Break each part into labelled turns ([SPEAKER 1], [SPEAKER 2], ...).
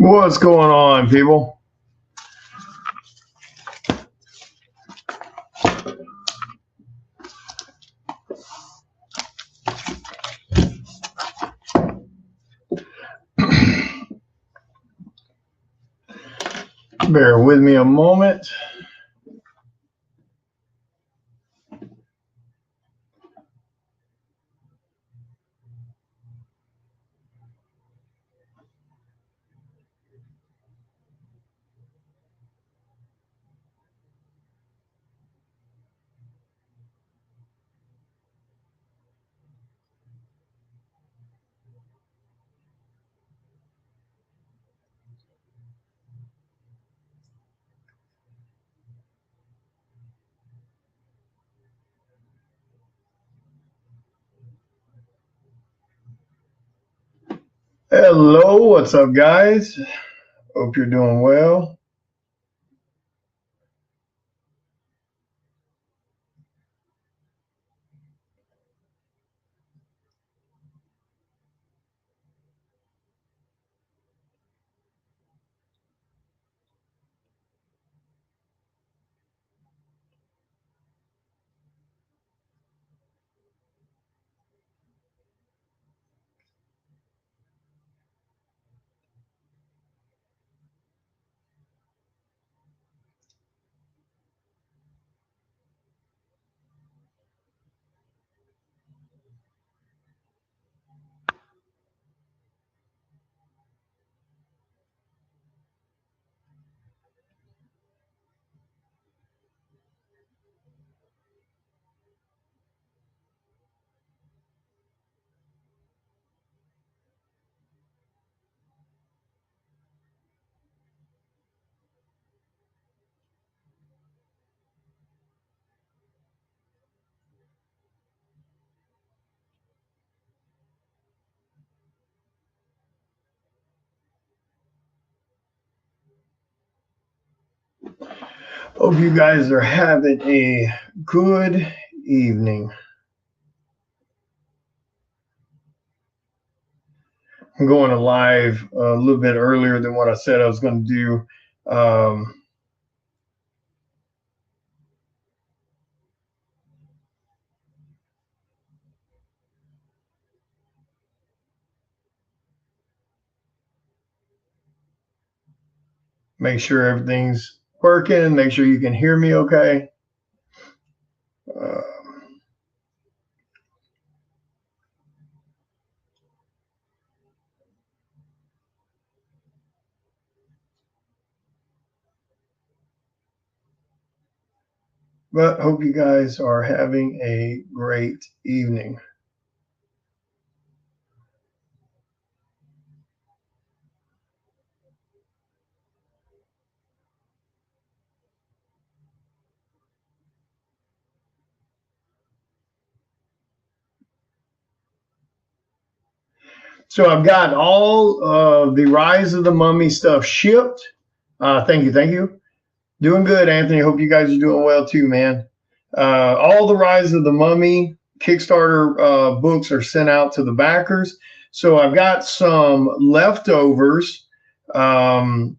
[SPEAKER 1] What's going on, people? Bear with me a moment. Hello, what's up, guys? Hope you're doing well. Hope you guys are having a good evening. I'm going to live a little bit earlier than what I said I was going to do. Make sure everything's working. Make sure you can hear me okay. But hope you guys are having a great evening. So I've got all of the Rise of the Mummy stuff shipped. Thank you, thank you. Doing good, Anthony. Hope you guys are doing well too, man. All the Rise of the Mummy Kickstarter books are sent out to the backers. So I've got some leftovers that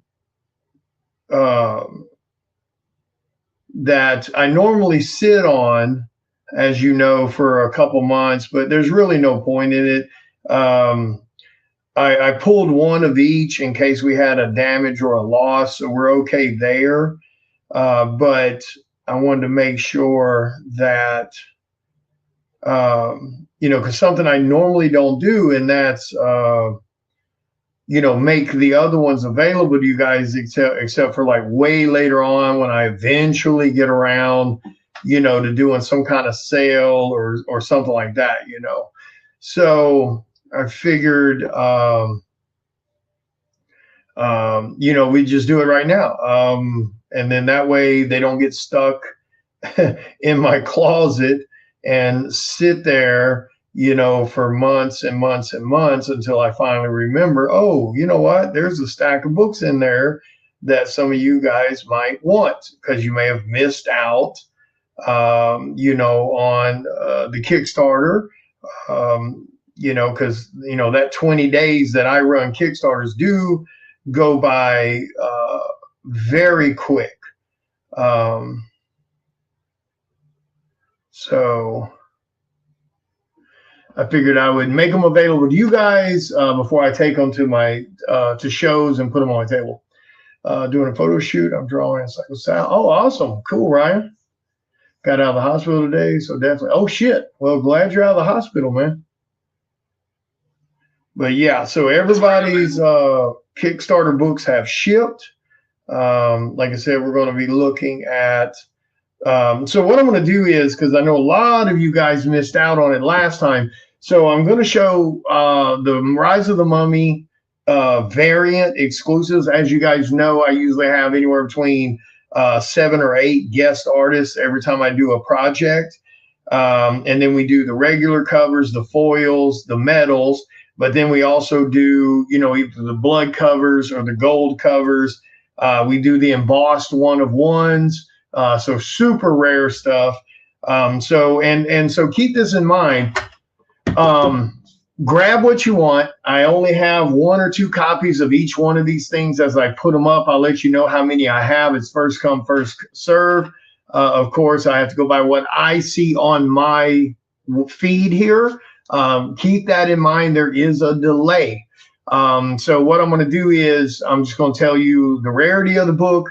[SPEAKER 1] I normally sit on, as you know, for a couple months, but there's really no point in it. I pulled one of each in case we had a damage or a loss, so we're okay there. But I wanted to make sure that, because something I normally don't do, and that's, make the other ones available to you guys, except for like way later on when I eventually get around, to doing some kind of sale or something like that, So I figured, we just do it right now. And then that way they don't get stuck in my closet and sit there, for months and months and months until I finally remember, oh, you know what? There's a stack of books in there that some of you guys might want because you may have missed out, on the Kickstarter, because, that 20 days that I run Kickstarters do go by very quick. So I figured I would make them available to you guys before I take them to my to shows and put them on my table. Doing a photo shoot. I'm drawing a cycle sound. Oh, awesome. Cool, Ryan. Got out of the hospital today, so definitely. Oh, shit. Well, glad you're out of the hospital, man. But yeah, so everybody's Kickstarter books have shipped. Like I said, we're going to be looking at. So what I'm going to do is, because I know a lot of you guys missed out on it last time, so I'm going to show the Rise of the Mummy variant exclusives. As you guys know, I usually have anywhere between 7 or 8 guest artists every time I do a project. And then we do the regular covers, the foils, the metals, but then we also do, you know, either the blood covers or the gold covers. We do the embossed 1-of-1s. So super rare stuff. So keep this in mind. Grab what you want. I only have 1 or 2 copies of each one of these things. As I put them up, I'll let you know how many I have. It's first come, first serve. Of course, I have to go by what I see on my feed here. Keep that in mind. There is a delay. So what I'm going to do is I'm just going to tell you the rarity of the book,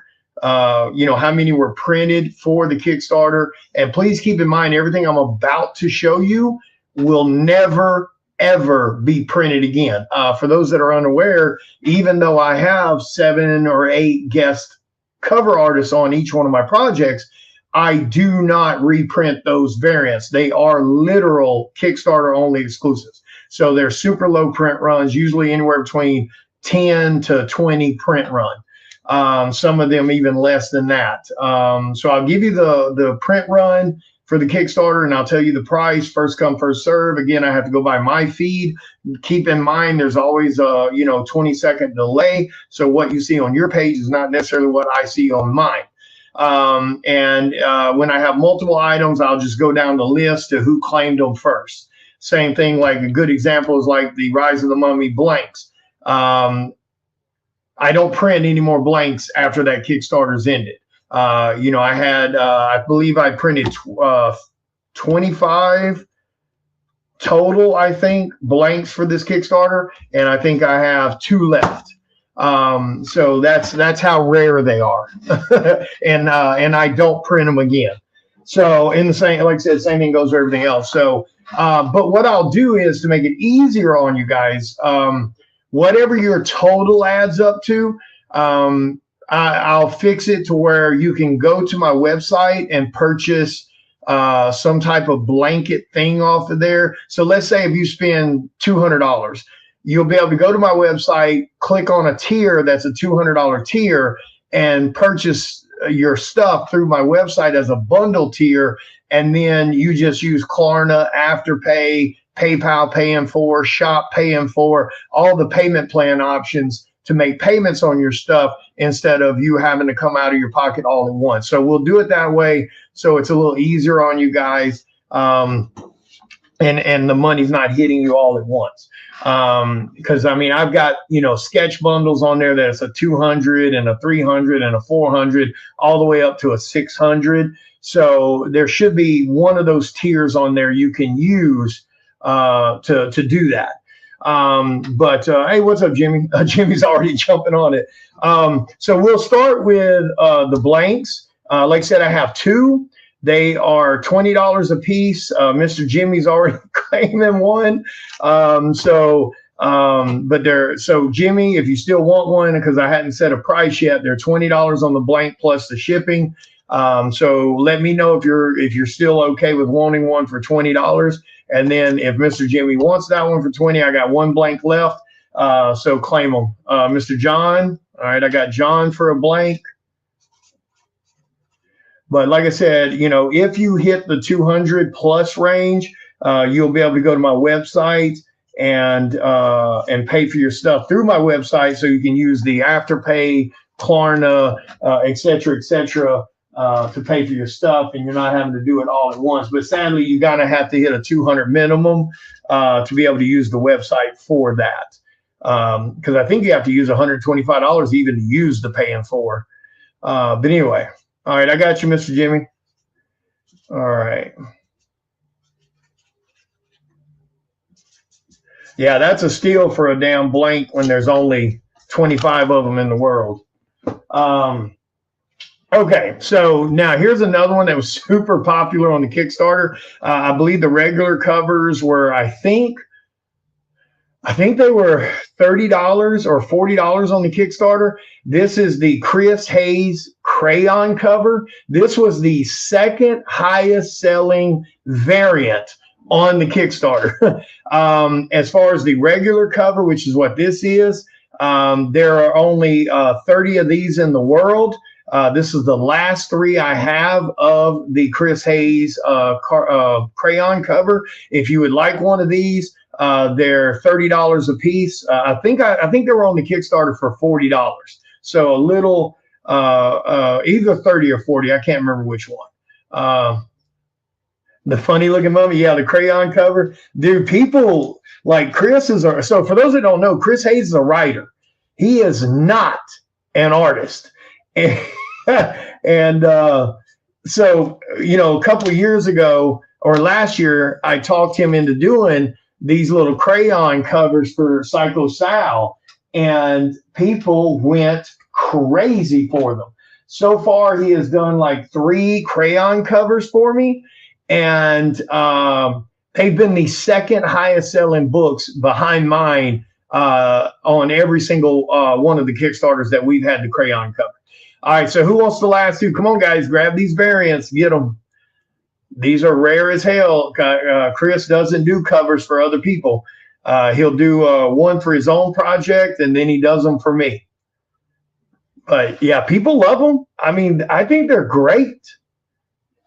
[SPEAKER 1] you know, how many were printed for the Kickstarter. And please keep in mind, everything I'm about to show you will never, ever be printed again. For those that are unaware, even though I have 7 or 8 guest cover artists on each one of my projects, I do not reprint those variants. They are literal Kickstarter only exclusives. So they're super low print runs, usually anywhere between 10 to 20 print run. Some of them even less than that. So I'll give you the print run for the Kickstarter, and I'll tell you the price, first come, first serve. Again, I have to go by my feed. Keep in mind, there's always a 20-second delay. So what you see on your page is not necessarily what I see on mine. When I have multiple items, I'll just go down the list to who claimed them first. Same thing, like a good example is like the Rise of the Mummy blanks. I don't print any more blanks after that Kickstarter's ended. I had, I believe I printed 25 total, I think, blanks for this Kickstarter, and I think I have 2 left. So that's how rare they are. and I don't print them again. So in the same, like I said, same thing goes for everything else. So, but what I'll do is to make it easier on you guys, whatever your total adds up to, I'll fix it to where you can go to my website and purchase some type of blanket thing off of there. So let's say if you spend $200, you'll be able to go to my website, click on a tier that's a $200 tier, and purchase your stuff through my website as a bundle tier. And then you just use Klarna, Afterpay, PayPal, Pay in 4, Shop, Pay in 4, all the payment plan options to make payments on your stuff instead of you having to come out of your pocket all at once. So we'll do it that way, so it's a little easier on you guys, and the money's not hitting you all at once. Because I mean, I've got, sketch bundles on there that's a 200 and a 300 and a 400 all the way up to a 600. So there should be one of those tiers on there you can use to do that. Hey, what's up, Jimmy? Jimmy's already jumping on it. So we'll start with the blanks. Like I said, I have 2. They are $20 a piece. Mr. Jimmy's already claiming one. So Jimmy, if you still want one, because I hadn't set a price yet, they're $20 on the blank plus the shipping. So let me know if you're still okay with wanting one for $20. And then if Mr. Jimmy wants that one for 20, I got 1 blank left. So claim them. Mr. John. All right. I got John for a blank. But like I said, if you hit the 200 plus range, you'll be able to go to my website and pay for your stuff through my website. So you can use the Afterpay, Klarna, et cetera, to pay for your stuff, and you're not having to do it all at once. But sadly, you're gonna have to hit a 200 minimum to be able to use the website for that. because I think you have to use $125 even to use the Pay in 4. But anyway, all right, I got you, Mr. Jimmy. All right. Yeah, that's a steal for a damn blank when there's only 25 of them in the world. Okay, so now here's another one that was super popular on the Kickstarter. I believe the regular covers were, I think they were $30 or $40 on the Kickstarter. This is the Chris Hayes crayon cover. This was the second highest selling variant on the Kickstarter. As far as the regular cover, which is what this is, there are only 30 of these in the world. This is the last 3 I have of the Chris Hayes crayon cover. If you would like one of these, they're $30 a piece. I think they were on the Kickstarter for $40. So a little, either 30 or 40. I can't remember which one. The funny looking mummy. Yeah, the crayon cover. Dude, people like Chris so for those that don't know, Chris Hayes is a writer. He is not an artist. And so, you know, a couple of years ago or last year, I talked him into doing these little crayon covers for Psycho Sal, and people went crazy for them. So far, he has done like 3 crayon covers for me, and they've been the second highest selling books behind mine on every single one of the Kickstarters that we've had the crayon cover. All right, so who wants the last 2? Come on, guys, grab these variants, get them. These are rare as hell. Chris doesn't do covers for other people. He'll do one for his own project, and then he does them for me. But yeah, people love them. I mean, I think they're great.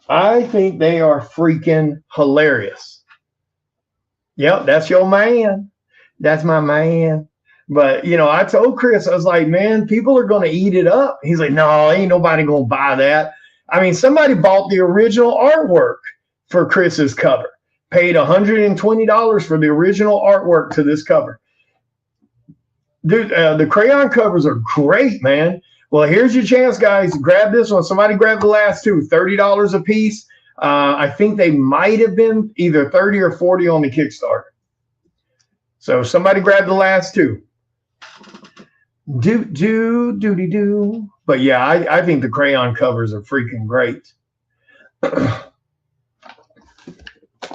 [SPEAKER 1] I think they are freaking hilarious. Yep, that's your man. That's my man. But, you know, I told Chris, I was like, man, people are going to eat it up. He's like, no, ain't nobody going to buy that. I mean, somebody bought the original artwork for Chris's cover, paid $120 for the original artwork to this cover. Dude, the crayon covers are great, man. Well, here's your chance, guys. Grab this one. Somebody grab the last 2, $30 a piece. I think they might have been either 30 or 40 on the Kickstarter. So somebody grab the last 2. Do. But yeah, I think the crayon covers are freaking great. All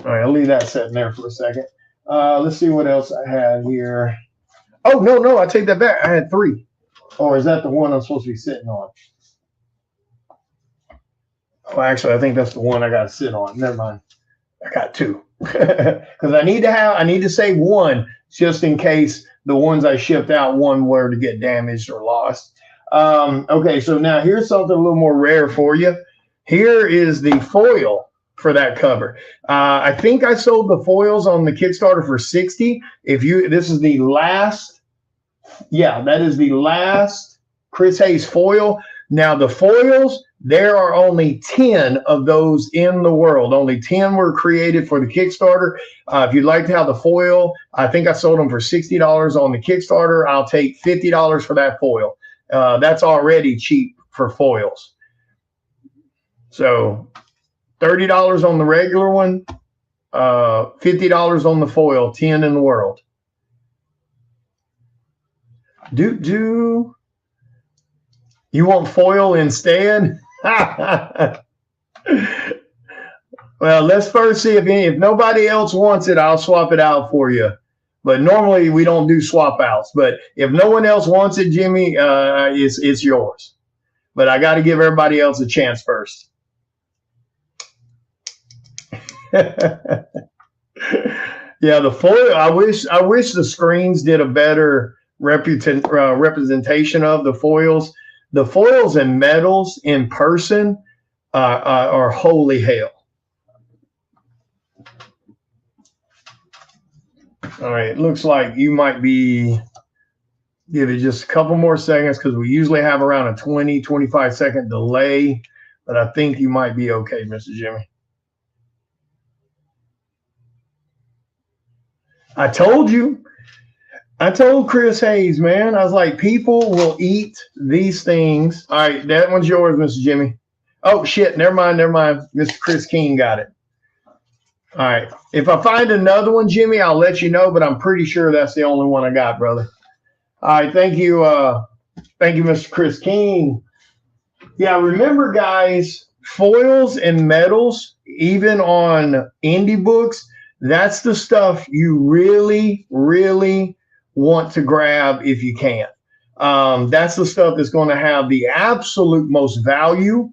[SPEAKER 1] right, I'll leave that sitting there for a second. Let's see what else I had here. Oh, no, I take that back. I had 3. Or is that the one I'm supposed to be sitting on? Oh, actually, I think that's the one I got to sit on. Never mind. I got 2. Because I need to save 1 just in case the ones I shipped out, one were to get damaged or lost. Okay, so now here's something a little more rare for you. Here is the foil for that cover. I think I sold the foils on the Kickstarter for $60. This is the last, yeah, that is the last Chris Hayes foil. Now the foils, there are only 10 of those in the world. Only 10 were created for the Kickstarter. If you'd like to have the foil, I think I sold them for $60 on the Kickstarter. I'll take $50 for that foil. That's already cheap for foils. So $30 on the regular one, $50 on the foil, 10 in the world. You want foil instead? Well, let's first see if nobody else wants it, I'll swap it out for you. But normally we don't do swap outs. But if no one else wants it, Jimmy, it's yours. But I got to give everybody else a chance first. Yeah, the foil. I wish the screens did a better representation of the foils. The foils and metals in person are holy hell. All right, looks like you might be, give it just a couple more seconds because we usually have around a 20-25 second delay, but I think you might be okay, Mr. Jimmy. I told you. I told Chris Hayes, man, I was like, people will eat these things. All right, that one's yours, Mr. Jimmy. Oh shit, never mind, never mind. Mr. Chris King got it. All right. If I find another one, Jimmy, I'll let you know, but I'm pretty sure that's the only one I got, brother. All right, thank you, Mr. Chris King. Yeah, remember, guys, foils and metals, even on indie books, that's the stuff you really, really want to grab if you can. That's the stuff that's going to have the absolute most value.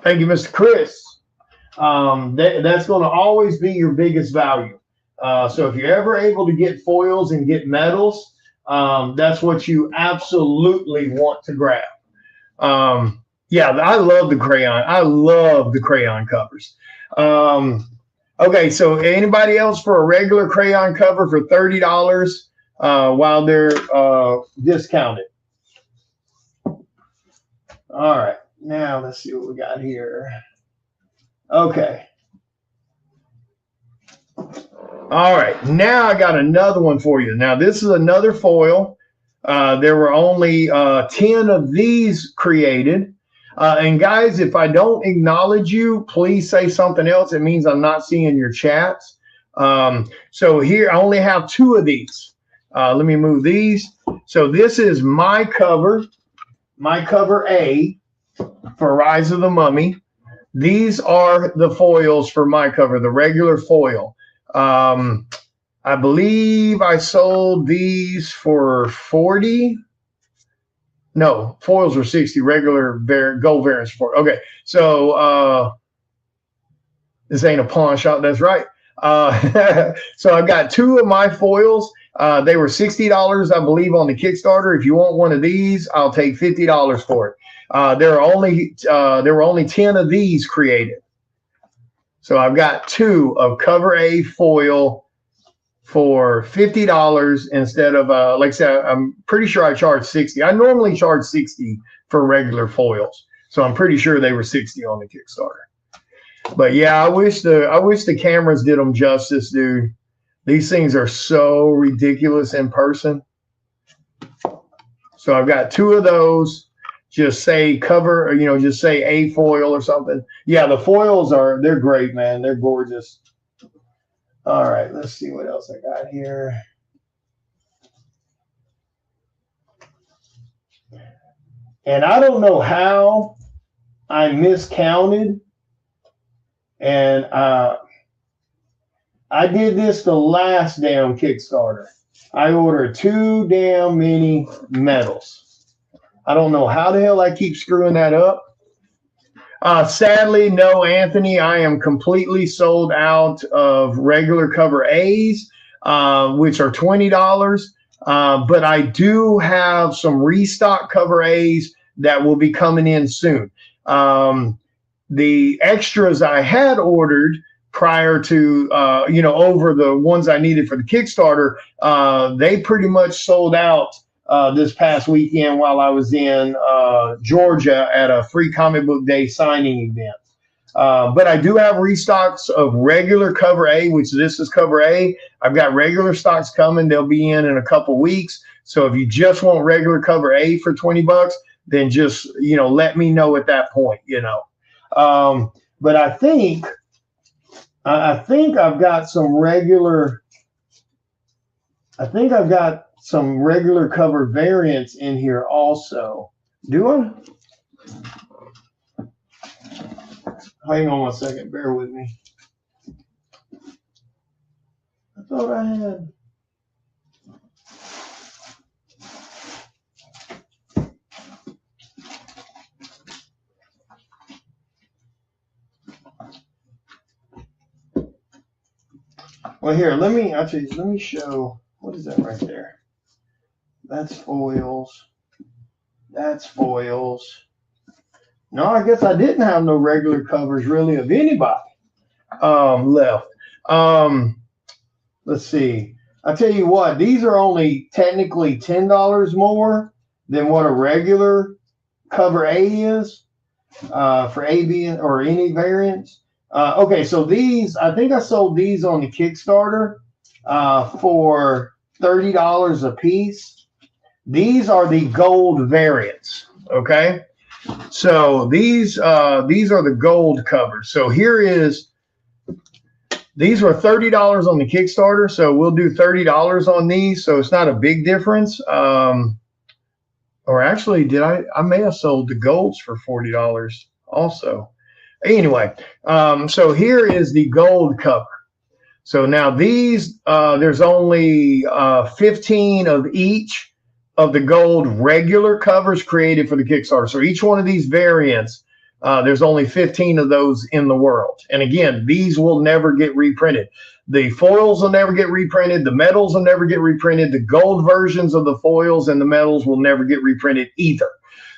[SPEAKER 1] Thank you, Mr. Chris. That's going to always be your biggest value. So if you're ever able to get foils and get metals, that's what you absolutely want to grab. Yeah, I love the crayon. I love the crayon covers. Okay, so anybody else for a regular crayon cover for $30 while they're discounted? All right, now let's see what we got here. Okay. All right, now I got another one for you. Now this is another foil. There were only 10 of these created. And guys, if I don't acknowledge you, please say something else. It means I'm not seeing your chats. So here, I only have 2 of these. Let me move these. So this is my cover A for Rise of the Mummy. These are the foils for my cover, the regular foil. I believe I sold these for 40. No, foils were 60, regular gold variants for. Okay, so this ain't a pawn shop. That's right. So I've got 2 of my foils. They were $60, I believe, on the Kickstarter. If you want one of these, I'll take $50 for it. There were only 10 of these created. So I've got 2 of cover A foil for $50 instead of like I said, I'm pretty sure I charge 60. I normally charge 60 for regular foils, so I'm pretty sure they were 60 on the Kickstarter. But yeah, I wish the cameras did them justice, dude. These things are so ridiculous in person. So I've got 2 of those. Just say cover, or, just say a foil or something. Yeah, the foils they're great, man. They're gorgeous. All right, let's see what else I got here. And I don't know how I miscounted. And I did this the last damn Kickstarter. I ordered too damn many metals. I don't know how the hell I keep screwing that up. Sadly, no, Anthony, I am completely sold out of regular cover A's, which are $20. But I do have some restock cover A's that will be coming in soon. The extras I had ordered prior to, over the ones I needed for the Kickstarter, they pretty much sold out this past weekend while I was in Georgia at a free comic book day signing event. But I do have restocks of regular cover A, which this is cover A. I've got regular stocks coming. They'll be in a couple weeks. So if you just want regular cover A for $20, then just, let me know at that point, But I think I've got some regular, cover variants in here also. Do I? Hang on 1 second. Bear with me. I thought I had. Well, here, let me show. What is that right there? That's foils. That's foils. No, I guess I didn't have no regular covers really of anybody left. Let's see. I tell you what, these are only technically $10 more than what a regular cover A is for A, B, or any variants. Okay, so these, I think I sold these on the Kickstarter for $30 a piece. These are the gold variants. Okay. So these are the gold covers. So these were $30 on the Kickstarter. So we'll do $30 on these. So it's not a big difference. Or actually, I may have sold the golds for $40 also. Anyway, so here is the gold cover. So now these, there's only 15 of each of the gold regular covers created for the Kickstarter. So each one of these variants, there's only 15 of those in the world. And again, these will never get reprinted. The foils will never get reprinted. The metals will never get reprinted. The gold versions of the foils and the metals will never get reprinted either.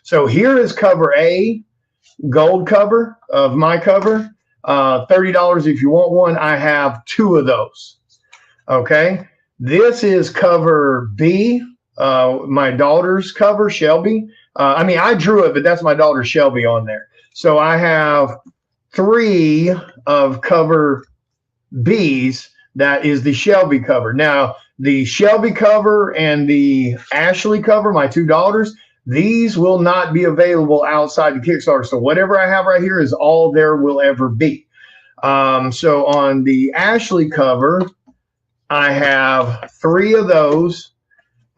[SPEAKER 1] So here is cover A, gold cover of my cover. $30 if you want one. I have 2 of those. Okay. This is cover B, my daughter's cover, Shelby. I mean, I drew it, but that's my daughter Shelby on there. So I have 3 of cover B's. That is the Shelby cover. Now, the Shelby cover and the Ashley cover, my 2 daughters, these will not be available outside the Kickstarter. So whatever I have right here is all there will ever be. So on the Ashley cover, I have 3 of those,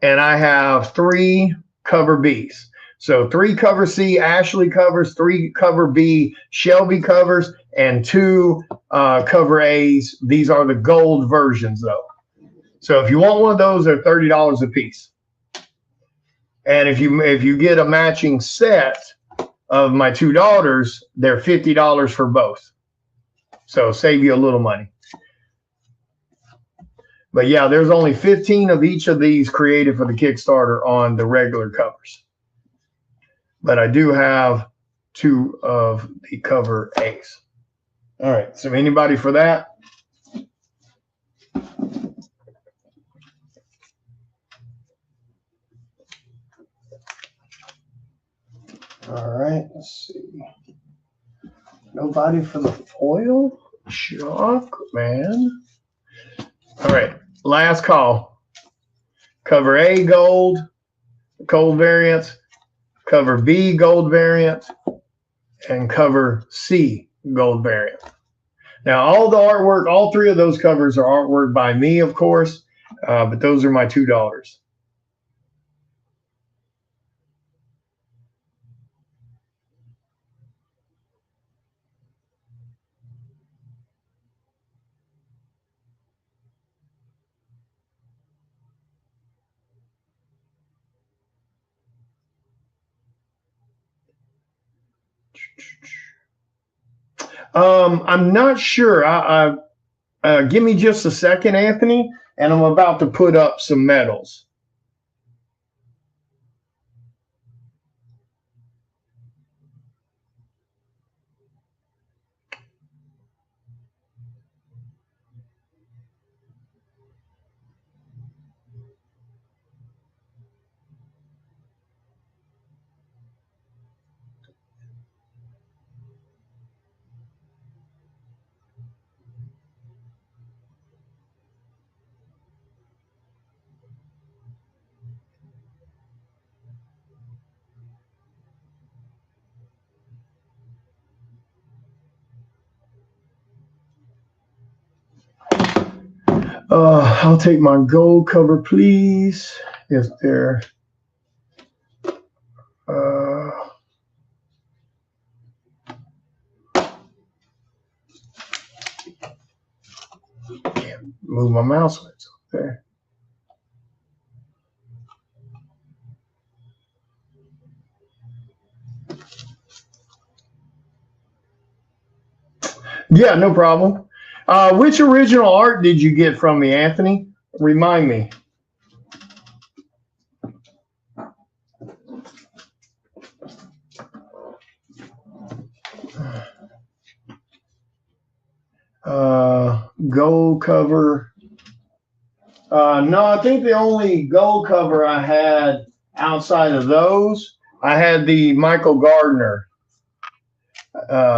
[SPEAKER 1] and I have 3 cover B's. So 3 cover C Ashley covers, 3 cover B Shelby covers, and 2 cover A's. These are the gold versions, though. So if you want one of those, they're $30 a piece. And if you get a matching set of my 2 daughters, they're $50 for both. So save you a little money. But yeah, there's only 15 of each of these created for the Kickstarter on the regular covers. But I do have 2 of the cover A's. All right. So anybody for that? All right. Let's see. Nobody for the foil? Shock, man. All right. Last call. Cover A, gold variants. Cover B, gold variant, and cover C, gold variant. Now, all the artwork, all 3 of those covers are artwork by me, of course, but those are my 2 daughters. I'm not sure. Give me just a second, Anthony, and I'm about to put up some medals. I'll take my gold cover, please. If there. Can't move my mouse when it's up there. Yeah, no problem. Which original art did you get from me, Anthony? Remind me. Gold cover. No, I think the only gold cover I had outside of those, I had the Michael Gardner.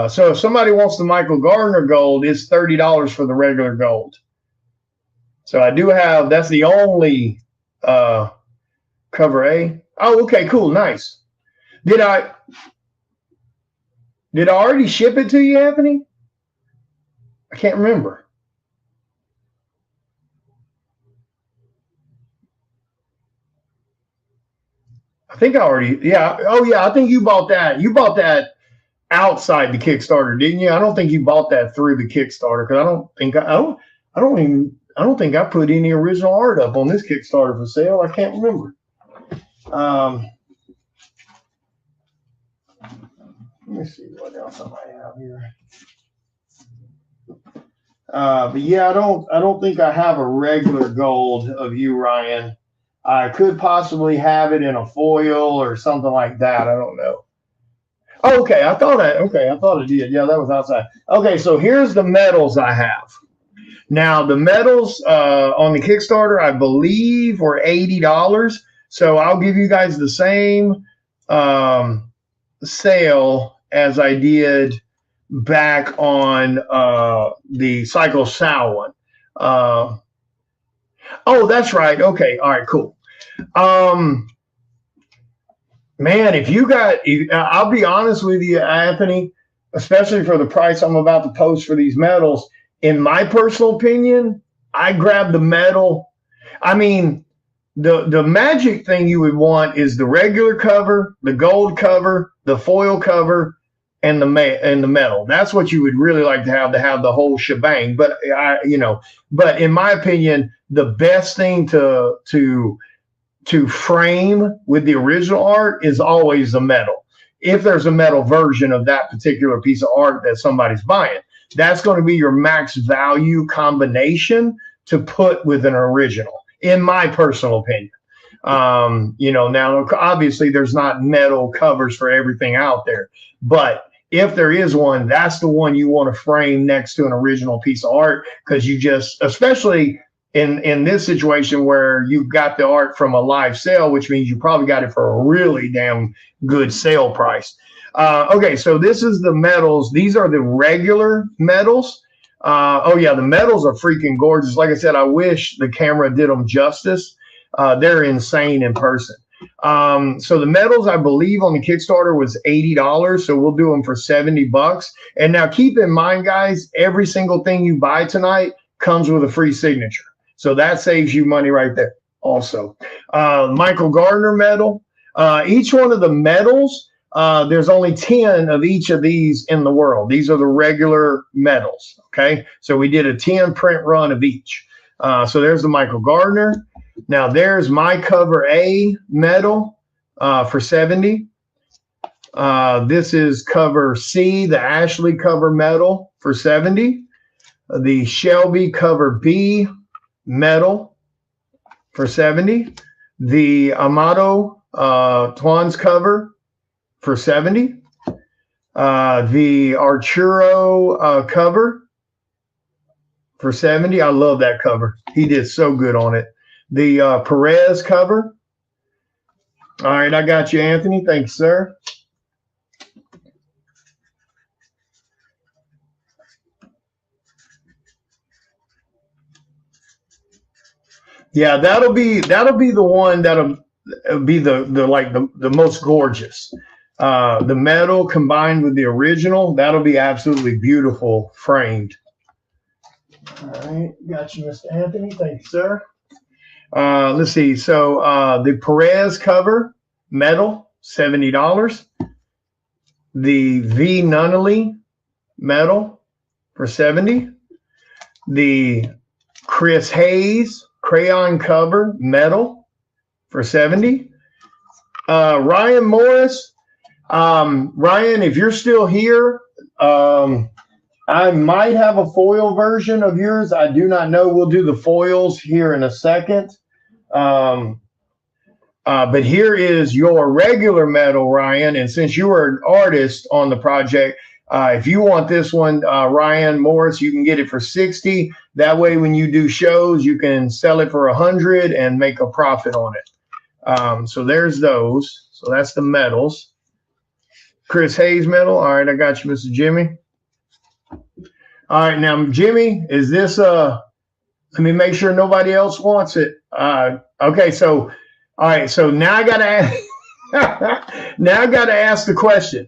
[SPEAKER 1] So if somebody wants the Michael Gardner gold, it's $30 for the regular gold. So I do have, that's the only cover A. Oh, okay, cool, nice. Did I already ship it to you, Anthony? I can't remember. I think I already, yeah. Oh yeah, I think you bought that. You bought that outside the Kickstarter, didn't you? I don't think you bought that through the Kickstarter because I don't think I put any original art up on this Kickstarter for sale. I can't remember. Let me see what else I might have here. But yeah, I don't think I have a regular gold of you, Ryan. I could possibly have it in a foil or something like that. I don't know. Oh, okay, I thought it did. Yeah, that was outside. Okay, so here's the medals I have. Now the medals on the Kickstarter, I believe, were $80. So I'll give you guys the same sale as I did back on the Cycle Sal one. Oh, that's right. Okay. All right, cool. Man, if you got, I'll be honest with you, Anthony, especially for the price I'm about to post for these medals, in my personal opinion, I grabbed the medal. I mean, the magic thing you would want is the regular cover, the gold cover, the foil cover, and the medal. That's what you would really like to have the whole shebang. But but in my opinion, the best thing to frame with the original art is always the medal. If there's a metal version of that particular piece of art that somebody's buying, that's going to be your max value combination to put with an original, in my personal opinion. Now obviously there's not metal covers for everything out there, but if there is one, that's the one you want to frame next to an original piece of art, because you just, especially in this situation where you got the art from a live sale, which means you probably got it for a really damn good sale price. Okay, so this is the medals. These are the regular medals. Oh yeah, the medals are freaking gorgeous. Like I said, I wish the camera did them justice. They're insane in person. So the medals, I believe, on the Kickstarter was $80. So we'll do them for $70. And now keep in mind, guys, every single thing you buy tonight comes with a free signature. So that saves you money right there. Also, Michael Gardner medal. Each one of the medals, there's only 10 of each of these in the world. These are the regular medals. Okay, so we did a 10 print run of each. So there's the Michael Gardner. Now there's my cover A medal for $70. This is cover C, the Ashley cover medal for $70. The Shelby cover B medal for $70. The Amato Twan's cover for $70. The Arturo cover for $70. I love that cover. He did so good on it. The Perez cover. All right, I got you, Anthony. Thanks, sir. Yeah, that'll be the one that'll be the most gorgeous. The metal combined with the original, that'll be absolutely beautiful framed. All right, got you, Mr. Anthony. Thank you, sir. Let's see. So the Perez cover metal, $70. The V Nunnally metal for $70. The Chris Hayes crayon cover metal for $70. Ryan Morris. Ryan, if you're still here, I might have a foil version of yours. I do not know. We'll do the foils here in a second. But here is your regular metal, Ryan. And since you were an artist on the project, if you want this one, Ryan Morris, you can get it for $60. That way, when you do shows, you can sell it for $100 and make a profit on it. So there's those. So that's the medals. Chris Hayes medal. All right, I got you, Mr. Jimmy. All right, now Jimmy, is this Let me make sure nobody else wants it. Okay, so all right, so now I gotta now I gotta ask the question.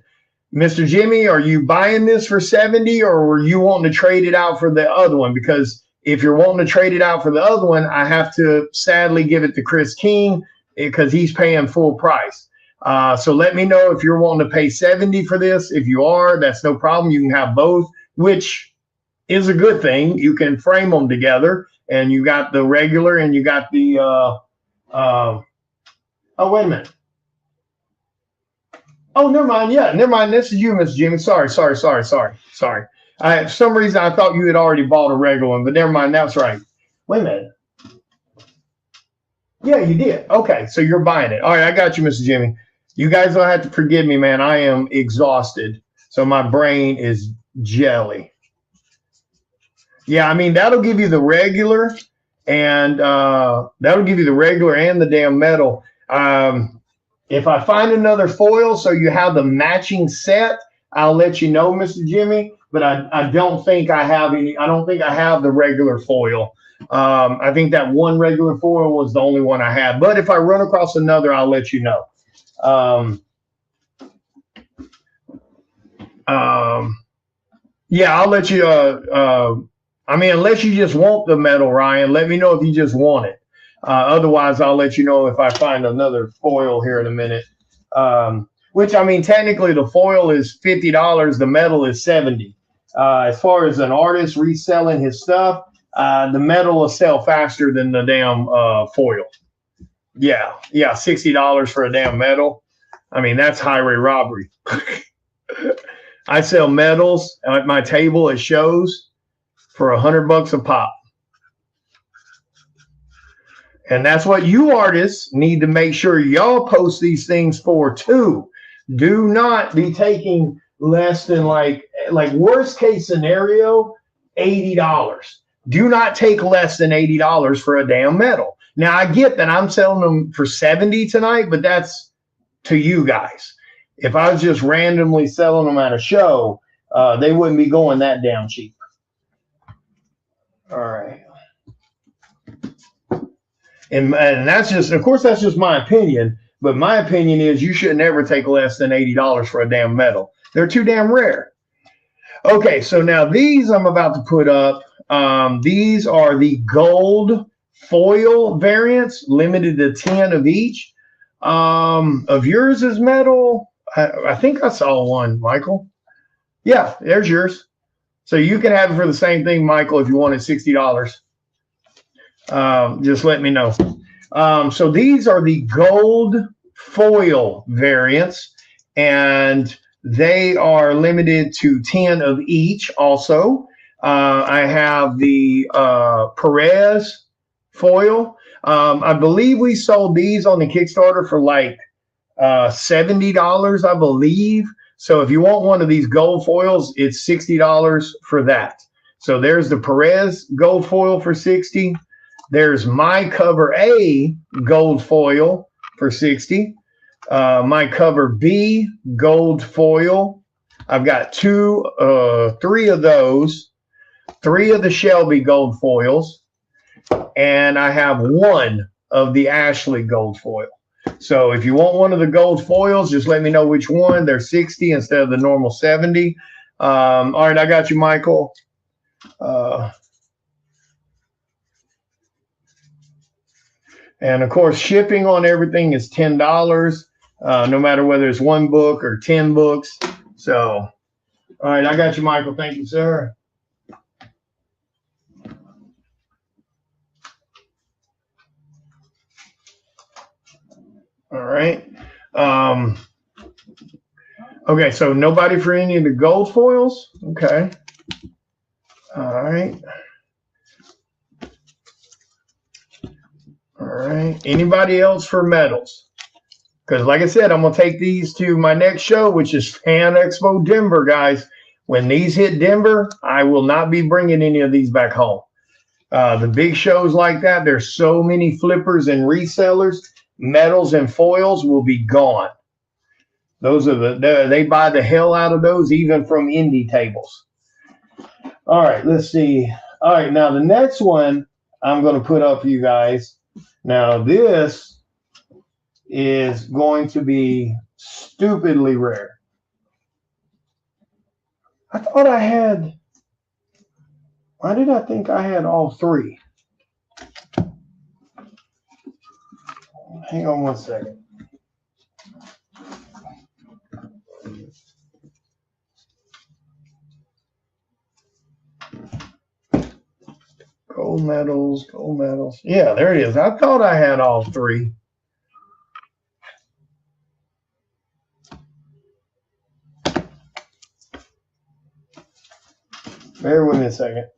[SPEAKER 1] Mr. Jimmy, are you buying this for 70 or were you wanting to trade it out for the other one? Because if you're wanting to trade it out for the other one, I have to sadly give it to Chris King because he's paying full price. So let me know if you're wanting to pay 70 for this. If you are, that's no problem. You can have both, which is a good thing. You can frame them together and you got the regular and you got the, oh, wait a minute. Oh, never mind. Yeah, never mind. This is you, Miss Jimmy. Sorry. For some reason, I thought you had already bought a regular one, but never mind. That's right. Wait a minute. Yeah, you did. Okay, so you're buying it. All right, I got you, Mr. Jimmy. You guys don't have to forgive me, man. I am exhausted, so my brain is jelly. Yeah, I mean, that'll give you the regular, and the damn metal. If I find another foil so you have the matching set, I'll let you know, Mr. Jimmy. But I don't think I have any. I don't think I have the regular foil. I think that one regular foil was the only one I had. But if I run across another, I'll let you know. Yeah, I'll let you. I mean, unless you just want the metal, Ryan, let me know if you just want it. Otherwise, I'll let you know if I find another foil here in a minute. Which, I mean, technically the foil is $50. The metal is 70. As far as an artist reselling his stuff, the metal will sell faster than the damn foil. Yeah, $60 for a damn metal. I mean, that's highway robbery. I sell metals at my table at shows for $100 a pop. And that's what you artists need to make sure y'all post these things for too. Do not be taking less than like worst case scenario, $80. Do not take less than $80 for a damn metal. Now I get that I'm selling them for 70 tonight, but that's to you guys. If I was just randomly selling them at a show, they wouldn't be going that damn cheap. All right. And that's just, of course, that's just my opinion. But my opinion is you should never take less than $80 for a damn metal. They're too damn rare. Okay, so now these I'm about to put up. These are the gold foil variants, limited to 10 of each. Of yours is metal. I think I saw one, Michael. Yeah, there's yours. So you can have it for the same thing, Michael, if you wanted $60. Just let me know. So these are the gold foil variants, and they are limited to 10 of each also. I have the Perez foil. I believe we sold these on the Kickstarter for like $70, I believe. So if you want one of these gold foils, it's $60 for that. So there's the Perez gold foil for $60. There's my cover A gold foil for $60. My cover B gold foil. I've got three of those, 3 of the Shelby gold foils, and I have 1 of the Ashley gold foil. So if you want one of the gold foils, just let me know which one. They're 60 instead of the normal 70. All right, I got you, Michael. And of course, shipping on everything is $10, no matter whether it's 1 book or 10 books. So, all right, I got you, Michael. Thank you, sir. All right. Okay, so nobody for any of the gold foils? Okay. All right. All right. Anybody else for metals? Because like I said, I'm going to take these to my next show, which is Fan Expo Denver, guys. When these hit Denver, I will not be bringing any of these back home. The big shows like that, there's so many flippers and resellers. Metals and foils will be gone. Those are they buy the hell out of those, even from indie tables. All right, let's see. All right, now the next one, I'm going to put up for you guys. Now, this is going to be stupidly rare. I thought I had, why did I think I had all three? Hang on one second. Gold medals, gold medals. Yeah, there it is. I thought I had all three. Bear with me a second.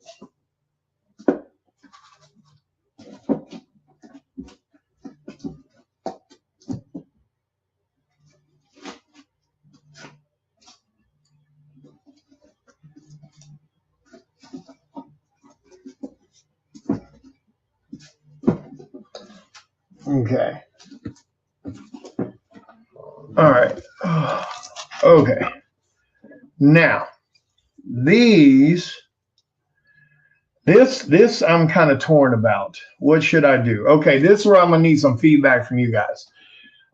[SPEAKER 1] Okay. All right. Okay. Now, this I'm kind of torn about. What should I do? Okay, this is where I'm gonna need some feedback from you guys.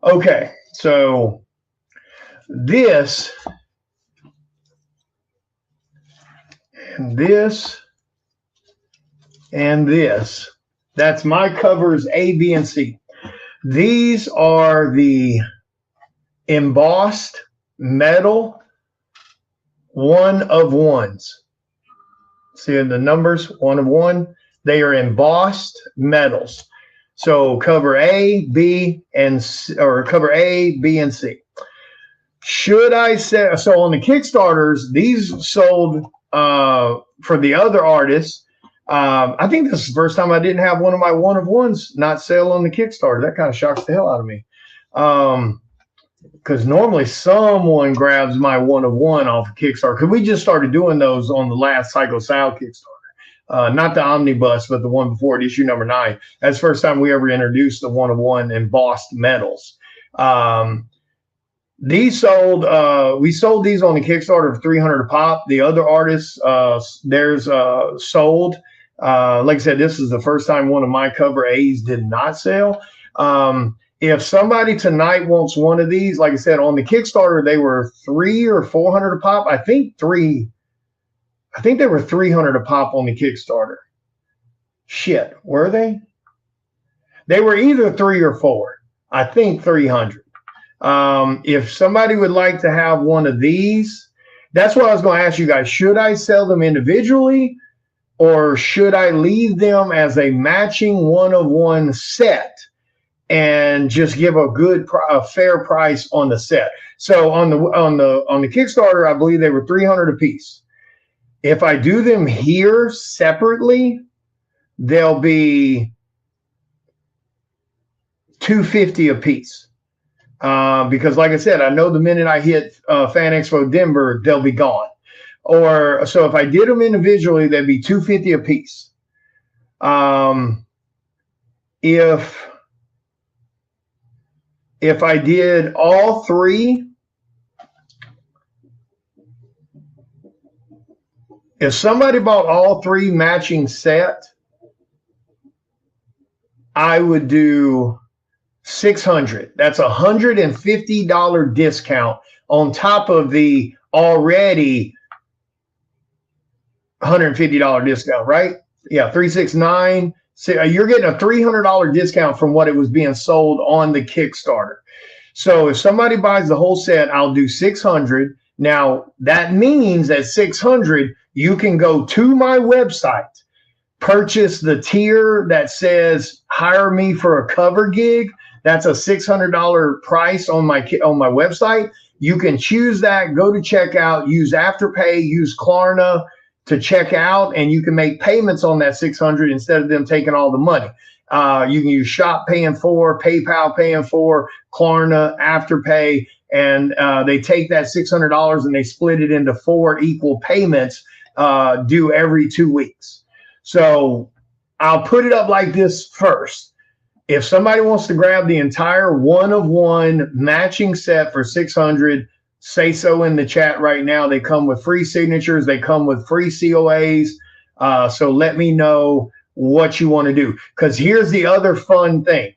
[SPEAKER 1] Okay, so this and this and this. That's my covers A, B, and C. These are the embossed metal 1 of 1s. See the numbers, 1 of 1. They are embossed metals. So cover A, B, and C, or cover A, B, and C. Should I say so on the Kickstarters? These sold for the other artists. I think this is the first time I didn't have one of my 1 of 1s not sell on the Kickstarter. That kind of shocks the hell out of me. Because normally someone grabs my 1 of 1 off of Kickstarter. Because we just started doing those on the last Psycho Sal Kickstarter. Not the omnibus, but the one before it, issue number 9. That's the first time we ever introduced the 1 of 1 embossed metals. These sold, we sold these on the Kickstarter for $300 a pop. The other artists, theirs sold. Like I said, this is the first time one of my cover A's did not sell. If somebody tonight wants one of these, like I said, on the Kickstarter, they were $300 or $400 a pop. I think they were $300 a pop on the Kickstarter. Shit, were they? They were either 3 or 4. I think 300. If somebody would like to have one of these, that's what I was going to ask you guys. Should I sell them individually, or should I leave them as a matching 1 of 1 set and just give a fair price on the set? So on the Kickstarter, I believe they were $300 a piece. If I do them here separately, they'll be $250 a piece. Because like I said, I know the minute I hit Fan Expo Denver, they'll be gone. Or so if I did them individually, they'd be $250 a piece. If I did all three, if somebody bought all three matching set, I would do $600. That's $150 discount on top of the already $150 discount, right? Yeah, 369. So you're getting a $300 discount from what it was being sold on the Kickstarter. So if somebody buys the whole set, I'll do $600. Now that means at $600, you can go to my website, purchase the tier that says hire me for a cover gig. That's a $600 price on my website. You can choose that, go to checkout, use Afterpay, use Klarna to check out, and you can make payments on that $600 instead of them taking all the money. You can use Shop paying for, PayPal paying for, Klarna, Afterpay, and they take that $600 and they split it into 4 equal payments due every 2 weeks. So I'll put it up like this first. If somebody wants to grab the entire 1 of 1 matching set for $600, say so in the chat right now. They come with free signatures. They come with free COAs. So let me know what you want to do. Because here's the other fun thing.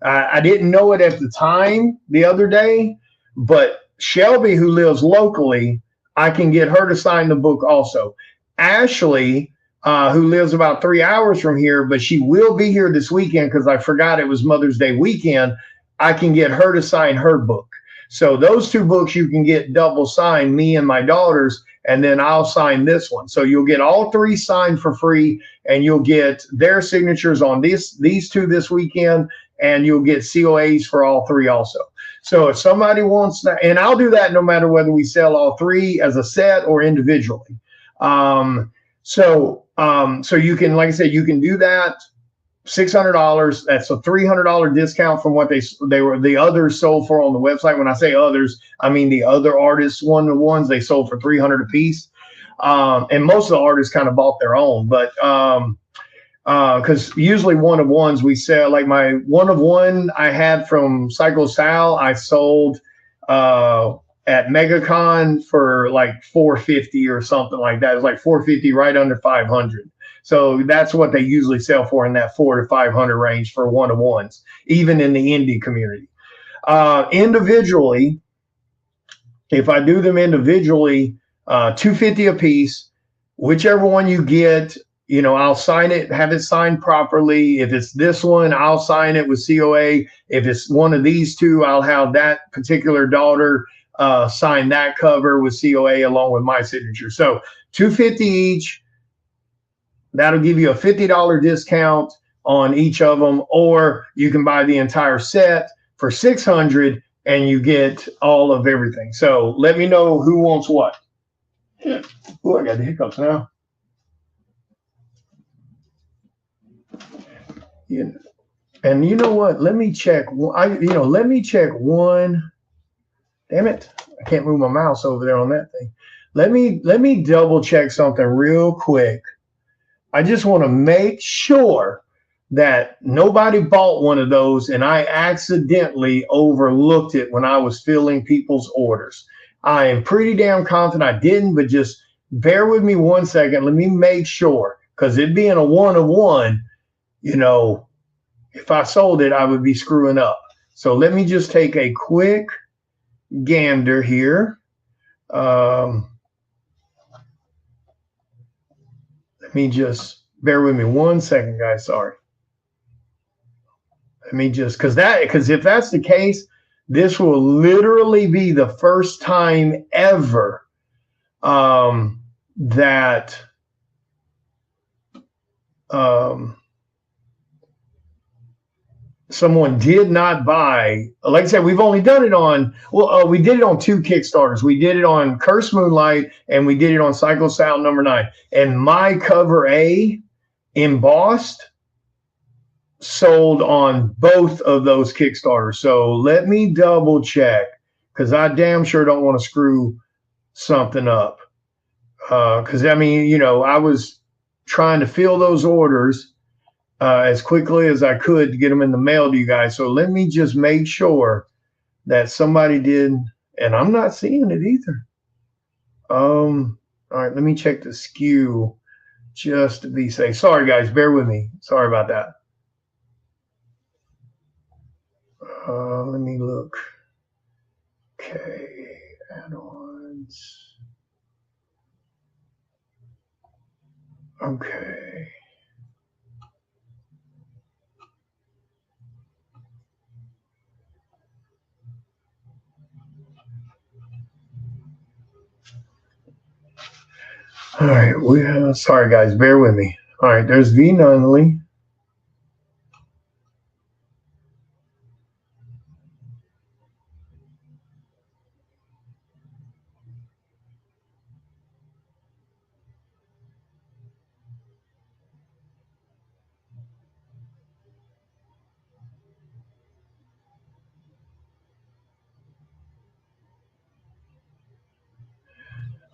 [SPEAKER 1] I didn't know it at the time the other day, but Shelby, who lives locally, I can get her to sign the book also. Ashley, who lives about 3 hours from here, but she will be here this weekend because I forgot it was Mother's Day weekend. I can get her to sign her book. So those two books you can get double signed, me and my daughters, and then I'll sign this one. So you'll get all three signed for free, and you'll get their signatures on these two this weekend, and you'll get COAs for all three also. So if somebody wants that, and I'll do that no matter whether we sell all three as a set or individually. So you can, like I said, you can do that. $600. That's a $300 discount from what they were the others sold for on the website. When I say others, I mean the other artists one-to-ones they sold for $300 a piece. And most of the artists kind of bought their own, but because usually one-of-ones we sell, like my one-of-one I had from Psycho Sal, I sold at MegaCon for like $450 or something like that. It was like $450, right under $500. So that's what they usually sell for, in that $400 to $500 range for one-of-ones, even in the indie community. Individually, if I do them individually, $250 a piece. Whichever one you get, I'll sign it, have it signed properly. If it's this one, I'll sign it with COA. If it's one of these two, I'll have that particular daughter sign that cover with COA along with my signature. So $250 each. That'll give you a $50 discount on each of them, or you can buy the entire set for $600 and you get all of everything. So let me know who wants what. Oh, I got the hiccups now. And you know what? Let me check. Let me check one. Damn it! I can't move my mouse over there on that thing. Let me double check something real quick. I just want to make sure that nobody bought one of those and I accidentally overlooked it when I was filling people's orders. I am pretty damn confident I didn't, but just bear with me 1 second. Let me make sure, because it being a one-of-one, if I sold it, I would be screwing up. So let me just take a quick gander here. Let me just bear with me 1 second, guys. Sorry. Let me just, because if that's the case, this will literally be the first time ever that someone did not buy. Like I said, we've only done it on, we did it on 2 Kickstarters. We did it on Curse Moonlight and we did it on Psycho Sal #9. And my cover A embossed sold on both of those Kickstarters. So let me double check, because I damn sure don't want to screw something up. Because I was trying to fill those orders as quickly as I could to get them in the mail to you guys. So let me just make sure that somebody did, and I'm not seeing it either. All right, let me check the SKU just to be safe. Sorry, guys, bear with me. Sorry about that. Let me look. Okay, add-ons. Okay. All right, sorry guys, bear with me. All right, there's V Nunley.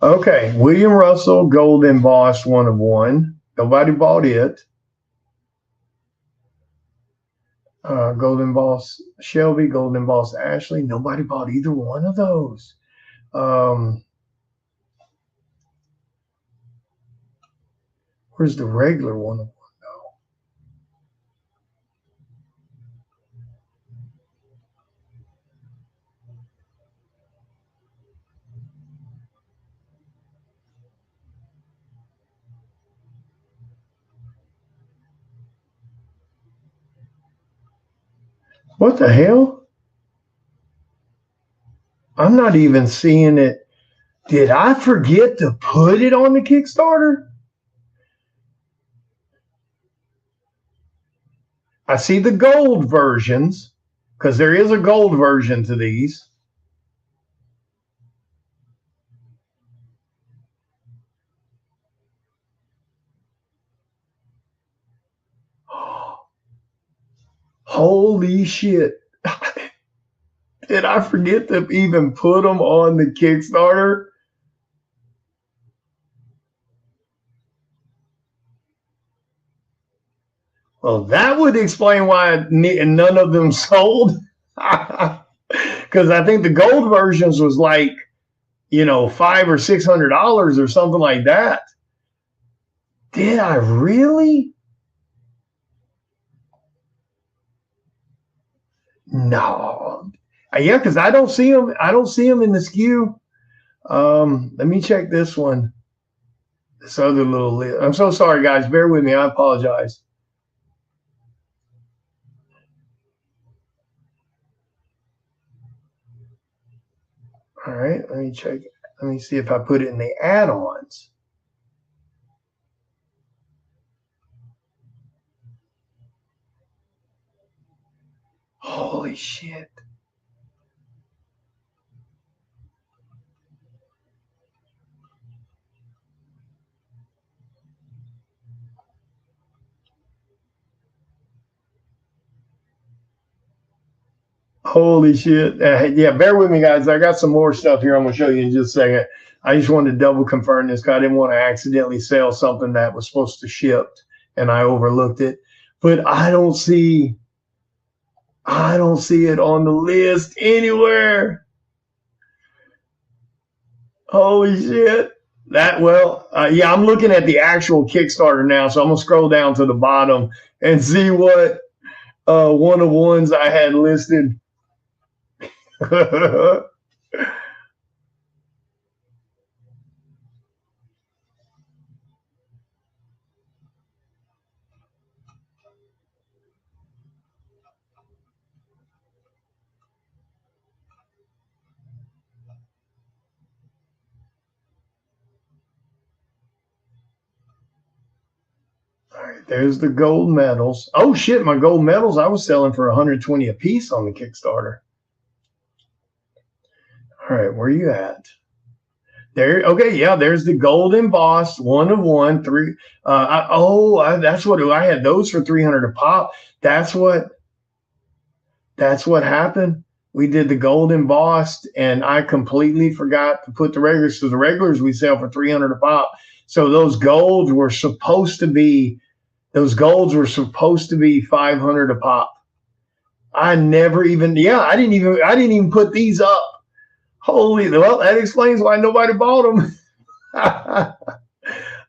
[SPEAKER 1] Okay, William Russell, gold embossed, 1-of-1. Nobody bought it. Gold embossed Shelby, gold embossed Ashley. Nobody bought either one of those. Where's the regular 1-of-1 though? What the hell? I'm not even seeing it. Did I forget to put it on the Kickstarter? I see the gold versions because there is a gold version to these. Holy shit. Did I forget to even put them on the Kickstarter? Well, that would explain why none of them sold. Because I think the gold versions was like, $500 or $600 or something like that. Did I really? No. Yeah, because I don't see them. I don't see them in the SKU. Let me check this one. This other little list. I'm so sorry, guys. Bear with me. I apologize. All right, let me check. Let me see if I put it in the add-ons. Holy shit. Holy shit. Yeah, bear with me, guys. I got some more stuff here I'm going to show you in just a second. I just wanted to double confirm this because I didn't want to accidentally sell something that was supposed to ship and I overlooked it. But I don't see it on the list anywhere. Holy shit. Yeah, I'm looking at the actual Kickstarter now, so I'm gonna scroll down to the bottom and see what one of ones I had listed. All right, there's the gold medals. Oh shit, my gold medals I was selling for 120 a piece on the Kickstarter. All right, where are you at? There, okay, yeah, there's the gold embossed, one of one, three. That's what I had those for 300 a pop. That's what happened. We did the gold embossed, and I completely forgot to put the regulars. So the regulars we sell for 300 a pop. So those golds were supposed to be 500 a pop. I didn't even put these up. Well, that explains why nobody bought them.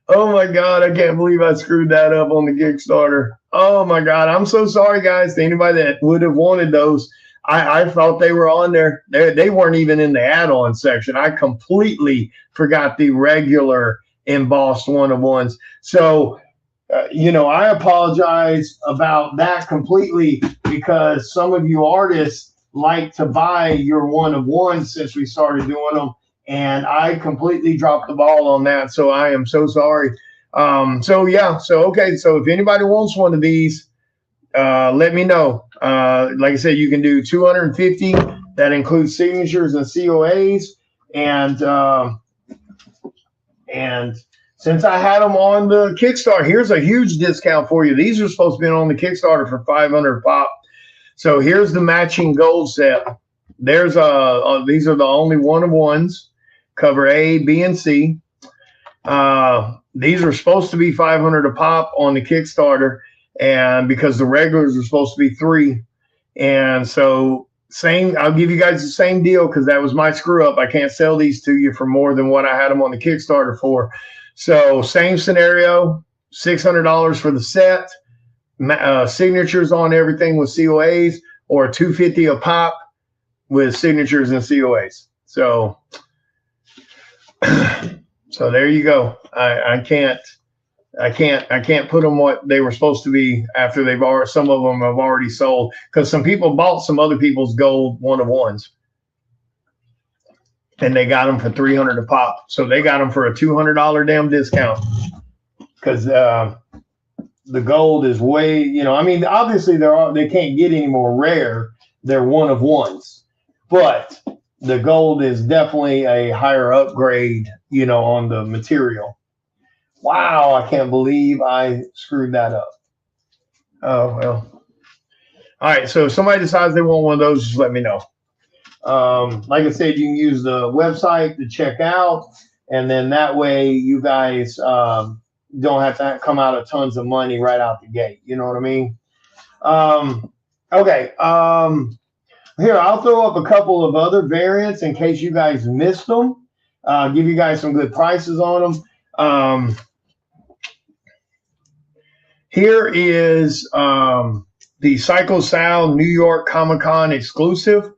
[SPEAKER 1] Oh my God, I can't believe I screwed that up on the Kickstarter. Oh my God, I'm so sorry, guys, to anybody that would have wanted those. I thought they were on there. They weren't even in the add-on section. I completely forgot the regular embossed one-of-ones. So, I apologize about that completely because some of you artists like to buy your one-of-ones since we started doing them. And I completely dropped the ball on that. So I am so sorry. Okay. So if anybody wants one of these, let me know. Like I said, you can do 250. That includes signatures and COAs. And since I had them on the Kickstarter, here's a huge discount for you. These are supposed to be on the Kickstarter for 500 pop. So here's the matching gold set. These are the only one-of-ones. Cover A, B, and C. These are supposed to be 500 a pop on the Kickstarter, and because the regulars are supposed to be 3. And so I'll give you guys the same deal because that was my screw up. I can't sell these to you for more than what I had them on the Kickstarter for. So same scenario, $600 for the set, signatures on everything with COAs, or $250 a pop with signatures and COAs. So there you go. I can't I can't put them what they were supposed to be after they've already, some of them have already sold, because some people bought some other people's gold one of ones and they got them for 300 a pop. So they got them for a $200 damn discount, because the gold is way, I mean, obviously they can't get any more rare. They're one of ones, but the gold is definitely a higher upgrade, on the material. Wow, I can't believe I screwed that up. Oh, well. All right, so if somebody decides they want one of those, just let me know. Like I said, you can use the website to check out, and then that way you guys don't have to come out of tons of money right out the gate. You know what I mean? Okay. Here, I'll throw up a couple of other variants in case you guys missed them. Give you guys some good prices on them. Here is the Psycho Sal New York Comic Con exclusive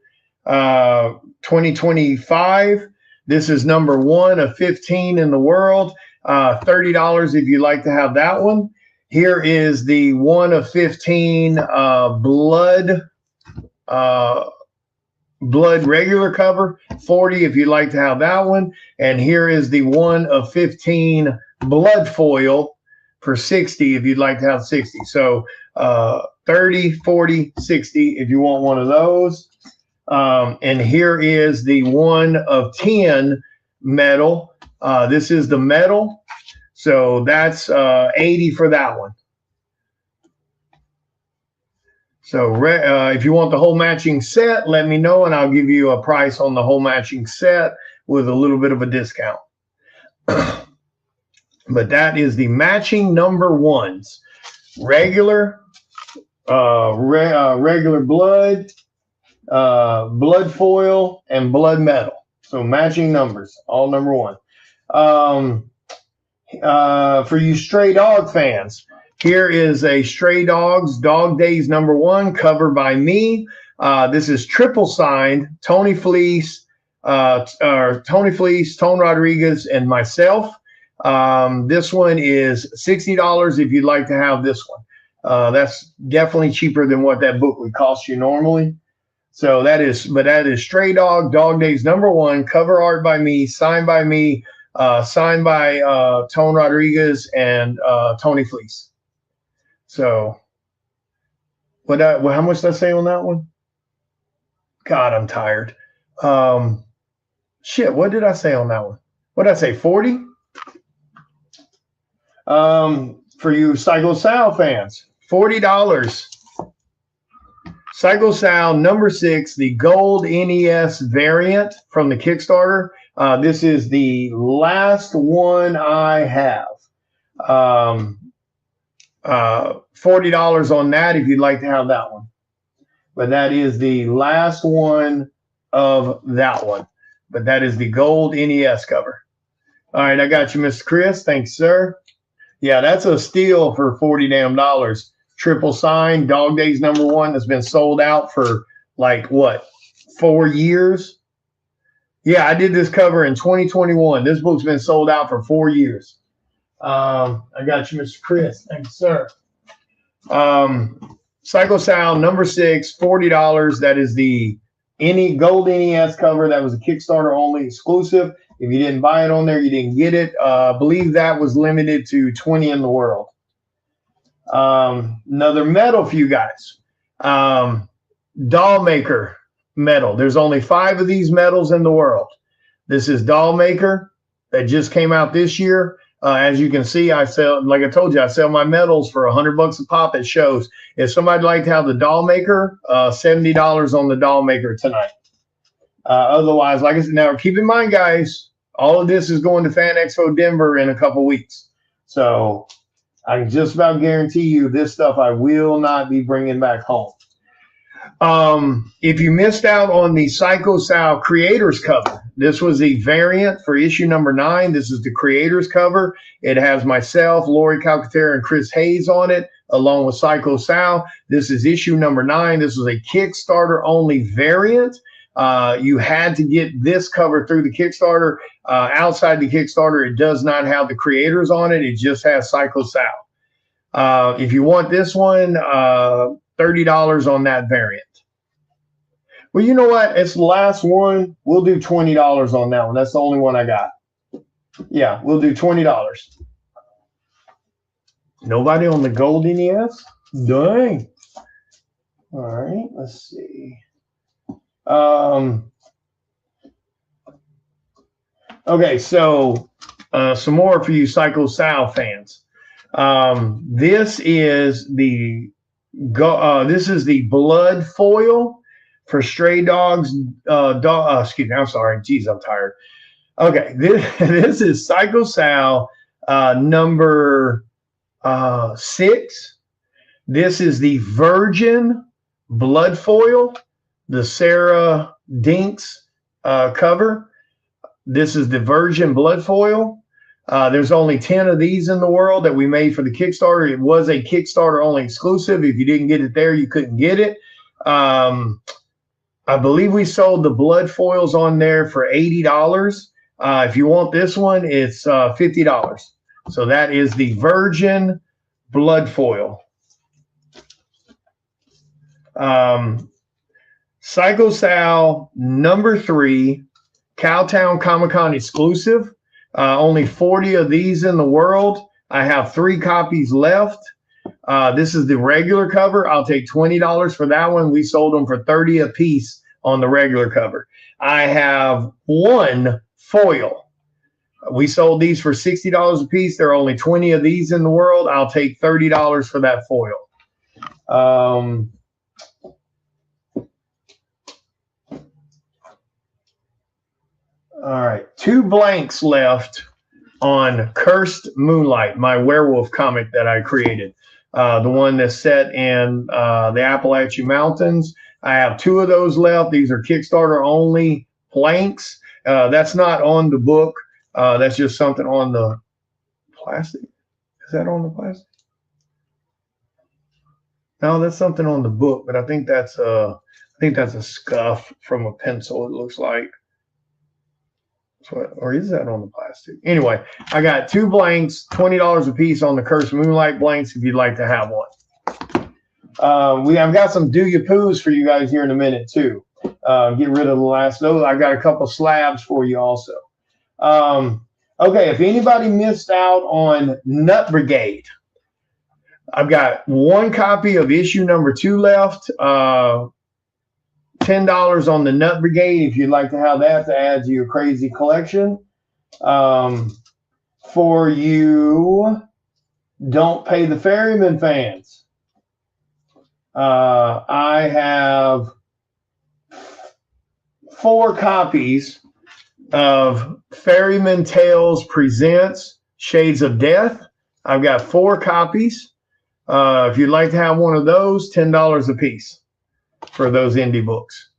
[SPEAKER 1] 2025. This is number 1 of 15 in the world. $30 if you'd like to have that one. Here is the 1 of 15 blood regular cover, $40 if you'd like to have that one. And here is the 1 of 15 blood foil for $60 if you'd like to have 60. So 30, 40, 60 if you want one of those. And here is the 1 of 10 metal. This is the metal. So that's $80 for that one. So if you want the whole matching set, let me know and I'll give you a price on the whole matching set with a little bit of a discount. But that is the matching number ones. Regular, regular blood, blood foil, and blood metal. So matching numbers, all number 1. For you Stray Dog fans, here is a Stray Dogs Dog Days number 1 cover by me. This is triple signed Tony Fleece, Tone Rodriguez, and myself. This one is $60 if you'd like to have this one. That's definitely cheaper than what that book would cost you normally. So that is Stray Dog Dog Days number 1, cover art by me, signed by me, signed by Tone Rodriguez and Tony Fleece. So how much did I say on that one? God, I'm tired. Shit, what did I say on that one? What did I say, 40? For you Psycho Sal fans, $40. Psycho Sal number 6, the gold NES variant from the Kickstarter. This is the last one I have. $40 on that if you'd like to have that one. But that is the last one of that one. But that is the gold NES cover. All right, I got you, Mr. Chris. Thanks, sir. Yeah, that's a steal for $40 damn dollars. Triple signed Dog Days number 1 that's been sold out for like what, 4 years? Yeah, I did this cover in 2021. This book's been sold out for 4 years. I got you, Mr. Chris. Thanks, sir. Psycho Sal number 6, $40. That is the gold NES cover. That was a Kickstarter only exclusive. If you didn't buy it on there, you didn't get it. I believe that was limited to 20 in the world. Another metal for you guys. Doll Maker metal. There's only 5 of these metals in the world. This is Doll Maker that just came out this year. As you can see, I sell, like I told you, I sell my metals for $100 a pop at shows. If somebody'd like to have the Doll Maker, $70 on the Doll Maker tonight. Otherwise, like I said, now keep in mind, guys, all of this is going to Fan Expo Denver in a couple weeks. So I can just about guarantee you this stuff I will not be bringing back home. If you missed out on the Psycho Sal creators cover, this was the variant for issue number 9. This is the creators cover. It has myself, Lori Calcaterra, and Chris Hayes on it, along with Psycho Sal. This is issue number 9. This is a Kickstarter only variant. You had to get this cover through the Kickstarter. Outside the Kickstarter, it does not have the creators on it. It just has Psycho Sal. If you want this one, $30 on that variant. Well, you know what? It's the last one. We'll do $20 on that one. That's the only one I got. Yeah, we'll do $20. Nobody on the gold NES? Dang. All right, let's see. Okay, so some more for you Psycho Sal fans. This is the blood foil for Stray Dogs. Excuse me, I'm sorry. Jeez, I'm tired. Okay, this is Psycho Sal number 6. This is the Virgin blood foil, the Sarah Dinks cover. This is the Virgin blood foil. There's only 10 of these in the world that we made for the Kickstarter. It was a Kickstarter only exclusive. If you didn't get it there, you couldn't get it. I believe we sold the blood foils on there for $80. If you want this one, it's $50. So that is the Virgin blood foil. Psycho Sal number 3, Cowtown Comic-Con exclusive. Only 40 of these in the world. I have 3 copies left. This is the regular cover. I'll take $20 for that one. We sold them for $30 a piece on the regular cover. I have 1 foil. We sold these for $60 a piece. There are only 20 of these in the world. I'll take $30 for that foil. All right, 2 blanks left on Cursed Moonlight, my werewolf comic that I created. The one that's set in the Appalachian Mountains. I have 2 of those left. These are Kickstarter only blanks. That's not on the book. That's just something on the plastic. Is that on the plastic? No, that's something on the book, but I think that's a scuff from a pencil, it looks like. Or is that on the plastic? Anyway, I got 2 blanks, $20 a piece on the Cursed Moonlight blanks if you'd like to have one. I've got some Do Ya Poos for you guys here in a minute too. Get rid of the last those. I got a couple slabs for you also. Okay, if anybody missed out on Nut Brigade, I've got 1 copy of issue number 2 left. $10 on the Nut Brigade if you'd like to have that to add to your crazy collection. For you Don't Pay the Ferryman fans, I have 4 copies of Ferryman Tales Presents Shades of Death. I've got 4 copies. If you'd like to have one of those, $10 a piece for those indie books.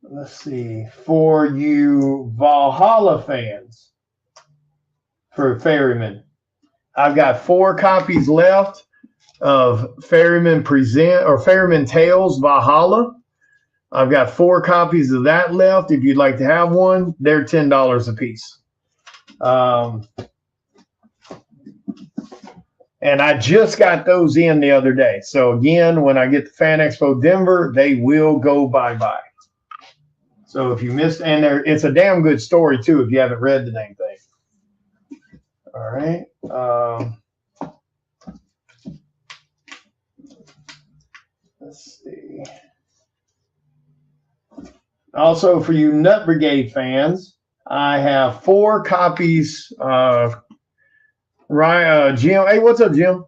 [SPEAKER 1] Let's see. For you Valhalla fans, for Ferryman, I've got 4 copies left of Ferryman Tales Valhalla. I've got 4 copies of that left. If you'd like to have one, they're $10 a piece. And I just got those in the other day. So again, when I get to Fan Expo Denver, they will go bye-bye. So if you missed, and it's a damn good story too if you haven't read the dang thing. All right. Let's see. Also, for you Nut Brigade fans, I have 4 copies of Jim. Hey, what's up, Jim?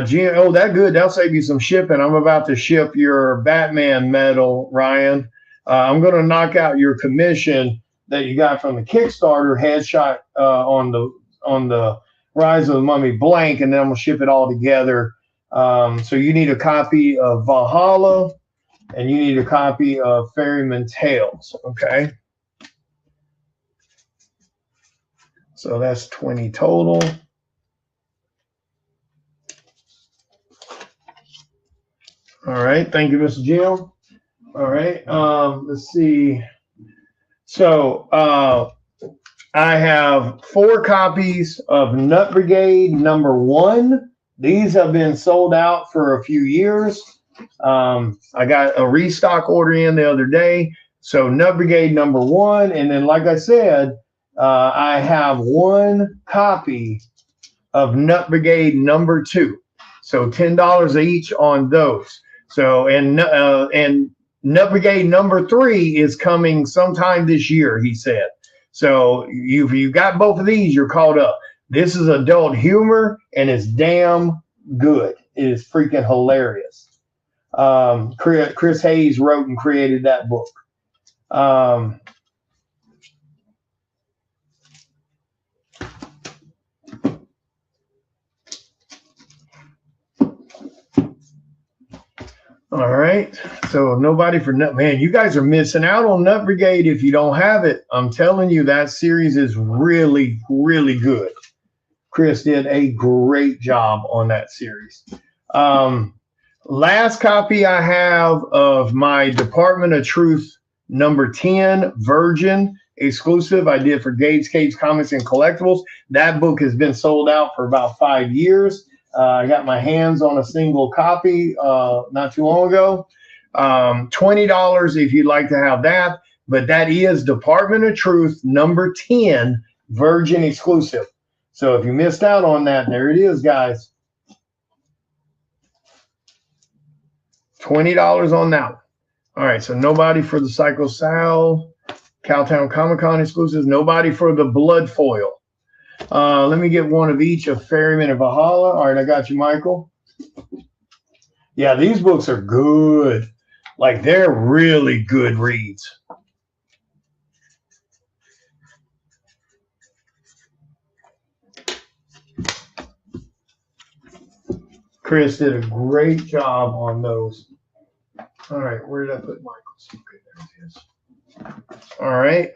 [SPEAKER 1] Jim, oh, that good. That'll save you some shipping. I'm about to ship your Batman medal, Ryan. I'm going to knock out your commission that you got from the Kickstarter headshot on the Rise of the Mummy blank, and then I'm going to ship it all together. So you need a copy of Valhalla, and you need a copy of Ferryman Tales. Okay. So that's 20 total. All right. Thank you, Mr. Jim. All right. Let's see. So I have 4 copies of Nut Brigade #1. These have been sold out for a few years. I got a restock order in the other day. So Nut Brigade #1. And then, like I said, I have 1 copy of Nut Brigade #2. So $10 each on those. So, and Nut Brigade #3 is coming sometime this year, he said. So if you got both of these, you're caught up. This is adult humor, and it's damn good. It is freaking hilarious. Chris Hayes wrote and created that book. All right. So nobody for Nut. Man, you guys are missing out on Nut Brigade if you don't have it. I'm telling you, that series is really, really good. Chris did a great job on that series. Last copy I have of my Department of Truth #10 Virgin exclusive I did for Gates, Capes, Comics, and Collectibles. That book has been sold out for about 5 years. I got my hands on a single copy not too long ago. $20 if you'd like to have that. But that is Department of Truth #10 Virgin exclusive. So if you missed out on that, there it is, guys. $20 on that one. All right, so nobody for the Psycho Sal, Cowtown Comic Con exclusives. Nobody for the Blood Foil. Let me get one of each of Ferryman and Valhalla. All right, I got you, Michael. Yeah, these books are good. Like, they're really good reads. Chris did a great job on those. All right, where did I put Michael's? Okay, there it is. All right.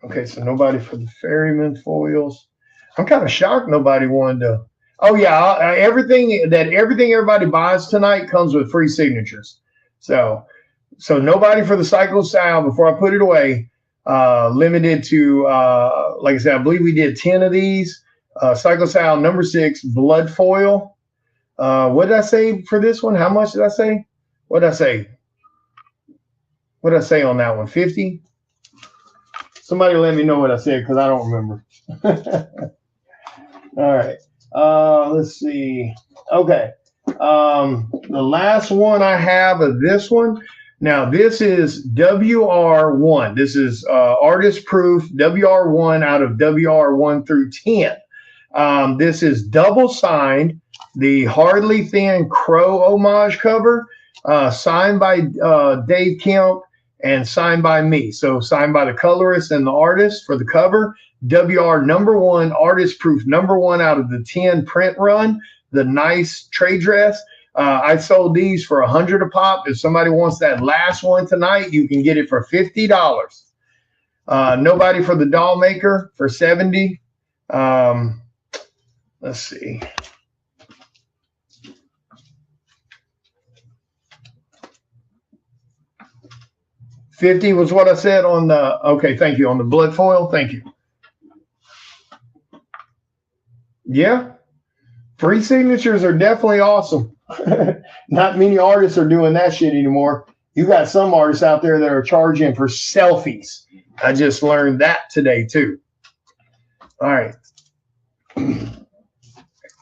[SPEAKER 1] Okay, so nobody for the Ferryman foils. I'm kind of shocked nobody wanted to. Oh yeah, everything everybody buys tonight comes with free signatures. So nobody for the Psycho Sal before I put it away. Limited to like I said, I believe we did 10 of these. Psycho Sal #6 Blood Foil. What did I say for this one? How much did I say? What did I say? What did I say on that one? 50? Somebody let me know what I said because I don't remember. All right. Let's see. Okay. The last one I have of this one. Now, this is WR1. This is artist proof WR1 out of WR1 through 10. This is double signed. The Hardly Thin Crow homage cover, signed by Dave Kemp and signed by me. So signed by the colorist and the artist for the cover. WR #1, artist proof #1 out of the 10 print run. The nice trade dress. I sold these for $100 a pop. If somebody wants that last one tonight, you can get it for $50. Nobody for the doll maker for $70. Let's see. $50 was what I said on the, okay, thank you. On the blood foil, thank you. Yeah, free signatures are definitely awesome. Not many artists are doing that shit anymore. You got some artists out there that are charging for selfies. I just learned that today too. All right.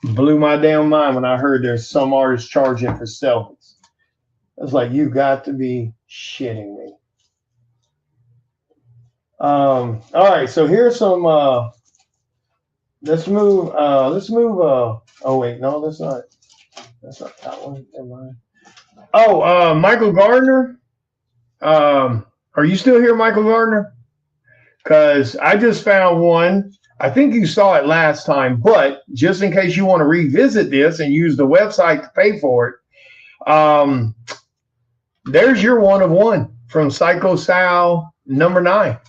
[SPEAKER 1] Blew my damn mind when I heard there's some artists charging for selfies. I was like, you got to be shitting me. All right, so here's some let's move oh wait, no, that's not that one. Never mind. Oh, Michael Gardner. Are you still here, Michael Gardner? Because I just found one. I think you saw it last time, but just in case you want to revisit this and use the website to pay for it, there's your 1 of 1 from Psycho Sal #9.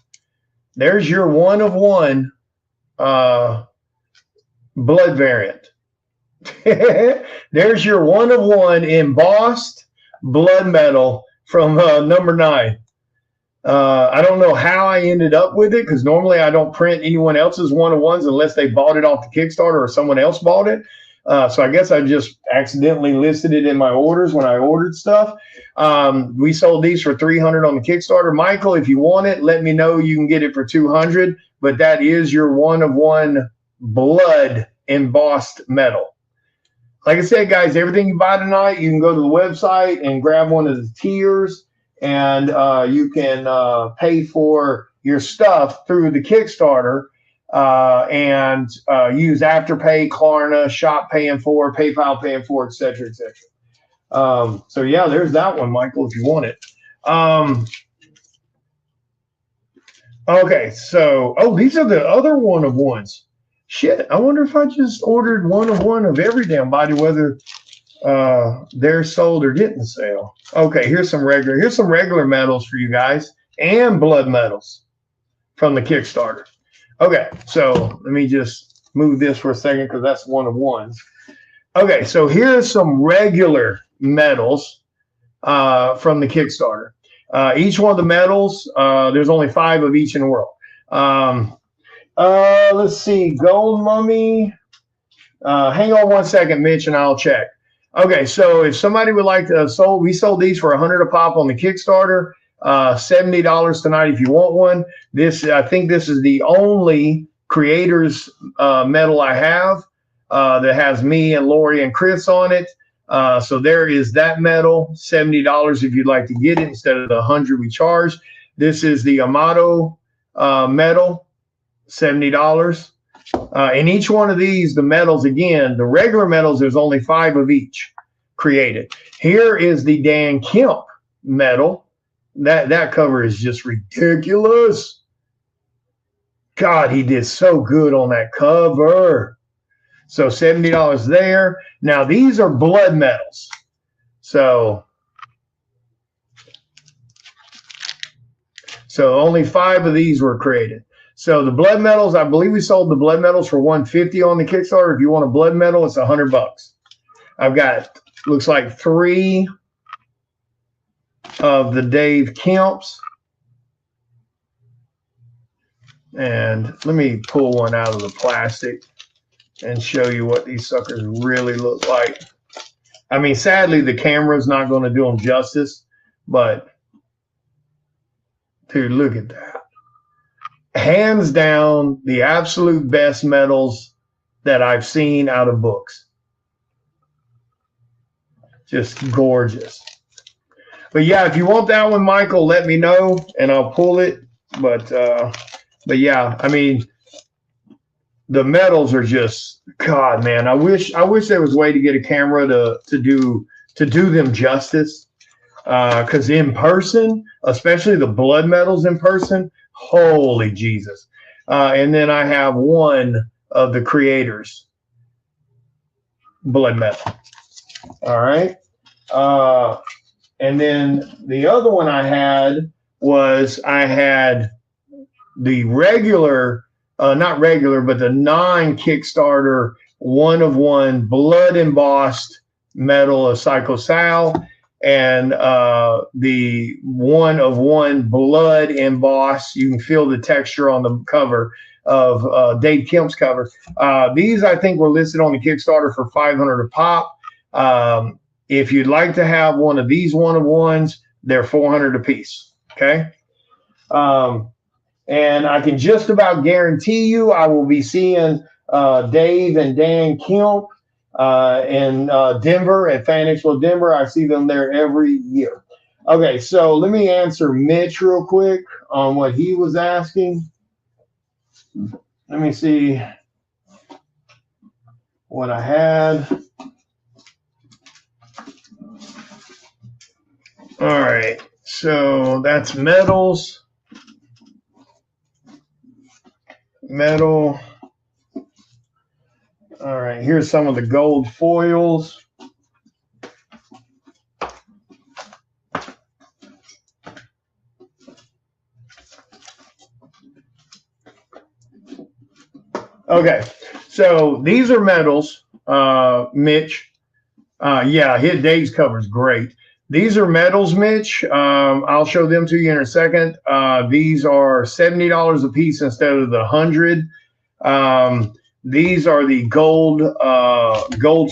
[SPEAKER 1] There's your 1 of 1 blood variant. There's your one of one embossed blood medal from number 9. I don't know how I ended up with it because normally I don't print anyone else's one of ones unless they bought it off the Kickstarter or someone else bought it. So I guess I just accidentally listed it in my orders when I ordered stuff. We sold these for $300 on the Kickstarter. Michael, if you want it, let me know. You can get it for $200. But that is your one of one blood embossed medal. Like I said, guys, everything you buy tonight, you can go to the website and grab one of the tiers, and you can pay for your stuff through the Kickstarter and use Afterpay, Klarna, Shop paying for, PayPal paying for, et cetera, et cetera. So, yeah, there's that one, Michael, if you want it. Okay, so, oh, these are the other one of ones. Shit, I wonder if I just ordered one of one of every damn body, whether they're sold or didn't sell. Okay, here's some regular medals for you guys and blood medals from the Kickstarter. Okay, so let me just move this for a second because that's one of ones. Okay, so here's some regular medals from the Kickstarter. Each one of the medals, there's only 5 of each in the world. Let's see, gold mummy. Hang on one second, Mitch, and I'll check. Okay, so if somebody would like to we sold these for $100 a pop on the Kickstarter. $70 tonight if you want one. I think this is the only creators medal I have that has me and Lori and Chris on it. So there is that medal, $70 if you'd like to get it instead of the $100 we charge. This is the Amato medal, $70. And each one of these, the medals, again, the regular medals, there's only 5 of each created. Here is the Dan Kemp medal. That cover is just ridiculous. God, he did so good on that cover. So $70 there. Now, these are blood medals. So only 5 of these were created. So the blood medals, I believe we sold the blood medals for $150 on the Kickstarter. If you want a blood medal, it's $100. I've got, looks like 3 of the Dave Kemps. And let me pull one out of the plastic and show you what these suckers really look like. I mean, sadly, the camera's not going to do them justice, but dude, look at that. Hands down, the absolute best medals that I've seen out of books. Just gorgeous. But yeah, if you want that one, Michael, let me know and I'll pull it. But yeah, I mean, the medals are just, God, man, I wish there was a way to get a camera to do them justice. Because in person, especially the blood medals in person, holy Jesus. And then I have one of the creators blood medal. All right. And then the other one I had the regular, not regular, but the non-Kickstarter one of one blood embossed medal of Psycho Sal, and the one of one blood embossed. You can feel the texture on the cover of Dave Kemp's cover. These I think were listed on the Kickstarter for $500 a pop. If you'd like to have one of these one of ones, they're $400 a piece. Okay. And I can just about guarantee you I will be seeing Dave and Dan Kemp in Denver, at Fan Expo Denver. I see them there every year. Okay, so let me answer Mitch real quick on what he was asking. Let me see what I had. All right, so that's medals. Metal. All right, here's some of the gold foils. Okay, so these are medals. Mitch. Yeah, hit Dave's cover's great. These are metals, Mitch. I'll show them to you in a second. These are $70 a piece instead of the 100. These are the gold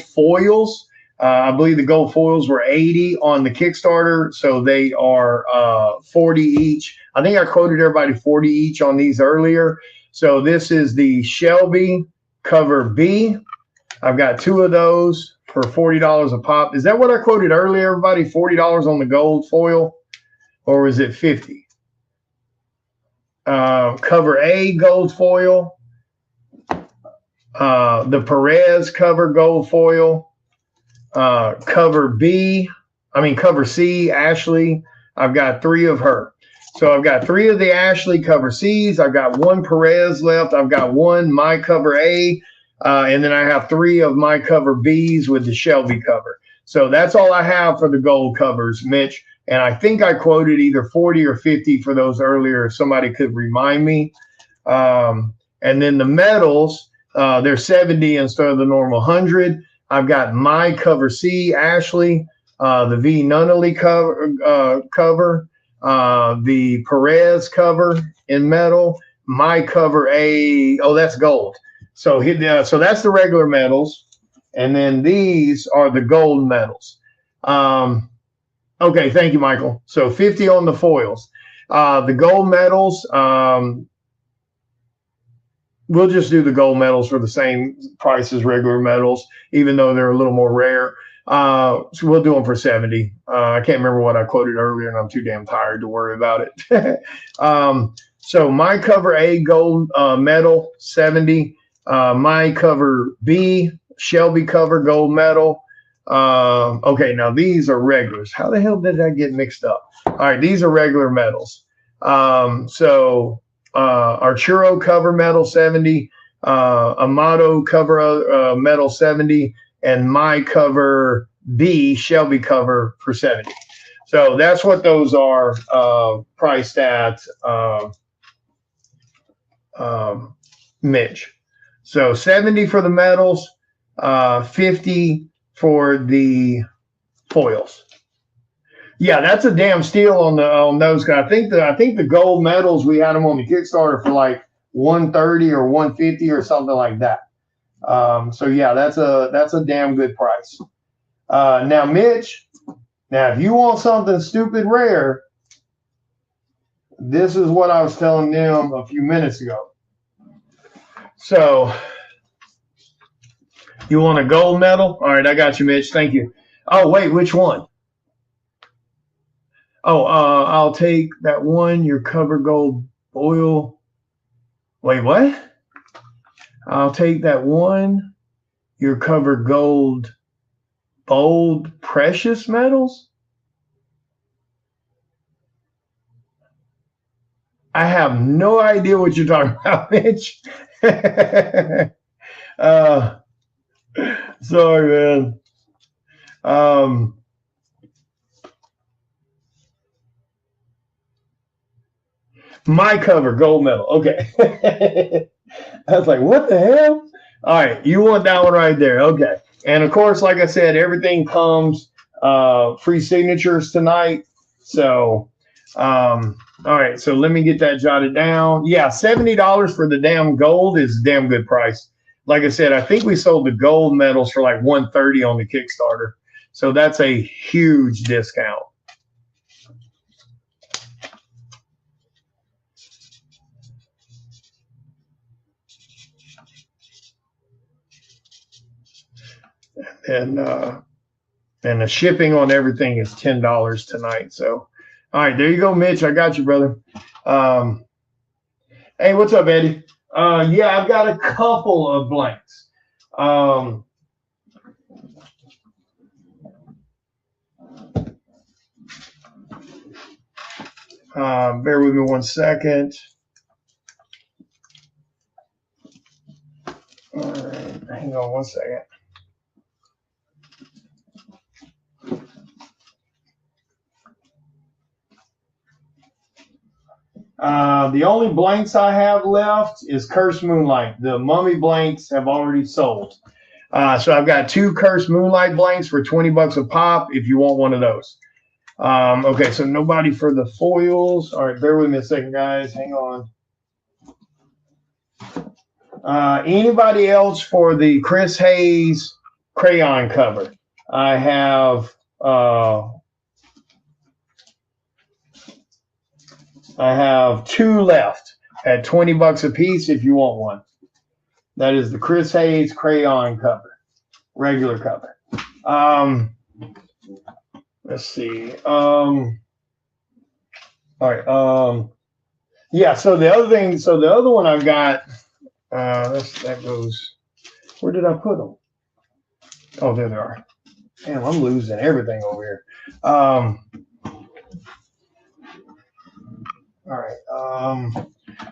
[SPEAKER 1] foils. I believe the gold foils were 80 on the Kickstarter, so they are 40 each. I think I quoted everybody 40 each on these earlier. So this is the Shelby cover B. I've got two of those for $40 a pop. Is that what I quoted earlier, everybody? $40 on the gold foil, or is it 50? Cover A gold foil. The Perez cover gold foil. Cover C, Ashley. I've got 3 of her. So I've got 3 of the Ashley cover C's. I've got 1 Perez left. I've got 1 my cover A. And then I have 3 of my cover B's with the Shelby cover. So that's all I have for the gold covers, Mitch. And I think I quoted either 40 or 50 for those earlier, if somebody could remind me. And then the metals, they're 70 instead of the normal 100. I've got my cover C, Ashley, the V Nunnally cover, the Perez cover in metal, my cover A. Oh, that's gold. So so that's the regular metals, and then these are the gold metals. Okay, thank you, Michael. So 50 on the foils. The gold metals, we'll just do the gold metals for the same price as regular metals, even though they're a little more rare. So we'll do them for 70. I can't remember what I quoted earlier, and I'm too damn tired to worry about it. So my cover A gold metal, 70. My cover B, Shelby cover gold metal. Okay, now these are regulars. How the hell did that get mixed up? All right, these are regular metals. So Arturo cover metal 70, Amato cover metal 70, and my cover B, Shelby cover for 70. So that's what those are priced at, Mitch. So 70 for the metals, 50 for the foils. Yeah, that's a damn steal on those. I think the gold medals, we had them on the Kickstarter for like 130 or 150 or something like that. So yeah, that's a damn good price. Now, Mitch, if you want something stupid rare, this is what I was telling them a few minutes ago. So you want a gold medal? All right, I got you, Mitch. Thank you. Oh, wait, which one? Oh, I'll take that one, your cover gold foil. Wait, what? I'll take that one, your cover gold bold precious metals. I have no idea what you're talking about, Mitch. Sorry, man. My cover, gold medal. Okay. I was like, what the hell? All right, you want that one right there. Okay. And of course, like I said, everything comes free signatures tonight. So, all right, so let me get that jotted down. Yeah, $70 for the damn gold is a damn good price. Like I said, I think we sold the gold medals for like 130 on the Kickstarter. So that's a huge discount. And the shipping on everything is $10 tonight. So, all right, there you go, Mitch. I got you, brother. Hey, what's up, Eddie? Yeah, I've got a couple of blanks. Bear with me one second. All right, hang on one second. The only blanks I have left is Cursed Moonlight. The mummy blanks have already sold. So I've got 2 Cursed Moonlight blanks for 20 bucks a pop if you want one of those. Okay, so nobody for the foils. All right, bear with me a second, guys. Hang on. Anybody else for the Chris Hayes crayon cover? I have 2 left at 20 bucks a piece if you want one. That is the Chris Hayes crayon cover, regular cover. Let's see. All right. Yeah. So the other thing. So the other one I've got. That goes. Where did I put them? Oh, there they are. Damn, I'm losing everything over here. All right.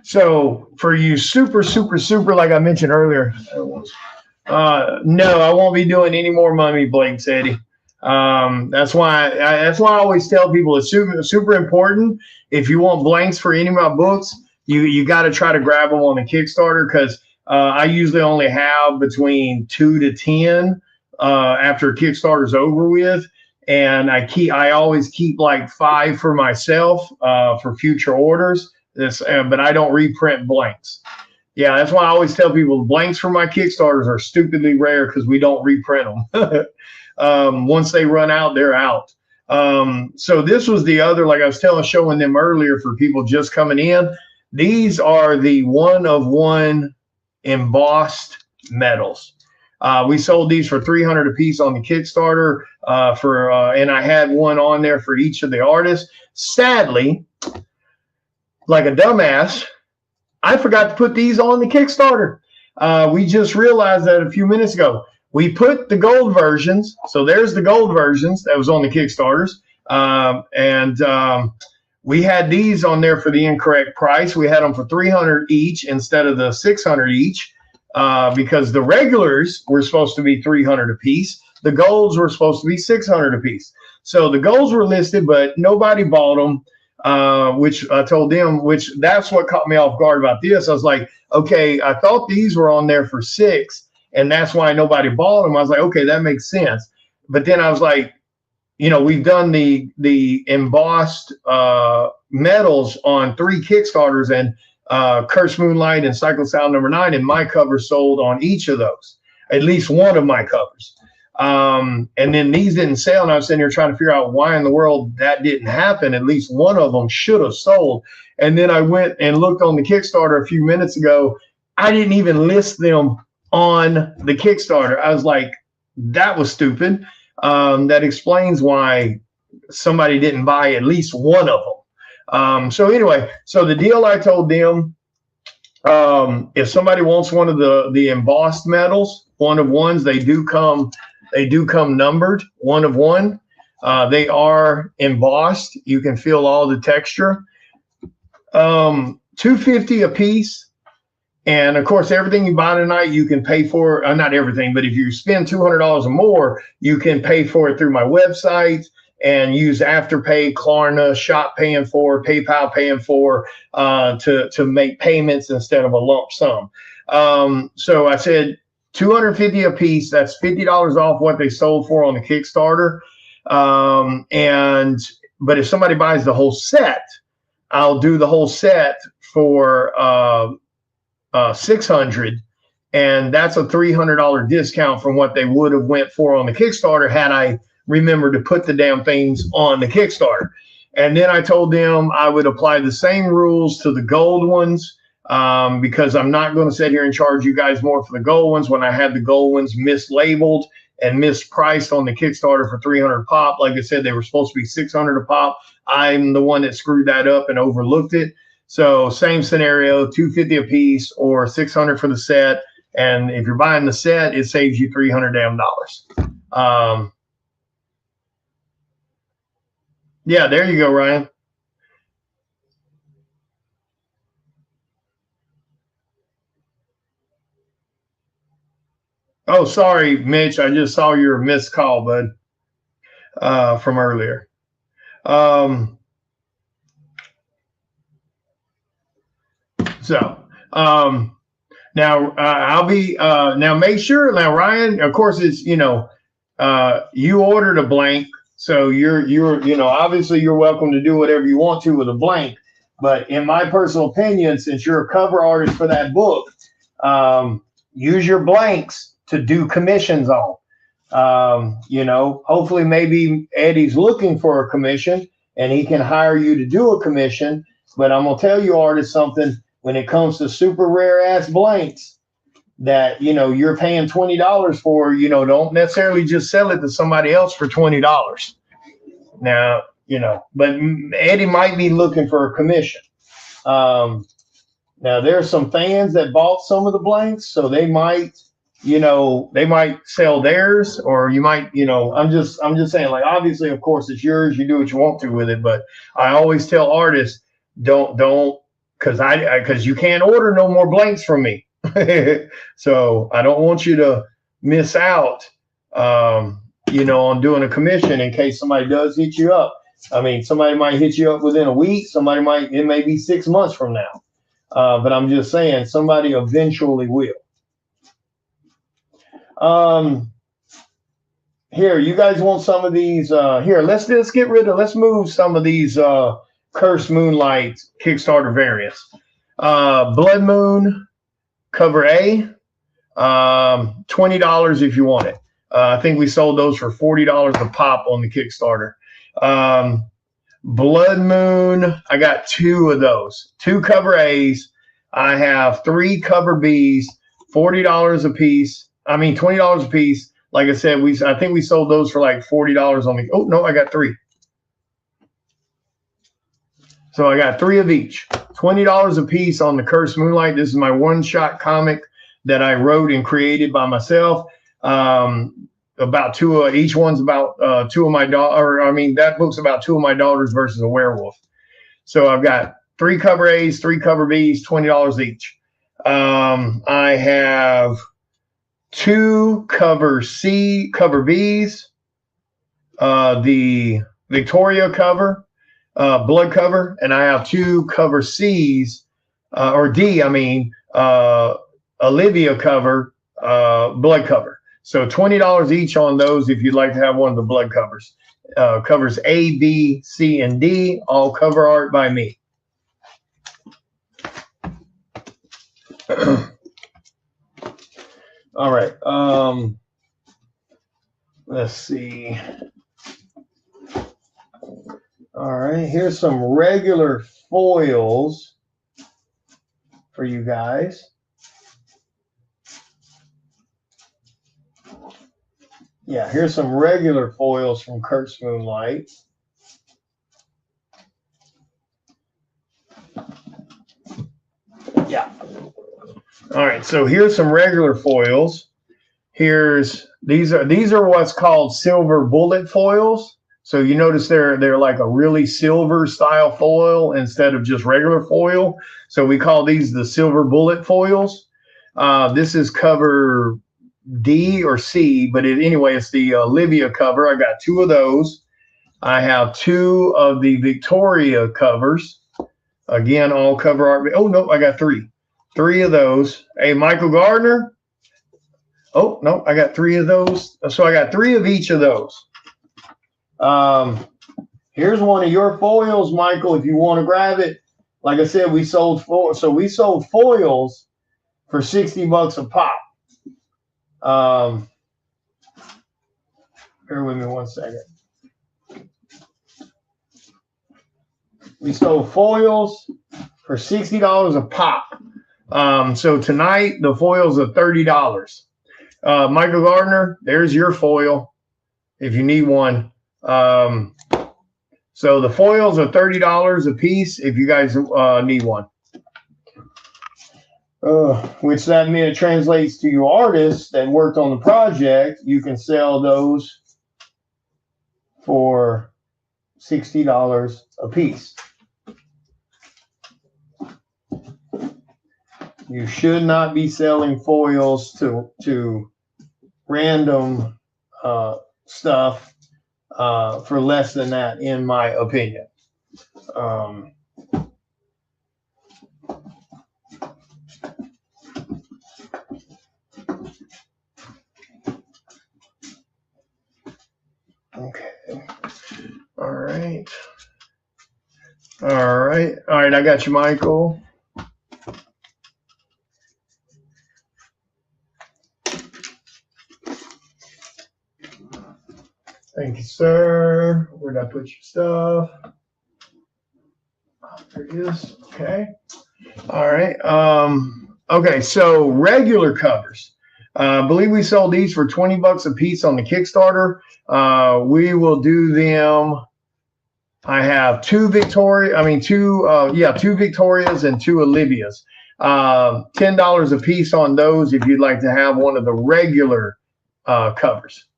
[SPEAKER 1] So for you super, like I mentioned earlier, no, I won't be doing any more mummy blanks, Eddie. That's why I always tell people it's super important. If you want blanks for any of my books, you got to try to grab them on the Kickstarter, because I usually only have between 2 to 10 after Kickstarter's over with, and I always keep like 5 for myself for future orders. But I don't reprint blanks. Yeah, that's why I always tell people blanks for my Kickstarters are stupidly rare, because we don't reprint them. Once they run out, they're out. So this was the other, like I was showing them earlier for people just coming in. These are the 1-of-1 embossed medals. We sold these for $300 a piece on the Kickstarter and I had one on there for each of the artists. Sadly, like a dumbass, I forgot to put these on the Kickstarter. We just realized that a few minutes ago. We put the gold versions. So there's the gold versions that was on the Kickstarters. We had these on there for the incorrect price. We had them for $300 each instead of the $600 each, because the regulars were supposed to be $300 a piece. The golds were supposed to be $600 a piece. So the golds were listed, but nobody bought them. Which I told them, which that's what caught me off guard about this. I was like, okay, I thought these were on there for $6, and that's why nobody bought them. I was like, okay, that makes sense. But then I was like, we've done the embossed medals on 3 Kickstarters, and Cursed Moonlight and Cycle Sound #9, and my cover sold on each of those, at least one of my covers. And then these didn't sell, and I was sitting here trying to figure out why in the world that didn't happen. At least one of them should have sold. And then I went and looked on the Kickstarter a few minutes ago. I didn't even list them on the Kickstarter. I was like, that was stupid. That explains why somebody didn't buy at least one of them. So anyway, so the deal I told them, if somebody wants one of the embossed medals, 1-of-1s, they do come numbered 1-of-1. They are embossed. You can feel all the texture. $250 a piece. And of course, everything you buy tonight, you can pay for, not everything, but if you spend $200 or more, you can pay for it through my website and use Afterpay, Klarna, Shop paying for, PayPal paying for, to make payments instead of a lump sum. So I said $250 a piece. That's $50 off what they sold for on the Kickstarter. But if somebody buys the whole set, I'll do the whole set for $600, and that's a $300 discount from what they would have went for on the Kickstarter had I remembered to put the damn things on the Kickstarter. And then I told them I would apply the same rules to the gold ones, because I'm not going to sit here and charge you guys more for the gold ones when I had the gold ones mislabeled and mispriced on the Kickstarter for $300 pop. Like I said, they were supposed to be $600 a pop. I'm the one that screwed that up and overlooked it. So same scenario, $250 a piece or $600 for the set. And if you're buying the set, it saves you $300 damn dollars. Yeah, there you go, Ryan. Oh, sorry, Mitch. I just saw your missed call, bud, from earlier. Now I'll be now make sure now Ryan, of course it's you ordered a blank, so you're obviously you're welcome to do whatever you want to with a blank. But in my personal opinion, since you're a cover artist for that book, use your blanks to do commissions on. Hopefully maybe Eddie's looking for a commission and he can hire you to do a commission. But I'm gonna tell you, artists, something when it comes to super rare ass blanks that you're paying $20 for, don't necessarily just sell it to somebody else for $20. Now, but Eddie might be looking for a commission. Now there's some fans that bought some of the blanks, so they might sell theirs, or you might, I'm just saying, like, obviously, of course, it's yours. You do what you want to with it. But I always tell artists, don't, because you can't order no more blanks from me. So I don't want you to miss out, on doing a commission in case somebody does hit you up. I mean, somebody might hit you up within a week. It may be 6 months from now. But I'm just saying somebody eventually will. Here, you guys want some of these? Here, let's move some of these Cursed Moonlight Kickstarter variants. Blood Moon cover A, $20 if you want it. I think we sold those for $40 a pop on the Kickstarter. Blood Moon, I got 2 of those, 2 cover A's. I have 3 cover B's, $40 a piece. I mean, $20 a piece. Like I said, I think we sold those for like $40 on the. Oh no, I got 3. So I got 3 of each, $20 a piece on the Cursed Moonlight. This is my one-shot comic that I wrote and created by myself. About 2 each one's about 2 of my that book's about 2 of my daughters versus a werewolf. So I've got 3 cover A's, 3 cover B's, $20 each. I have 2 cover B's, the Victoria cover, blood cover, and I have 2 cover C's, or D, Olivia cover, blood cover. So $20 each on those if you'd like to have one of the blood covers. Covers A, B, C, and D, all cover art by me. All right. Let's see. All right. Here's some regular foils for you guys. Yeah, here's some regular foils from Cursed Moonlight. Yeah. All right, so here's some regular foils. These are what's called silver bullet foils. So you notice they're like a really silver style foil instead of just regular foil. So we call these the silver bullet foils. This is cover D or C, but anyway, it's the Olivia cover. I got 2 of those. I have 2 of the Victoria covers. Again, all cover art. Oh no, I got 3 of those. Hey, Michael Gardner. Oh no, I got 3 of those. So I got 3 of each of those. Here's one of your foils, Michael, if you want to grab it. Like I said, we sold foils for $60 a pop. Bear with me one second. We sold foils for $60 a pop. So tonight the foils are $30. Michael Gardner, there's your foil if you need one. So the foils are $30 a piece if you guys need one. Which that means translates to you artists that worked on the project. You can sell those for $60 a piece. You should not be selling foils to random stuff for less than that, in my opinion. All right. All right. I got you, Michael. Thank you, sir. Where'd I put your stuff? Oh, there it is. Okay. All right. Okay. So regular covers. I believe we sold these for $20 a piece on the Kickstarter. We will do them. I have two Victorias and two Olivias. $10 a piece on those if you'd like to have one of the regular covers.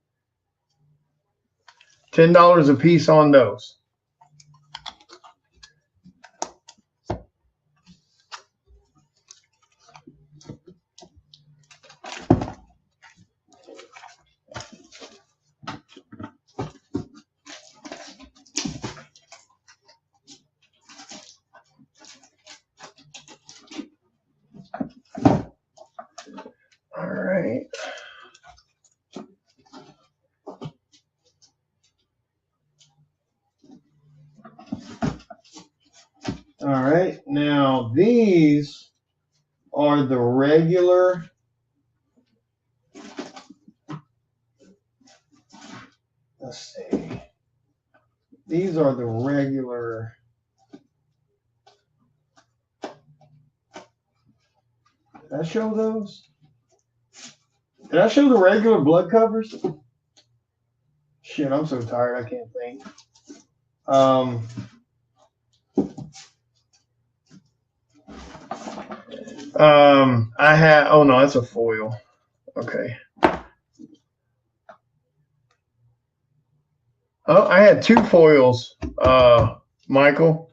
[SPEAKER 1] $10 a piece on those. All right. All right. Now these are the regular. Let's see. These are the regular. Did I show those? Did I show the regular blood covers? Shit, I'm so tired I can't think. I had, oh no, that's a foil. Okay. Oh, I had two foils, Michael.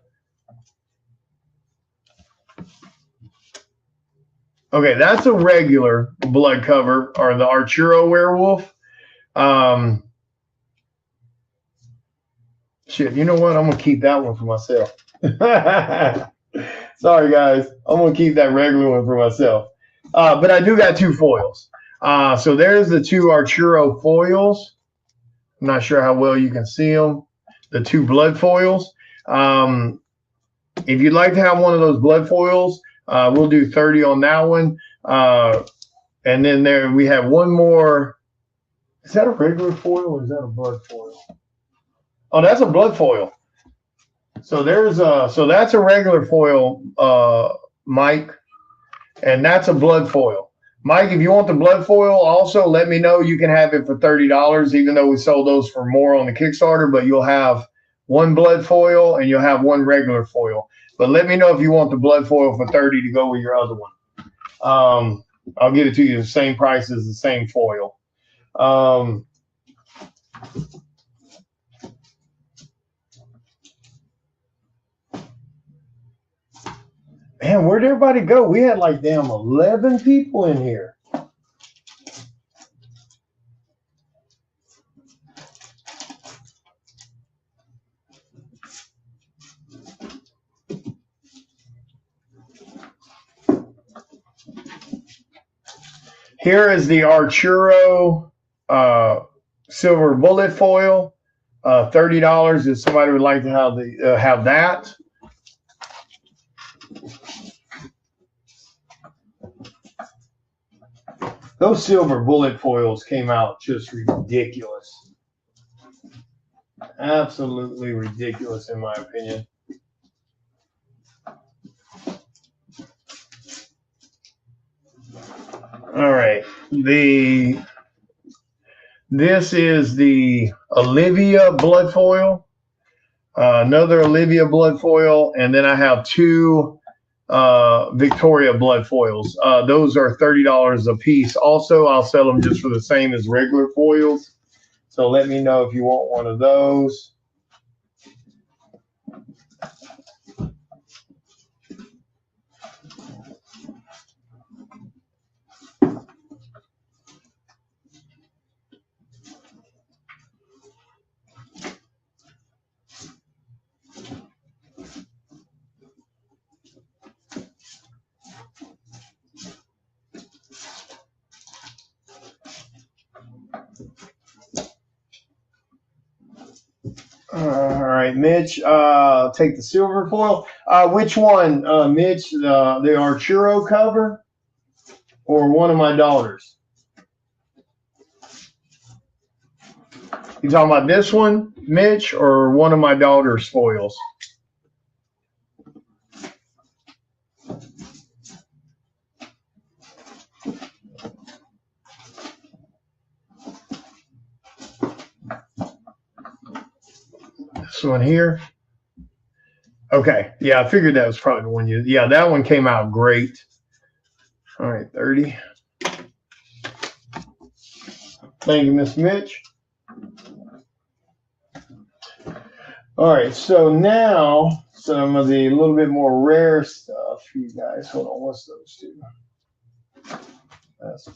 [SPEAKER 1] Okay, that's a regular blood cover, or the Arturo werewolf. Shit, you know what? I'm gonna keep that one for myself. Sorry, guys. I'm gonna keep that regular one for myself. But I do got two foils. So there's the two Arturo foils. I'm not sure how well you can see them. The two blood foils. If you'd like to have one of those blood foils, we'll do 30 on that one. And then there we have one more. Is that a regular foil or is that a blood foil? Oh, that's a blood foil. So that's a regular foil, Mike, and that's a blood foil. Mike, if you want the blood foil, also let me know. You can have it for $30, even though we sold those for more on the Kickstarter. But you'll have one blood foil and you'll have one regular foil. But let me know if you want the blood foil for $30 to go with your other one. I'll give it to you the same price as the same foil. Man, where'd everybody go? We had like damn 11 people in here. Here is the Arturo silver bullet foil. $30 if somebody would like to have that. Those silver bullet foils came out just ridiculous. Absolutely ridiculous in my opinion. All right. This is the Olivia blood foil. Another Olivia blood foil, and then I have two Victoria blood foils. Those are $30 a piece. Also, I'll sell them just for the same as regular foils. So let me know if you want one of those. All right, Mitch, take the silver foil. Which one, Mitch? The Arturo cover or one of my daughters? You talking about this one, Mitch, or one of my daughter's foils? This one here. Okay, yeah, I figured that was probably the one you. Yeah, that one came out great. All right, 30. Thank you, Miss Mitch. All right, so now some of the little bit more rare stuff, you guys. Hold on, what's those two? That's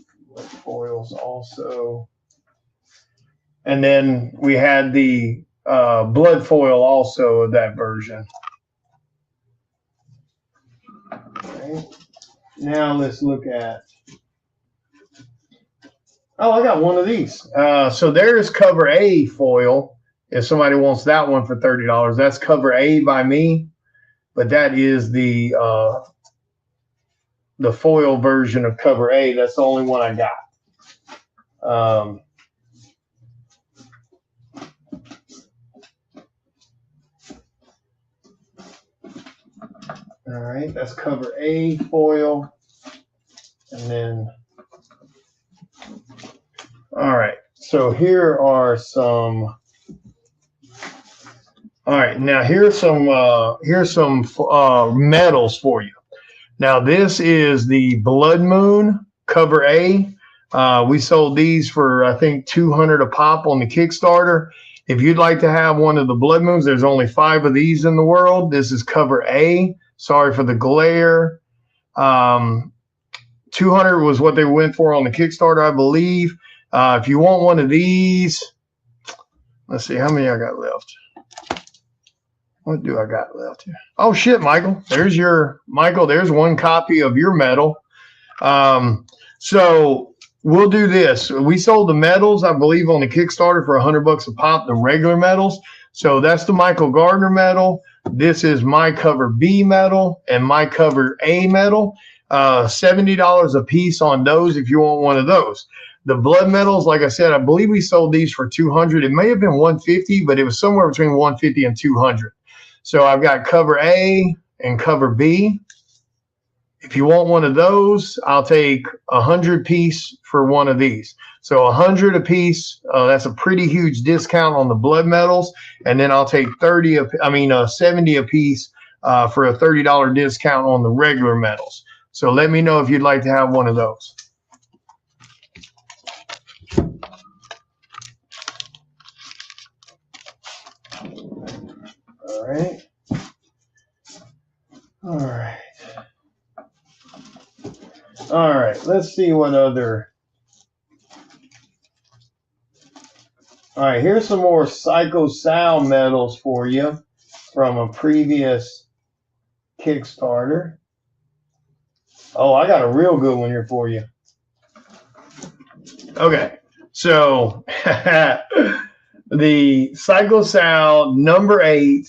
[SPEAKER 1] foils also. And then we had the blood foil also of that version. Okay. Now let's look at. Oh, I got one of these. So there's cover A foil. If somebody wants that one for $30, that's cover A by me, but that is the foil version of cover A. That's the only one I got. All right, that's cover A foil, and then all right. So here are some. All right, now here's some medals for you. Now this is the Blood Moon cover A. We sold these for I think $200 a pop on the Kickstarter. If you'd like to have one of the Blood Moons, there's only 5 of these in the world. This is cover A. Sorry for the glare. 200 was what they went for on the Kickstarter, I believe. If you want one of these, let's see how many I got left. What do I got left here? Oh shit, Michael. There's one copy of your medal. So we'll do this. We sold the medals, I believe, on the Kickstarter for $100 a pop, the regular medals. So that's the Michael Gardner medal. This is my cover B medal and my cover A medal. $70 a piece on those if you want one of those. The blood medals, like I said, I believe we sold these for $200. It may have been $150, but it was somewhere between $150 and $200. So I've got cover A and cover B. If you want one of those, I'll take 100 piece for one of these. So 100 a piece. That's a pretty huge discount on the blood medals. And then I'll take 70 a piece for a $30 discount on the regular medals. So let me know if you'd like to have one of those. All right. All right. All right. Let's see what other. All right. Here's some more Psycho Sal medals for you from a previous Kickstarter. Oh, I got a real good one here for you. Okay. So the Psycho Sal number 8.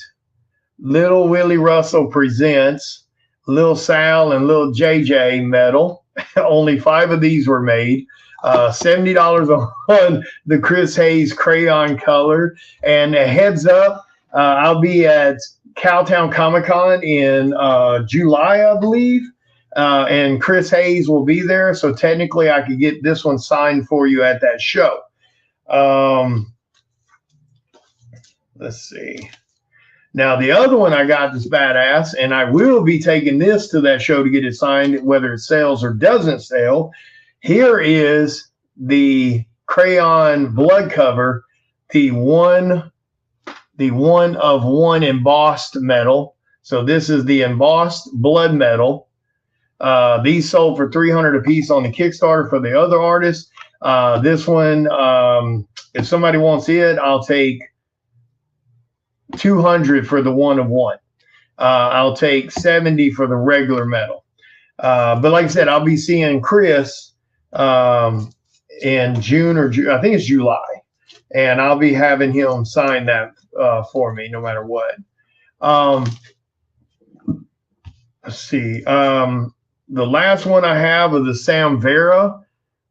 [SPEAKER 1] Little Willie Russell presents Lil Sal and Lil JJ medal. Only 5 of these were made. $70 on the Chris Hayes crayon color. And a heads up, I'll be at Cowtown Comic Con in July, I believe. And Chris Hayes will be there. So technically I could get this one signed for you at that show. Let's see. Now, the other one I got is badass, and I will be taking this to that show to get it signed, whether it sells or doesn't sell. Here is the crayon blood cover, the one of one embossed medal. So this is the embossed blood medal. These sold for $300 a piece on the Kickstarter for the other artists. This one, if somebody wants it, I'll take $200 for the one of one. I'll take $70 for the regular medal. But like I said, I'll be seeing Chris in June or I think it's July. and I'll be having him sign that for me no matter what. Let's see. The last one I have is the Sam Vera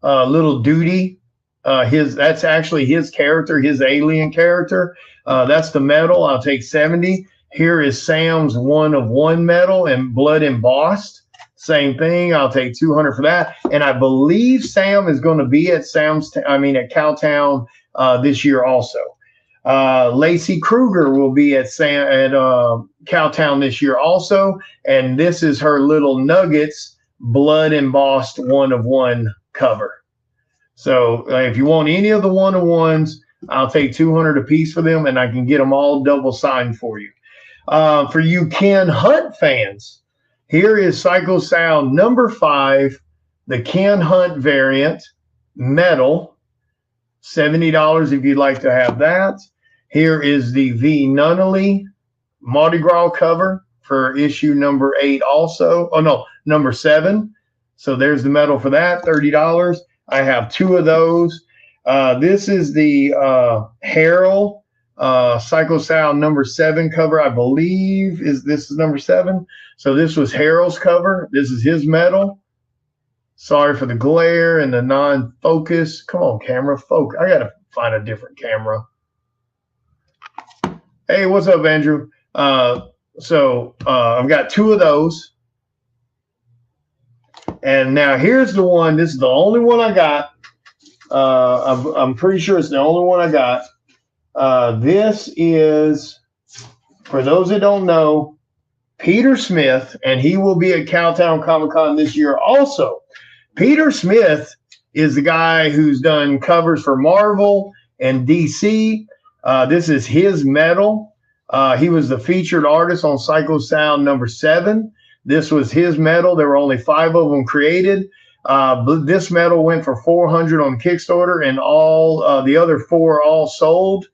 [SPEAKER 1] little duty. That's actually his character, his alien character. That's the medal. I'll take 70. Here is Sam's 1 of 1 medal and blood embossed. Same thing. I'll take 200 for that. And I believe Sam is going to be at Cowtown this year also. Lacey Kruger will be at Cowtown this year also, and this is her little Nuggets blood embossed 1 of 1 cover. So if you want any of the 1 of 1s, I'll take 200 a piece for them, and I can get them all double signed for you. For you Ken Hunt fans, here is Psycho Sound number 5, the Ken Hunt variant metal, $70 if you'd like to have that. Here is the V Nunnally Mardi Gras cover for issue number 8 also. Oh, no, number 7. So there's the medal for that, $30. I have 2 of those. This is the Harold Psycho Sound number 7 cover, I believe. This is number 7. So this was Harold's cover. This is his medal. Sorry for the glare and the non-focus. Come on, camera, focus. I got to find a different camera. Hey, what's up, Andrew? I've got 2 of those. And now here's the one. This is the only one I got. I'm pretty sure it's the only one I got. This is, for those that don't know, Peter Smith, and he will be at Cowtown Comic-Con this year also. Peter Smith is the guy who's done covers for Marvel and DC. This is his medal. He was the featured artist on Psycho Sound number 7. This was his medal. There were only 5 of them created. But this medal went for $400 on Kickstarter, and all the other 4 are all sold.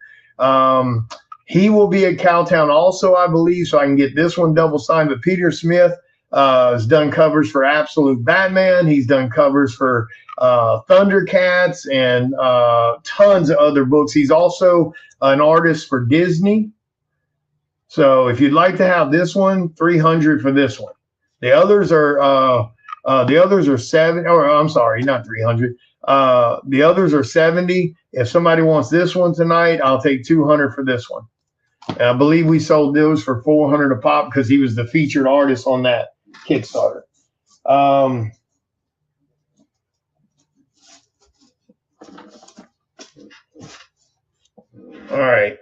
[SPEAKER 1] He will be at Cowtown also, I believe, so I can get this one double signed. But Peter Smith has done covers for Absolute Batman. He's done covers for Thundercats and tons of other books. He's also an artist for Disney. So if you'd like to have this one, $300 for this one. The others are 70. Or I'm sorry, not 300. The others are 70. If somebody wants this one tonight, I'll take 200 for this one. And I believe we sold those for 400 a pop because he was the featured artist on that Kickstarter. All right.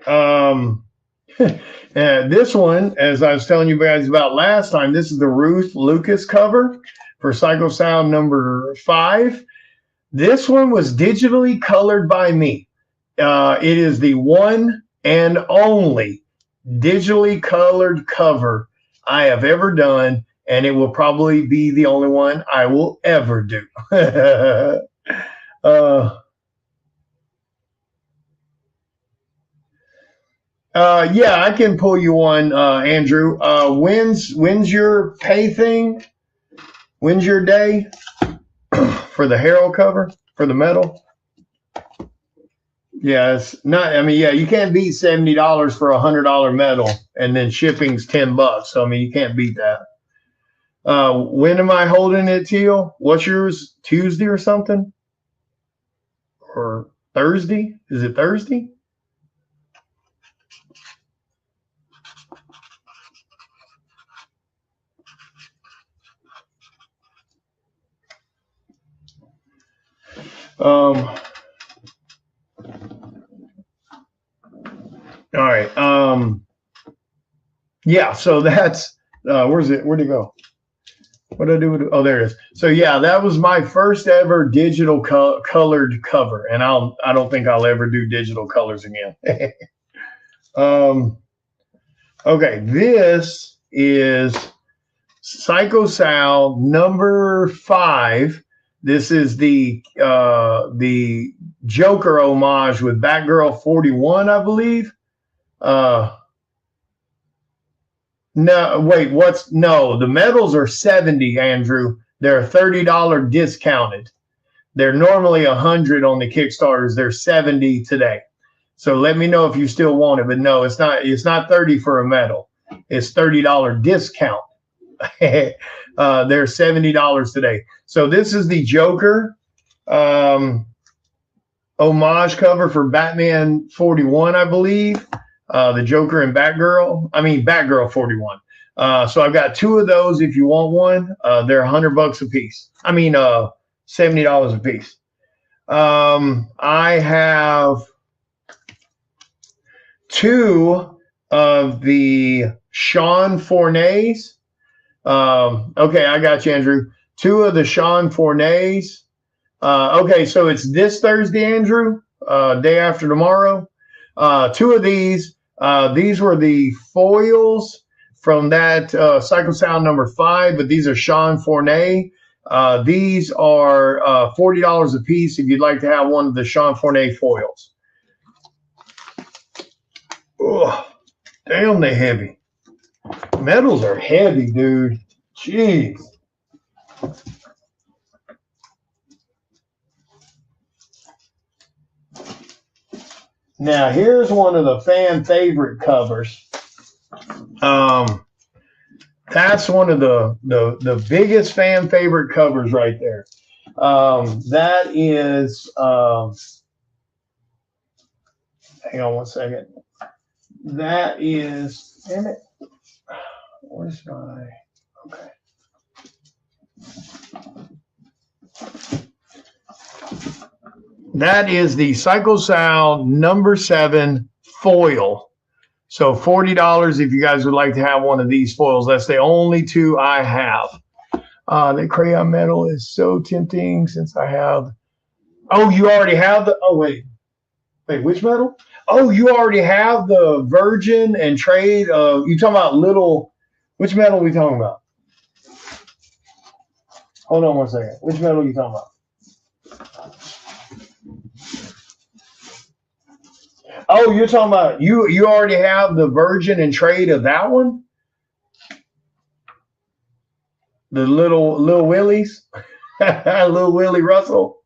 [SPEAKER 1] This one, as I was telling you guys about last time, this is the Ruth Lucas cover for Psycho Sound number 5. This one was digitally colored by me. It is the one and only digitally colored cover I have ever done, and it will probably be the only one I will ever do. Yeah, I can pull you one, Andrew. When's your pay thing? When's your day for the Herald cover for the medal? Yeah, it's not. I mean, yeah, you can't beat $70 for a $100 medal, and then shipping's $10. So I mean, you can't beat that. When am I holding it, Teal? What's yours? Tuesday or something? Or Thursday? Is it Thursday? All right. Yeah, so that's where's it? Where'd it go? What did I do with it? Oh, there it is. So yeah, that was my first ever digital colored cover, and I don't think I'll ever do digital colors again. Okay, this is Psycho Sound number 5. This is the Joker homage with Batgirl 41, I believe. No, wait, the medals are 70, Andrew. They're $30 discounted. They're normally 100 on the Kickstarters. They're 70 today. So let me know if you still want it. But no, it's not. It's not 30 for a medal. It's $30 discount. They're $70 today. So this is the Joker homage cover for Batman 41, I believe. The Joker and Batgirl. I mean Batgirl 41. So I've got two of those. If you want one, they're $100 a piece. I mean, $70 a piece. I have two of the Sean Fournays. Okay, I got you, Andrew. Two of the Sean Fournays. Okay, so it's this Thursday, Andrew, day after tomorrow. Two of these. These were the foils from that Psycho Sound number 5, but these are Sean Fournay. These are $40 a piece if you'd like to have one of the Sean Fournay foils. Oh, damn, they heavy. Metals are heavy, dude. Jeez. Now, here's one of the fan favorite covers. That's one of the biggest fan favorite covers right there. That is, hang on one second. That is, damn it. Where's my, okay. That is the Psycho Sound number 7 foil. So $40 if you guys would like to have one of these foils. That's the only two I have. The crayon metal is so tempting since I have. Oh, you already have the. Oh, wait, which metal? Oh, you already have the Virgin and Trade. You talking about little? Which metal are we talking about? Hold on one second. Which metal are you talking about? Oh, you're talking about you already have the Virgin and Trade of that one? The little Willies? Little Willie Russell.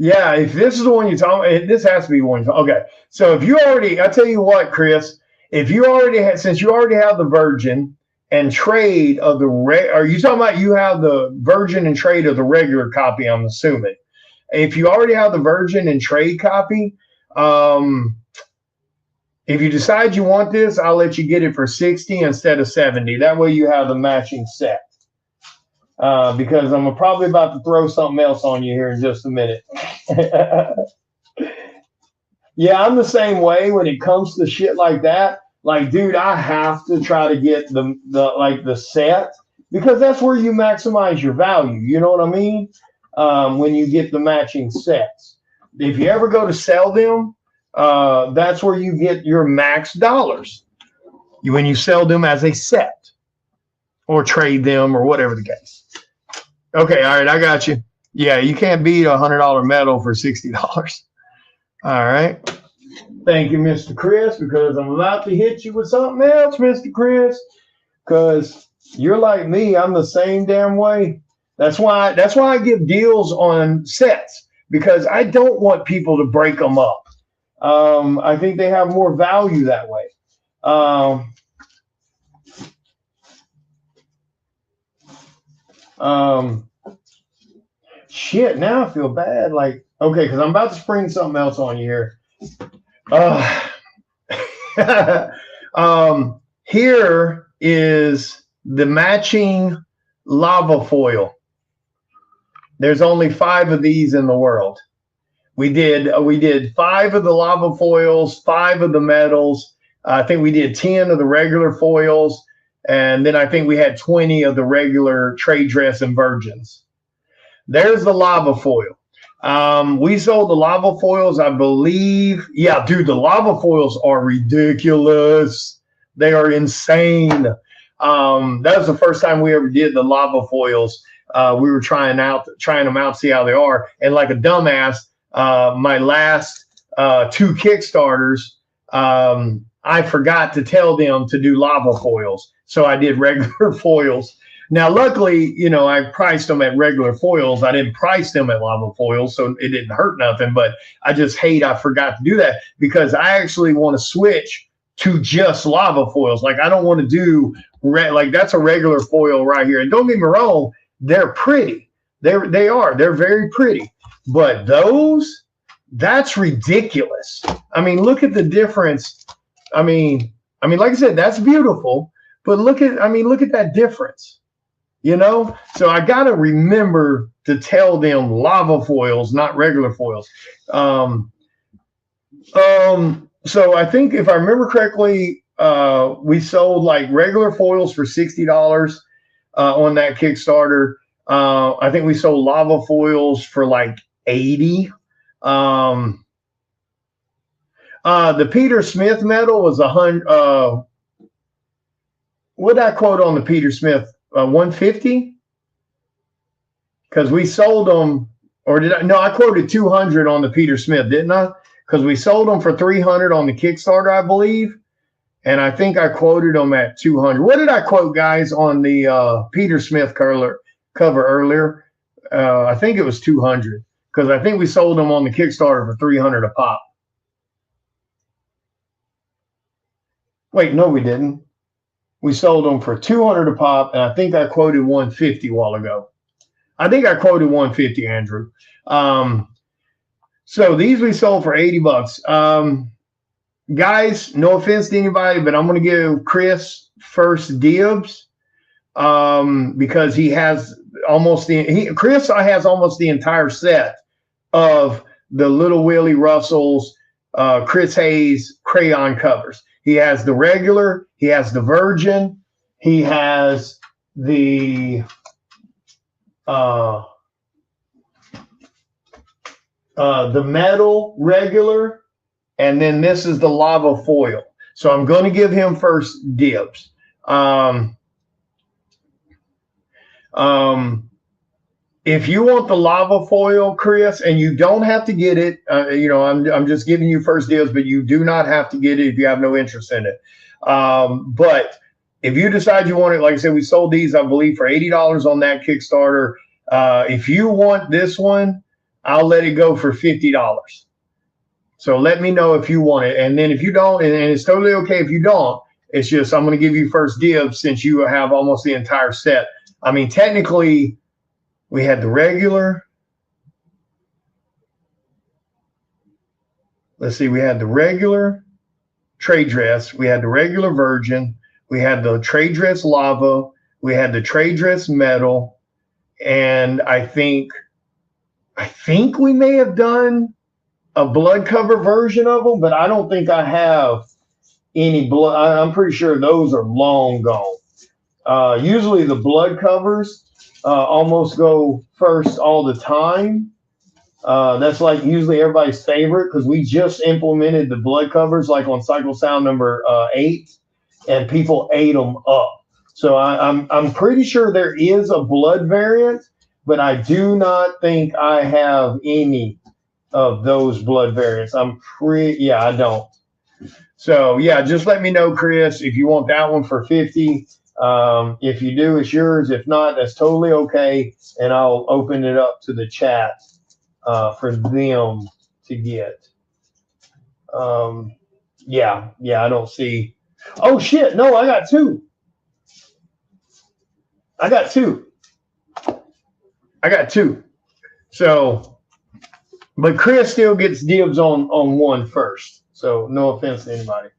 [SPEAKER 1] Yeah, if this is the one you're talking about, this has to be one. Okay. So if you already, I tell you what, Chris, if you already had, since you already have the Virgin and Trade of the are you talking about you have the Virgin and Trade of the regular copy, I'm assuming. If you already have the Virgin and Trade copy, if you decide you want this, I'll let you get it for 60 instead of 70. That way you have the matching set. Because I'm probably about to throw something else on you here in just a minute. Yeah, I'm the same way when it comes to shit like that. Like, dude, I have to try to get the set because that's where you maximize your value. You know what I mean? When you get the matching sets. If you ever go to sell them, that's where you get your max dollars. When you sell them as a set or trade them or whatever the case. Okay, all right, I got you. Yeah, you can't beat $100 metal for $60. All right. Thank you, Mr. Chris, because I'm about to hit you with something else, Mr. Chris, because you're like me. I'm the same damn way. That's why I give deals on sets, because I don't want people to break them up. I think they have more value that way. Shit, now I feel bad. Like, okay, because I'm about to spring something else on you here. Here is the matching lava foil. There's only 5 of these in the world. We did 5 of the lava foils, 5 of the metals. I think we did 10 of the regular foils, and then I think we had 20 of the regular trade dress and virgins. There's the lava foil. We sold the lava foils, I believe. Yeah, dude, the lava foils are ridiculous. They are insane. That was the first time we ever did the lava foils. We were trying them out, see how they are. And like a dumbass, my last 2 Kickstarters, I forgot to tell them to do lava foils. So I did regular foils. Now, luckily, you know, I priced them at regular foils. I didn't price them at lava foils, so it didn't hurt nothing. But I just hate I forgot to do that because I actually want to switch to just lava foils. Like I don't want to do like that's a regular foil right here. And don't get me wrong, they're pretty. They are. They're very pretty. But those, that's ridiculous. I mean, look at the difference. I mean, like I said, that's beautiful. But look at that difference. You know, so I got to remember to tell them lava foils, not regular foils. So I think if I remember correctly, we sold like regular foils for $60 on that Kickstarter. I think we sold lava foils for like 80. The Peter Smith medal was 100. What did I quote on the Peter Smith? 150? Because we sold them, or did I? No, I quoted 200 on the Peter Smith, didn't I? Because we sold them for 300 on the Kickstarter, I believe, and I think I quoted them at 200. What did I quote, guys, on the Peter Smith cover earlier? I think it was 200 because I think we sold them on the Kickstarter for 300 a pop. Wait, no, we didn't. We sold them for 200 a pop, and I think I quoted 150 a while ago. I think I quoted 150, Andrew. So these we sold for $80. Guys, no offense to anybody, but I'm going to give Chris first dibs because he has almost Chris has almost the entire set of the Little Willie Russell's Chris Hayes crayon covers. He has the regular, he has the virgin, he has the metal regular, and then this is the lava foil. So I'm going to give him first dibs. If you want the lava foil, Chris, and you don't have to get it, you know, I'm just giving you first dibs, but you do not have to get it if you have no interest in it. But if you decide you want it, like I said, we sold these, I believe, for $80 on that Kickstarter. If you want this one, I'll let it go for $50. So let me know if you want it. And then if you don't, and it's totally okay if you don't, it's just I'm going to give you first dibs since you have almost the entire set. I mean, technically, we had the regular. Let's see, we had the regular trade dress. We had the regular virgin. We had the trade dress lava. We had the trade dress metal. And I think we may have done a blood cover version of them, but I don't think I have any blood. I'm pretty sure those are long gone. Usually the blood covers almost go first all the time. That's like usually everybody's favorite because we just implemented the blood covers like on Cycle Sound number 8, and people ate them up. So I'm pretty sure there is a blood variant, but I do not think I have any of those blood variants. I don't. So yeah, just let me know, Chris, if you want that one for 50. If you do, it's yours. If not, that's totally okay. And I'll open it up to the chat for them to get. Yeah, I don't see. Oh shit, no, I got two. So, but Chris still gets dibs on one first. So no offense to anybody.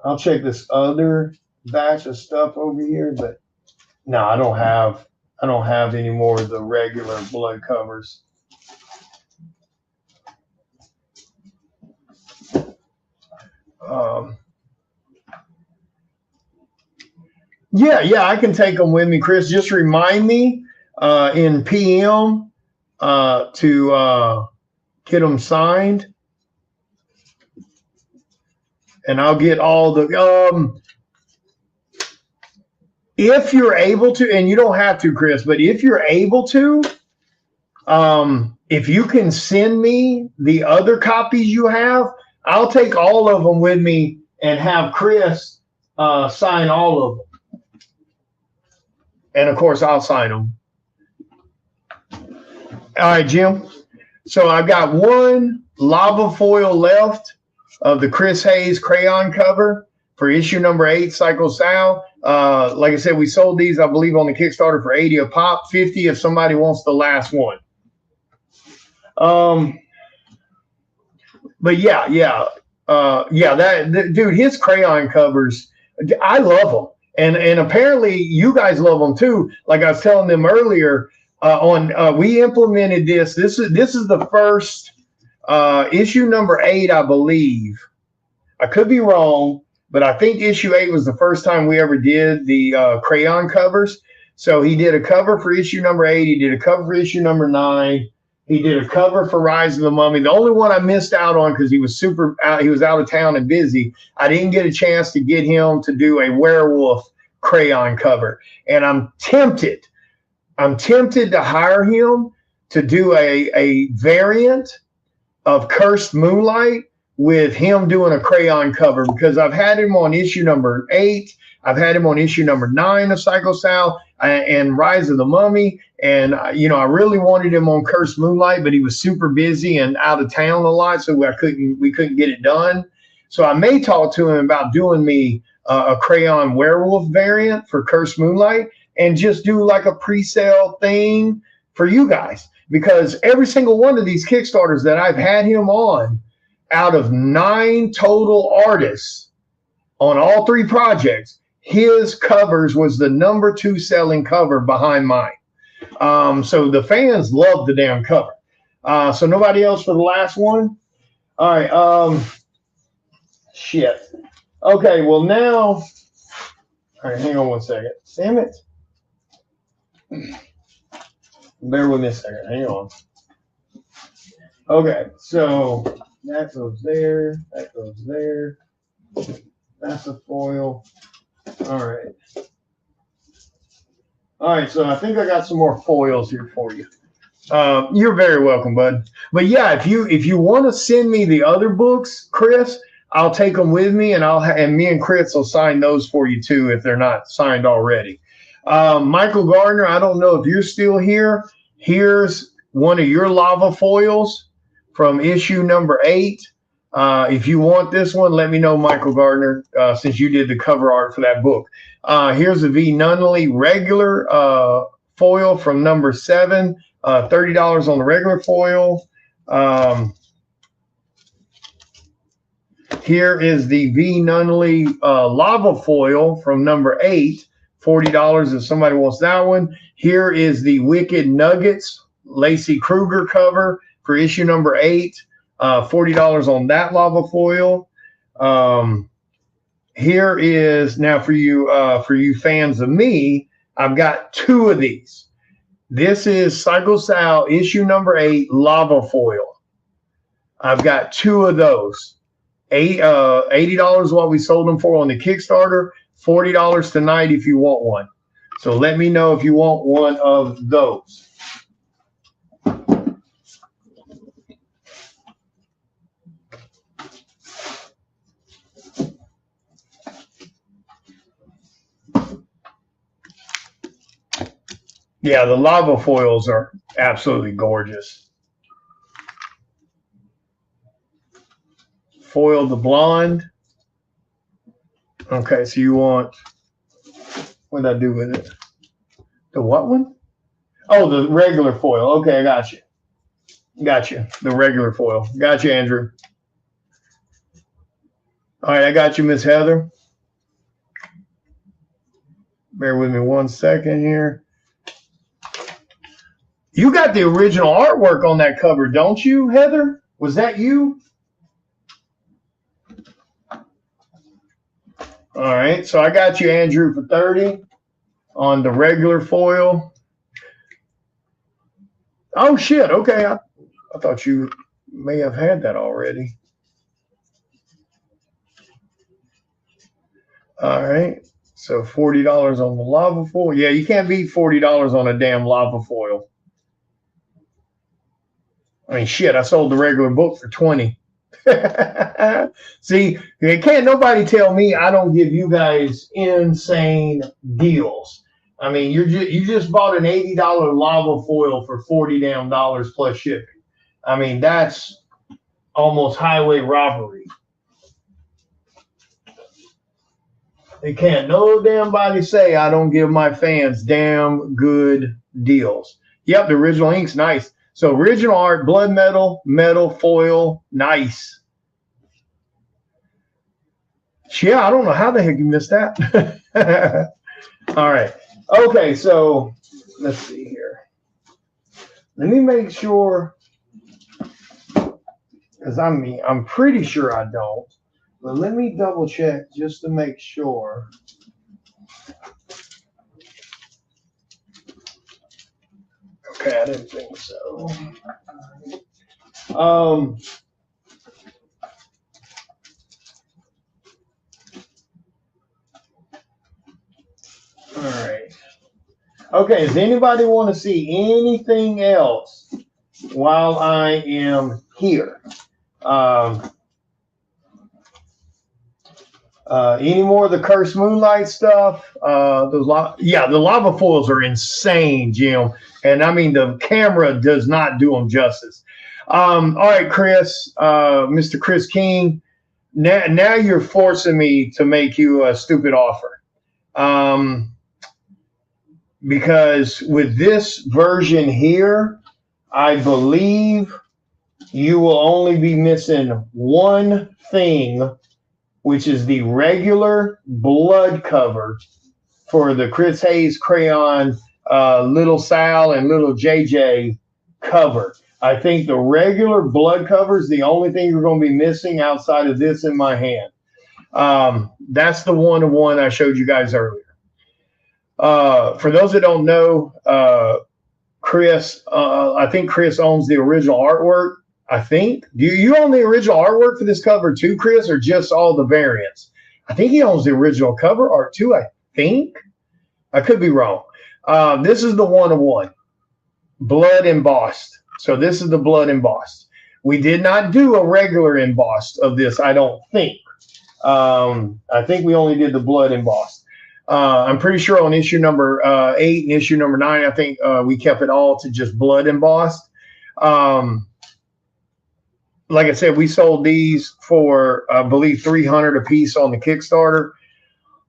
[SPEAKER 1] I'll check this other batch of stuff over here, but no, I don't have any more of the regular blood covers. Yeah, I can take them with me, Chris. Just remind me in PM to get them signed. And I'll get all the if you're able to, and you don't have to, Chris, but if you're able to, if you can send me the other copies you have, I'll take all of them with me and have Chris sign all of them. And of course, I'll sign them. All right, Jim. So I've got one lava foil left of the Chris Hayes crayon cover for issue number 8, Psycho Sal. Like I said, we sold these, I believe, on the Kickstarter for 80 a pop, 50 if somebody wants the last one. But yeah, dude, his crayon covers, I love them. And apparently you guys love them too. Like I was telling them earlier, we implemented this. This is the first issue number 8, I believe. I could be wrong, but I think issue 8 was the first time we ever did the crayon covers. So he did a cover for issue number 8. He did a cover for issue number 9. He did a cover for Rise of the Mummy. The only one I missed out on because he was out of town and busy. I didn't get a chance to get him to do a werewolf crayon cover. And I'm tempted to hire him to do a variant of Cursed Moonlight with him doing a crayon cover, because I've had him on issue number 8. I've had him on issue number 9 of Psycho Sal and Rise of the Mummy. And, I really wanted him on Cursed Moonlight, but he was super busy and out of town a lot. So we couldn't get it done. So I may talk to him about doing me a crayon werewolf variant for Cursed Moonlight and just do like a pre-sale thing for you guys, because every single one of these Kickstarters that I've had him on, out of 9 total artists on all 3 projects, his covers was the number 2 selling cover behind mine. So the fans love the damn cover. So nobody else for the last one? All right. Shit. Okay, well now, all right, hang on one second. Damn it. Bear with me a second. Hang on. Okay, so that goes there. That goes there. That's a foil. All right. All right, so I think I got some more foils here for you. You're very welcome, bud. But yeah, if you want to send me the other books, Chris, I'll take them with me, and me and Chris will sign those for you too if they're not signed already. Michael Gardner, I don't know if you're still here. Here's one of your lava foils from issue number 8. If you want this one, let me know, Michael Gardner, since you did the cover art for that book. Here's a V. Nunnally regular foil from number 7, $30 on the regular foil. Here is the V. Nunnally lava foil from number 8, $40 if somebody wants that one. Here is the Wicked Nuggets Lacey Kruger cover for issue number 8. $40 on that lava foil. Here is, now for you fans of me, I've got 2 of these. This is Psycho Sal issue number 8 lava foil. I've got 2 of those. $80 what we sold them for on the Kickstarter. $40 tonight if you want one. So let me know if you want one of those. Yeah, the lava foils are absolutely gorgeous. Foil the blonde. Okay, so you want, what did I do with it? The what one? Oh, the regular foil. Okay, I got you. Got you. The regular foil. Got you, Andrew. All right, I got you, Miss Heather. Bear with me one second here. You got the original artwork on that cover, don't you, Heather? Was that you? All right, so I got you, Andrew, for 30 on the regular foil. Oh, shit. Okay, I thought you may have had that already. All right, so $40 on the lava foil. Yeah, you can't beat $40 on a damn lava foil. I mean, shit, I sold the regular book for 20. See, can't nobody tell me I don't give you guys insane deals. I mean, you just bought an $80 lava foil for 40 damn dollars plus shipping. I mean, that's almost highway robbery. They can't no damn body say I don't give my fans damn good deals. Yep, the original ink's nice. So original art, blood metal, metal foil, nice. Yeah, I don't know how the heck you missed that. All right. Okay, so let's see here. Let me make sure, because I'm pretty sure I don't. But let me double check just to make sure. Okay, I didn't think so. All right. Okay, does anybody want to see anything else while I am here? Any more of the Cursed Moonlight stuff? The lava foils are insane, Jim. And I mean, the camera does not do them justice. All right, Chris, Mr. Chris King, now you're forcing me to make you a stupid offer. Because with this version here, I believe you will only be missing one thing, which is the regular blood cover for the Chris Hayes crayon, Little Sal and Little JJ cover. I think the regular blood cover is the only thing you're going to be missing outside of this in my hand. That's the one-to-one I showed you guys earlier. For those that don't know, Chris, I think Chris owns the original artwork. I think. Do you own the original artwork for this cover too, Chris, or just all the variants? I think he owns the original cover art too, I think. I could be wrong. This is the one-to-one. Blood embossed. So this is the blood embossed. We did not do a regular embossed of this, I don't think. I think we only did the blood embossed. I'm pretty sure on issue number 8 and issue number 9, I think we kept it all to just blood embossed. Like I said, we sold these for, I believe, $300 a piece on the Kickstarter.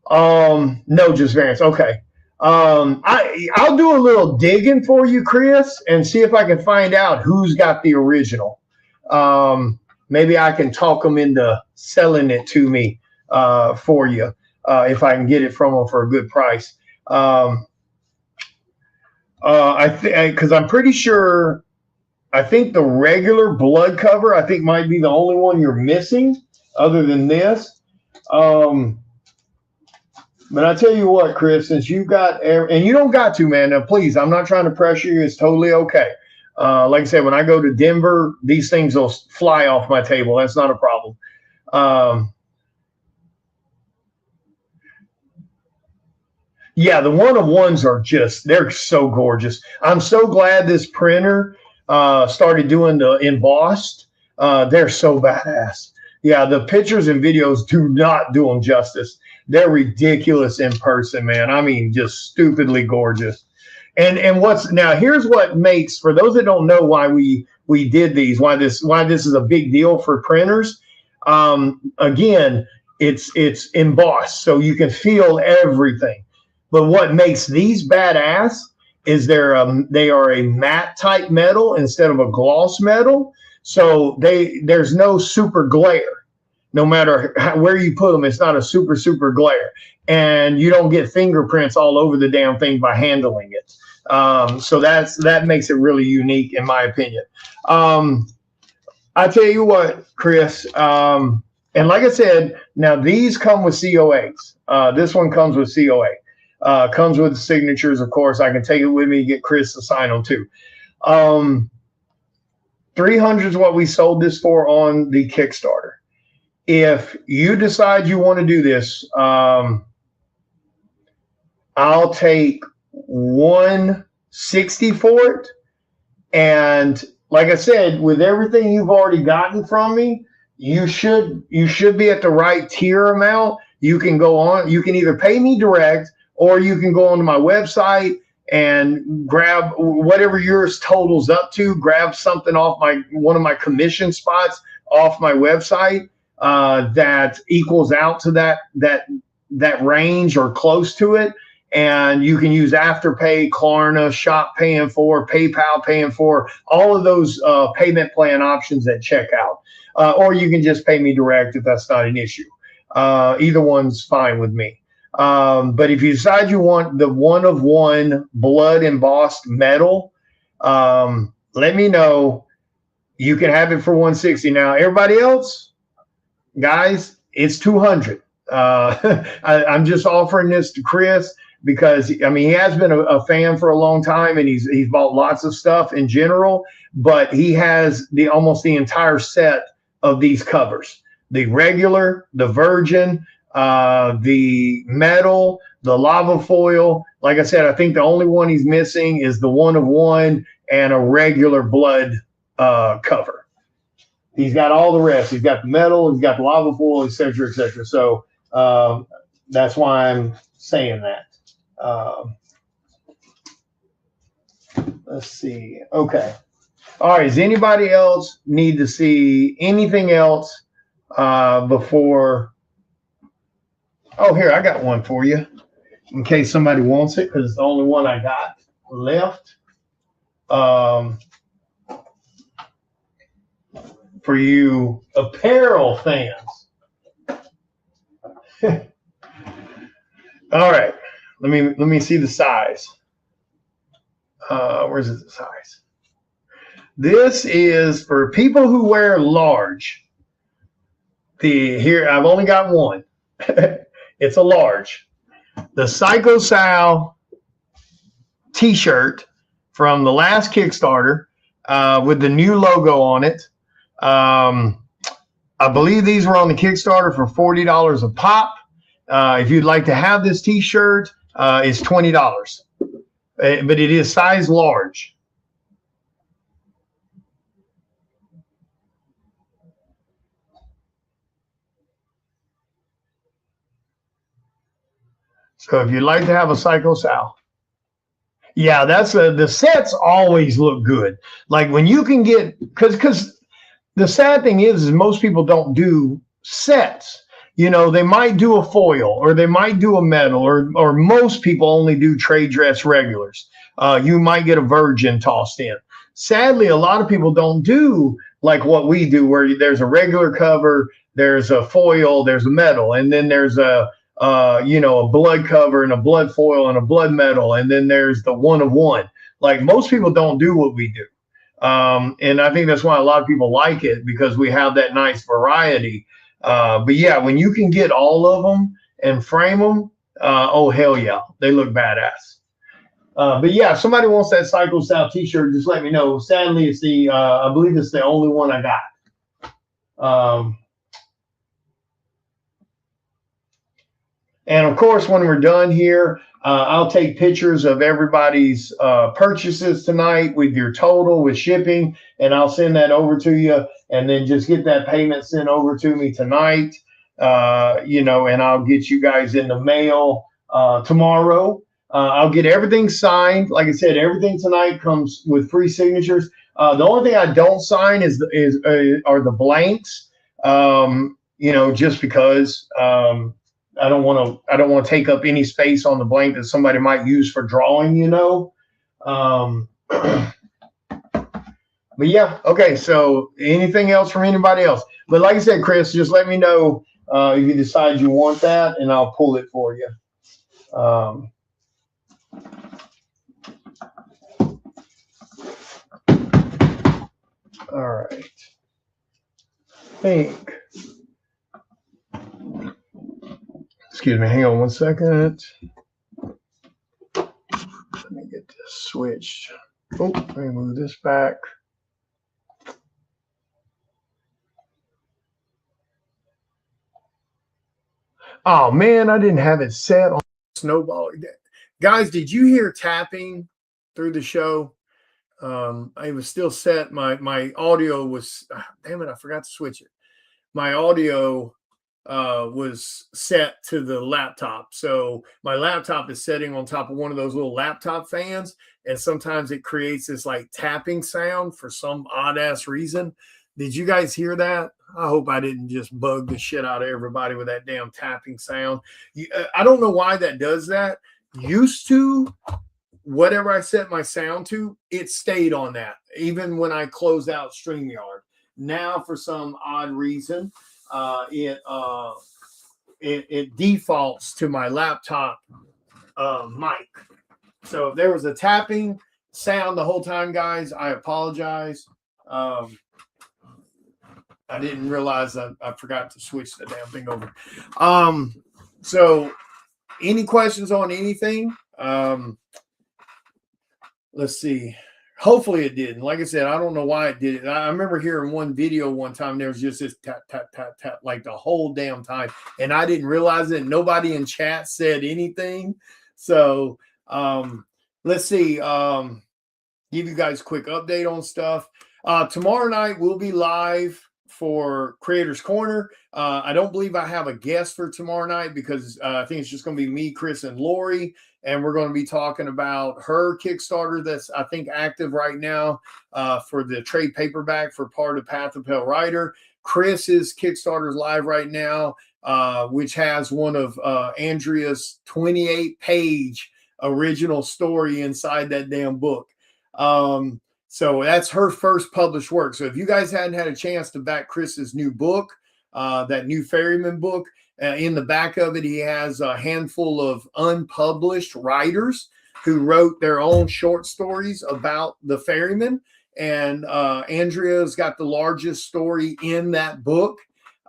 [SPEAKER 1] No, just variants. Okay. I'll do a little digging for you, Chris, and see if I can find out who's got the original. Maybe I can talk them into selling it to me for you if I can get it from them for a good price. Because I'm pretty sure. I think the regular blood cover, I think, might be the only one you're missing other than this. But I tell you what, Chris, since you've got, and you don't got to, man, now please, I'm not trying to pressure you. It's totally okay. Like I said, when I go to Denver, these things will fly off my table. That's not a problem. Yeah, the one-of-ones are just, they're so gorgeous. I'm so glad this printer started doing the embossed. They're so badass. Yeah, the pictures and videos do not do them justice. They're ridiculous in person, man. I mean, just stupidly gorgeous. And what's now, here's what makes, for those that don't know why we did these, why this is a big deal for printers. Again, it's embossed, so you can feel everything. But what makes these badass is they are a matte type metal instead of a gloss metal. So there's no super glare. No matter where you put them, it's not a super glare. And you don't get fingerprints all over the damn thing by handling it. So that makes it really unique, in my opinion. I tell you what, Chris, and like I said, now these come with COAs. This one comes with COA. Comes with the signatures, of course. I can take it with me and get Chris to sign them too. 300 is what we sold this for on the Kickstarter. If you decide you want to do this, I'll take $160 for it. And like I said, with everything you've already gotten from me, you should be at the right tier amount. You can go on, you can either pay me direct, or you can go onto my website and grab whatever yours totals up to, grab something off one of my commission spots off my website that equals out to that range or close to it. And you can use Afterpay, Klarna, Shop Paying For, PayPal Paying For, all of those payment plan options at checkout. Or you can just pay me direct if that's not an issue. Either one's fine with me. But if you decide you want the one-of-one blood embossed metal, let me know. You can have it for $160. Now, everybody else, guys, it's $200. I'm just offering this to Chris because, I mean, he has been a fan for a long time, and he's bought lots of stuff in general, but he has almost the entire set of these covers: the regular, the virgin, the metal, the lava foil. Like I said, I think the only one he's missing is the one-of-one and a regular blood cover. He's got all the rest. He's got the metal, he's got the lava foil, et cetera, et cetera. So that's why I'm saying that. Let's see. Okay. All right. Does anybody else need to see anything else before? Oh, here, I got one for you in case somebody wants it, because it's the only one I got left. For you apparel fans. All right. Let me see the size. Where's the size? This is for people who wear large. Here, I've only got one. It's a large. The Psycho Sal t-shirt from the last Kickstarter with the new logo on it. I believe these were on the Kickstarter for $40 a pop. If you'd like to have this t-shirt, it's $20. But it is size large. So if you'd like to have a Psycho Sal. Yeah, that's the sets always look good. Like when you can get, because the sad thing is most people don't do sets. You know, they might do a foil or they might do a metal, or most people only do trade dress regulars. You might get a virgin tossed in. Sadly, a lot of people don't do like what we do, where there's a regular cover, there's a foil, there's a metal, and then there's a blood cover and a blood foil and a blood metal, and then there's the one-of-one. Like most people don't do what we do. And I think that's why a lot of people like it, because we have that nice variety. But yeah, when you can get all of them and frame them, oh hell yeah, they look badass. But yeah, if somebody wants that Psycho Sal t-shirt, just let me know. Sadly, it's I believe it's the only one I got. And of course, when we're done here, I'll take pictures of everybody's purchases tonight with your total, with shipping, and I'll send that over to you. And then just get that payment sent over to me tonight, and I'll get you guys in the mail tomorrow. I'll get everything signed. Like I said, everything tonight comes with free signatures. The only thing I don't sign are the blanks. Just because I don't want to take up any space on the blank that somebody might use for drawing. But yeah, okay. So anything else from anybody else? But like I said, Chris, just let me know if you decide you want that, and I'll pull it for you. All right. Excuse me, hang on one second. Let me get this switched. Oh, let me move this back. Oh man, I didn't have it set on snowball. Guys, did you hear tapping through the show? it was still set. My audio was, damn it, I forgot to switch it. My audio was set to the laptop. So my laptop is setting on top of one of those little laptop fans. And sometimes it creates this like tapping sound for some odd ass reason. Did you guys hear that? I hope I didn't just bug the shit out of everybody with that damn tapping sound. I don't know why that does that. Used to, whatever I set my sound to, it stayed on that, even when I closed out StreamYard. Now, for some odd reason, it defaults to my laptop mic. So if there was a tapping sound the whole time, guys, I apologize. I didn't realize I forgot to switch the damn thing over. So any questions on anything? Let's see. Hopefully it didn't. Like I said, I don't know why it did it. I remember hearing one video one time, there was just this tap, tap, tap, tap, like the whole damn time. And I didn't realize it. Nobody in chat said anything. So let's see. Give you guys a quick update on stuff. Tomorrow night we'll be live for Creators Corner. I don't believe I have a guest for tomorrow night because I think it's just going to be me, Chris, and Lori. And we're going to be talking about her Kickstarter that's, I think, active right now for the trade paperback for part of Path of Pale Rider. Chris's Kickstarter is live right now, which has one of Andrea's 28-page original story inside that damn book. So that's her first published work. So if you guys hadn't had a chance to back Chris's new book, that new Ferryman book, in the back of it, he has a handful of unpublished writers who wrote their own short stories about the ferryman. And Andrea's got the largest story in that book.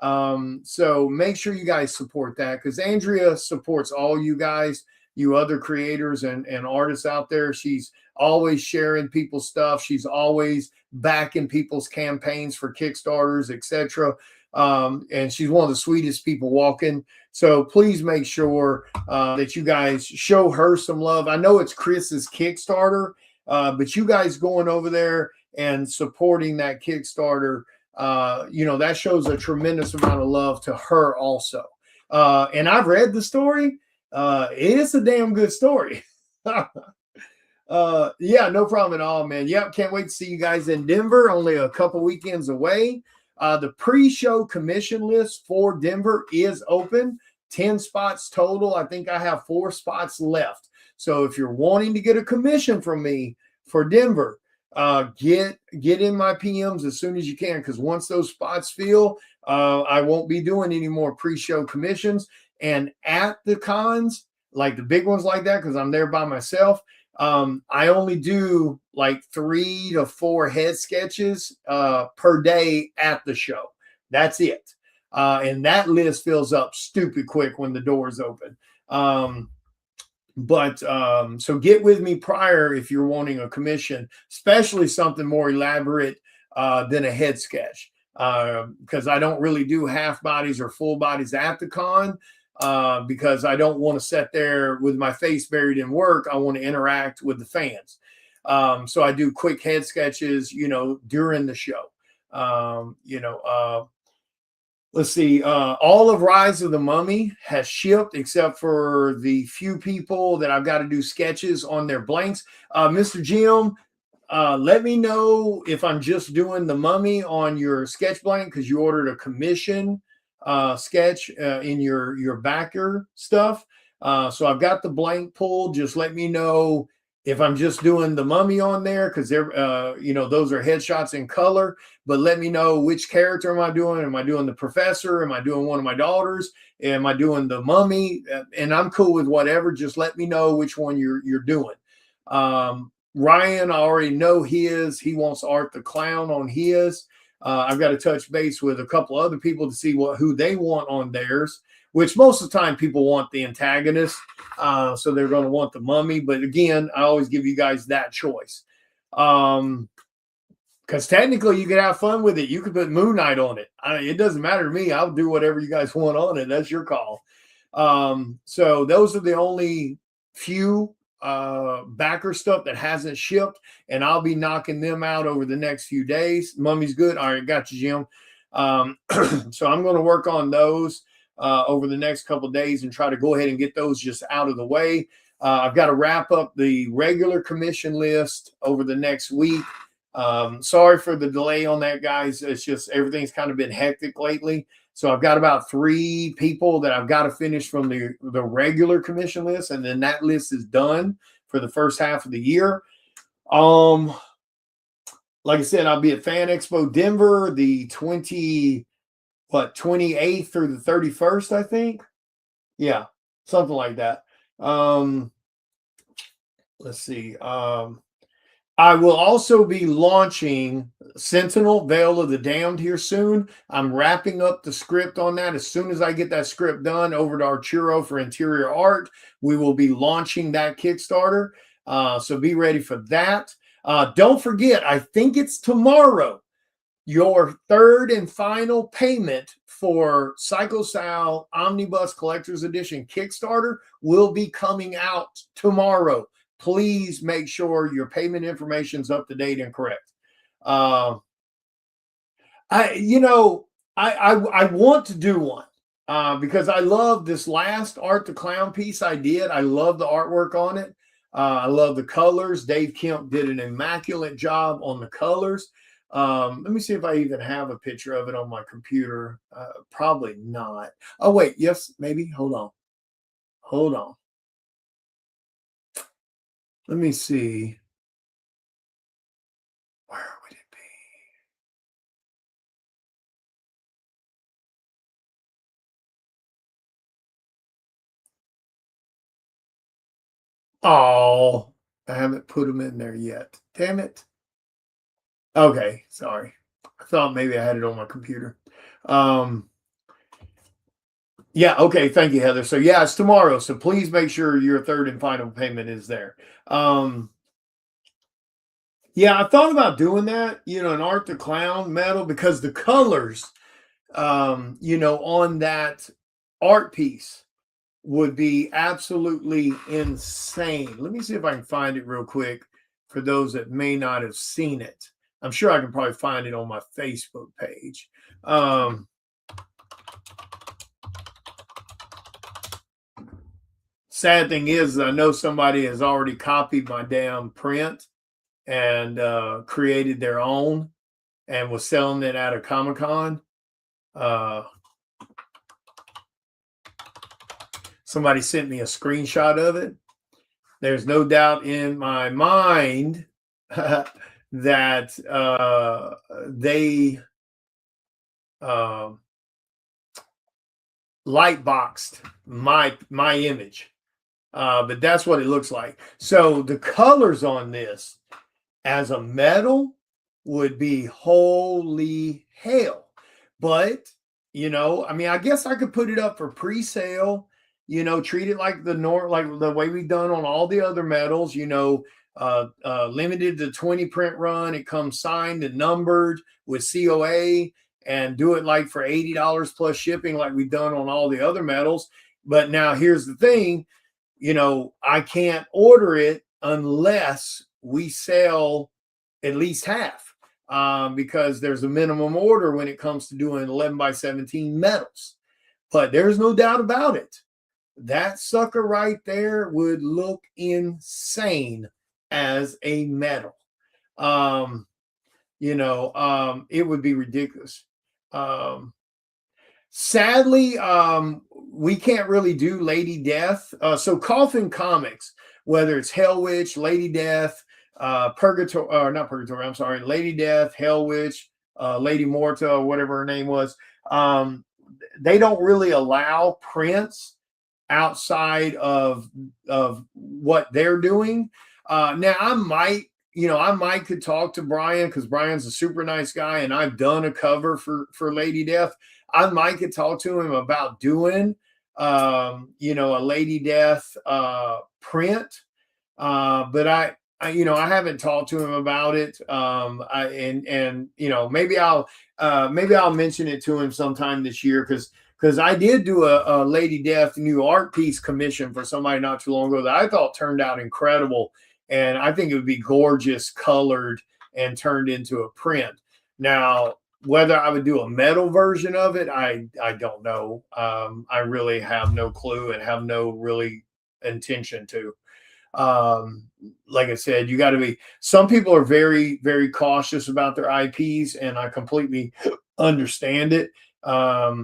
[SPEAKER 1] So make sure you guys support that, because Andrea supports all you guys, you other creators and artists out there. She's always sharing people's stuff. She's always backing people's campaigns for Kickstarters, etc. And she's one of the sweetest people walking. So please make sure that you guys show her some love. I know it's Chris's Kickstarter, but you guys going over there and supporting that Kickstarter, that shows a tremendous amount of love to her also. And I've read the story. It's a damn good story. Yeah, no problem at all, man. Yep, can't wait to see you guys in Denver. Only a couple weekends away. The pre-show commission list for Denver is open. 10 spots total. I think I have 4 spots left. So if you're wanting to get a commission from me for Denver, get in my PMs as soon as you can, because once those spots fill, I won't be doing any more pre-show commissions. And at the cons, like the big ones like that, because I'm there by myself, I only do like 3 to 4 head sketches per day at the show. That's it. And that list fills up stupid quick when the doors open. So get with me prior if you're wanting a commission, especially something more elaborate than a head sketch, because I don't really do half bodies or full bodies at the con. Because I don't want to sit there with my face buried in work. I want to interact with the fans. So I do quick head sketches, during the show. Let's see. All of Rise of the Mummy has shipped except for the few people that I've got to do sketches on their blanks. Mr. Jim, let me know if I'm just doing the mummy on your sketch blank because you ordered a commission sketch in your backer stuff. So I've got the blank pulled. Just let me know if I'm just doing the mummy on there, because they're those are headshots in color. But let me know which character am I doing. Am I doing the professor? Am I doing one of my daughters? Am I doing the mummy? And I'm cool with whatever. Just let me know which one you're doing. Ryan, I already know his. He wants Art the Clown on his. I've got to touch base with a couple other people to see who they want on theirs, which most of the time people want the antagonist. So they're going to want the mummy. But again, I always give you guys that choice. Because technically you could have fun with it. You could put Moon Knight on it. It doesn't matter to me. I'll do whatever you guys want on it. That's your call. So those are the only few backer stuff that hasn't shipped, and I'll be knocking them out over the next few days. Mummy's good. All right, got you, Jim. So I'm going to work on those over the next couple of days and try to go ahead and get those just out of the way. I've got to wrap up the regular commission list over the next week. Sorry for the delay on that, guys. It's just everything's kind of been hectic lately. So I've got about 3 people that I've got to finish from the regular commission list, and then that list is done for the first half of the year. Like I said, I'll be at Fan Expo Denver the 28th through the 31st, I think. Yeah, something like that. Let's see. I will also be launching Sentinel Veil of the Damned here soon. I'm wrapping up the script on that. As soon as I get that script done over to Arturo for interior art, we will be launching that Kickstarter. So be ready for that. Don't forget, I think it's tomorrow, your third and final payment for Psycho Sal Omnibus Collector's Edition Kickstarter will be coming out tomorrow. Please make sure your payment information is up to date and correct. I want to do one because I love this last Art the Clown piece I did. I love the artwork on it. I love the colors. Dave Kemp did an immaculate job on the colors. Let me see if I even have a picture of it on my computer. Probably not. Oh, wait. Yes, maybe. Hold on. Let me see. Where would it be? Oh, I haven't put them in there yet. Damn it. Okay, sorry. I thought maybe I had it on my computer. Yeah, okay. Thank you, Heather. So yeah, it's tomorrow. So please make sure your third and final payment is there. Yeah, I thought about doing that, an Art the Clown medal, because the colors, on that art piece would be absolutely insane. Let me see if I can find it real quick for those that may not have seen it. I'm sure I can probably find it on my Facebook page. Sad thing is, I know somebody has already copied my damn print and created their own and was selling it at a Comic-Con. Somebody sent me a screenshot of it. There's no doubt in my mind that they light boxed my image. But that's what it looks like. So the colors on this as a metal would be holy hell. But, I guess I could put it up for pre-sale, treat it like like the way we've done on all the other metals, limited to 20 print run. It comes signed and numbered with COA, and do it like for $80 plus shipping like we've done on all the other metals. But now here's the thing, I can't order it unless we sell at least half, because there's a minimum order when it comes to doing 11x17 metals. But there's no doubt about it. That sucker right there would look insane as a metal. It would be ridiculous. Sadly, we can't really do Lady Death. So Coffin Comics, whether it's Hell Witch, Lady Death, not Purgatory, I'm sorry, Lady Death, Hell Witch, Lady Morta, whatever her name was, they don't really allow prints outside of what they're doing. Now I might could talk to Brian, because Brian's a super nice guy, and I've done a cover for Lady Death. I might could talk to him about doing, a Lady Death print, but I haven't talked to him about it. Maybe I'll mention it to him sometime this year, because because I did do a Lady Death new art piece commission for somebody not too long ago that I thought turned out incredible. And I think it would be gorgeous colored and turned into a print. Now, whether I would do a metal version of it, I don't know. I really have no clue and have no really intention to. Like I said, you got to be, some people are very, very cautious about their IPs, and I completely understand it. But I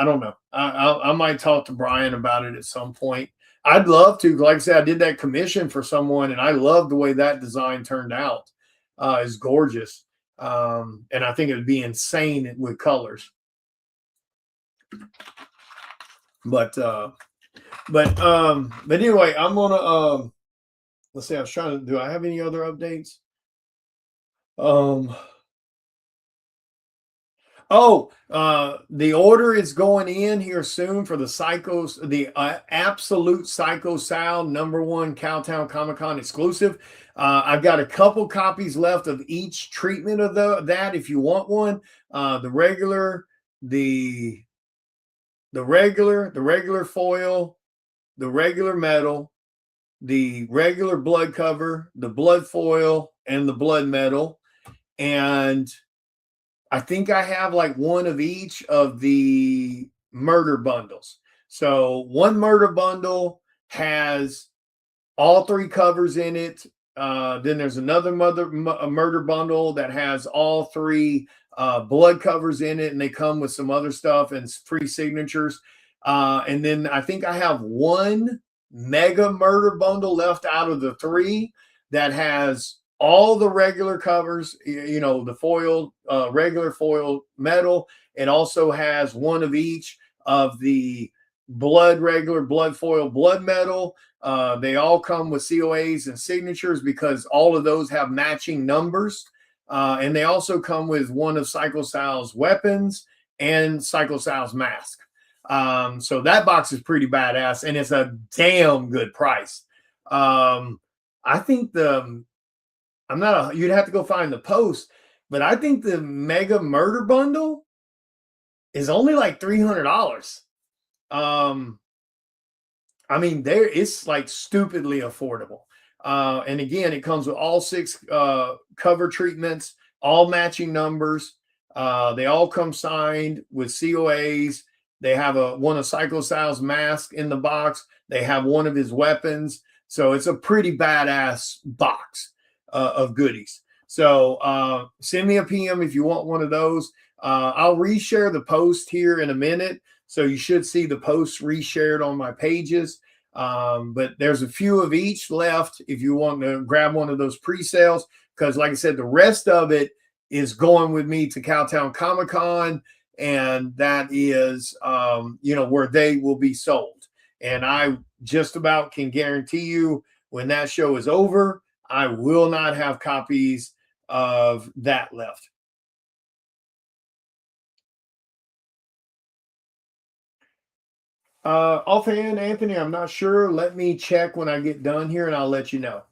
[SPEAKER 1] don't know. I might talk to Brian about it at some point. I'd love to. Like I said, I did that commission for someone, and I love the way that design turned out. It's gorgeous. And I think it would be insane with colors. But anyway, I'm gonna let's see, I was trying to, do I have any other updates? The order is going in here soon for the Psychos, the Absolute Psycho Sound #1 Cowtown Comic Con exclusive. I've got a couple copies left of each treatment of that if you want one. The regular foil, the regular metal, the regular blood cover, the blood foil, and the blood metal. And I think I have like one of each of the murder bundles. So one murder bundle has all 3 covers in it. Then there's another murder bundle that has all 3 blood covers in it, and they come with some other stuff and free signatures. And then I think I have one mega murder bundle left out of the 3 that has all the regular covers, the foil, regular foil metal. It also has one of each of the regular blood foil, blood metal. They all come with COAs and signatures because all of those have matching numbers. And they also come with one of Psycho Sal's weapons and Psycho Sal's mask. So that box is pretty badass, and it's a damn good price. I think you'd have to go find the post, but I think the mega murder bundle is only like $300. I mean, it's like stupidly affordable. And again, it comes with all 6 cover treatments, all matching numbers. They all come signed with COAs. They have one of Psycho Sal's mask in the box. They have one of his weapons. So it's a pretty badass box of goodies. So send me a PM if you want one of those. I'll reshare the post here in a minute. So you should see the posts reshared on my pages. But there's a few of each left if you want to grab one of those pre-sales, because like I said, the rest of it is going with me to Cowtown Comic Con, and that is where they will be sold. And I just about can guarantee you when that show is over, I will not have copies of that left. Offhand, Anthony, I'm not sure. Let me check when I get done here, and I'll let you know.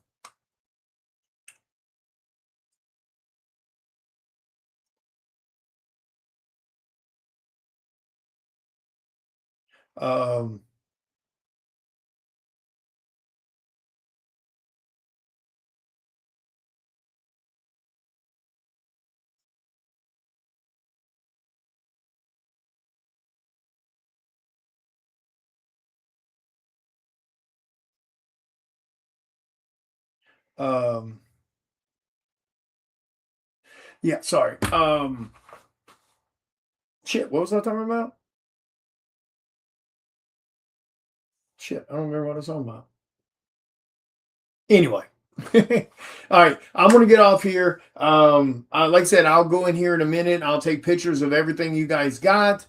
[SPEAKER 1] Yeah, sorry. Shit, what was I talking about? Shit, I don't remember what I was talking about. Anyway. All right, I'm gonna get off here. Like I said, I'll go in here in a minute. I'll take pictures of everything you guys got,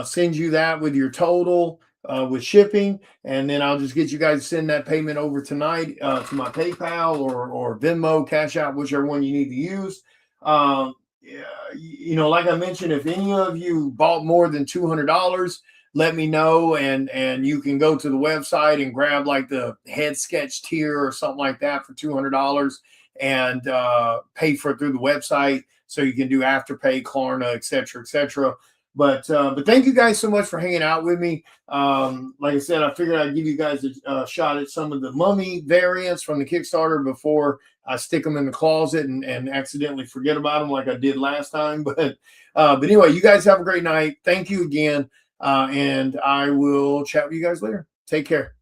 [SPEAKER 1] send you that with your total, with shipping, and then I'll just get you guys to send that payment over tonight to my PayPal or Venmo, Cash App, whichever one you need to use. Like I mentioned, if any of you bought more than $200, let me know, and you can go to the website and grab like the head sketch tier or something like that for $200 and pay for it through the website, so you can do Afterpay, Klarna, etc., etc. But thank you guys so much for hanging out with me. Like I said, I figured I'd give you guys a shot at some of the mummy variants from the Kickstarter before I stick them in the closet and accidentally forget about them like I did last time. But anyway, you guys have a great night. Thank you again. And I will chat with you guys later. Take care.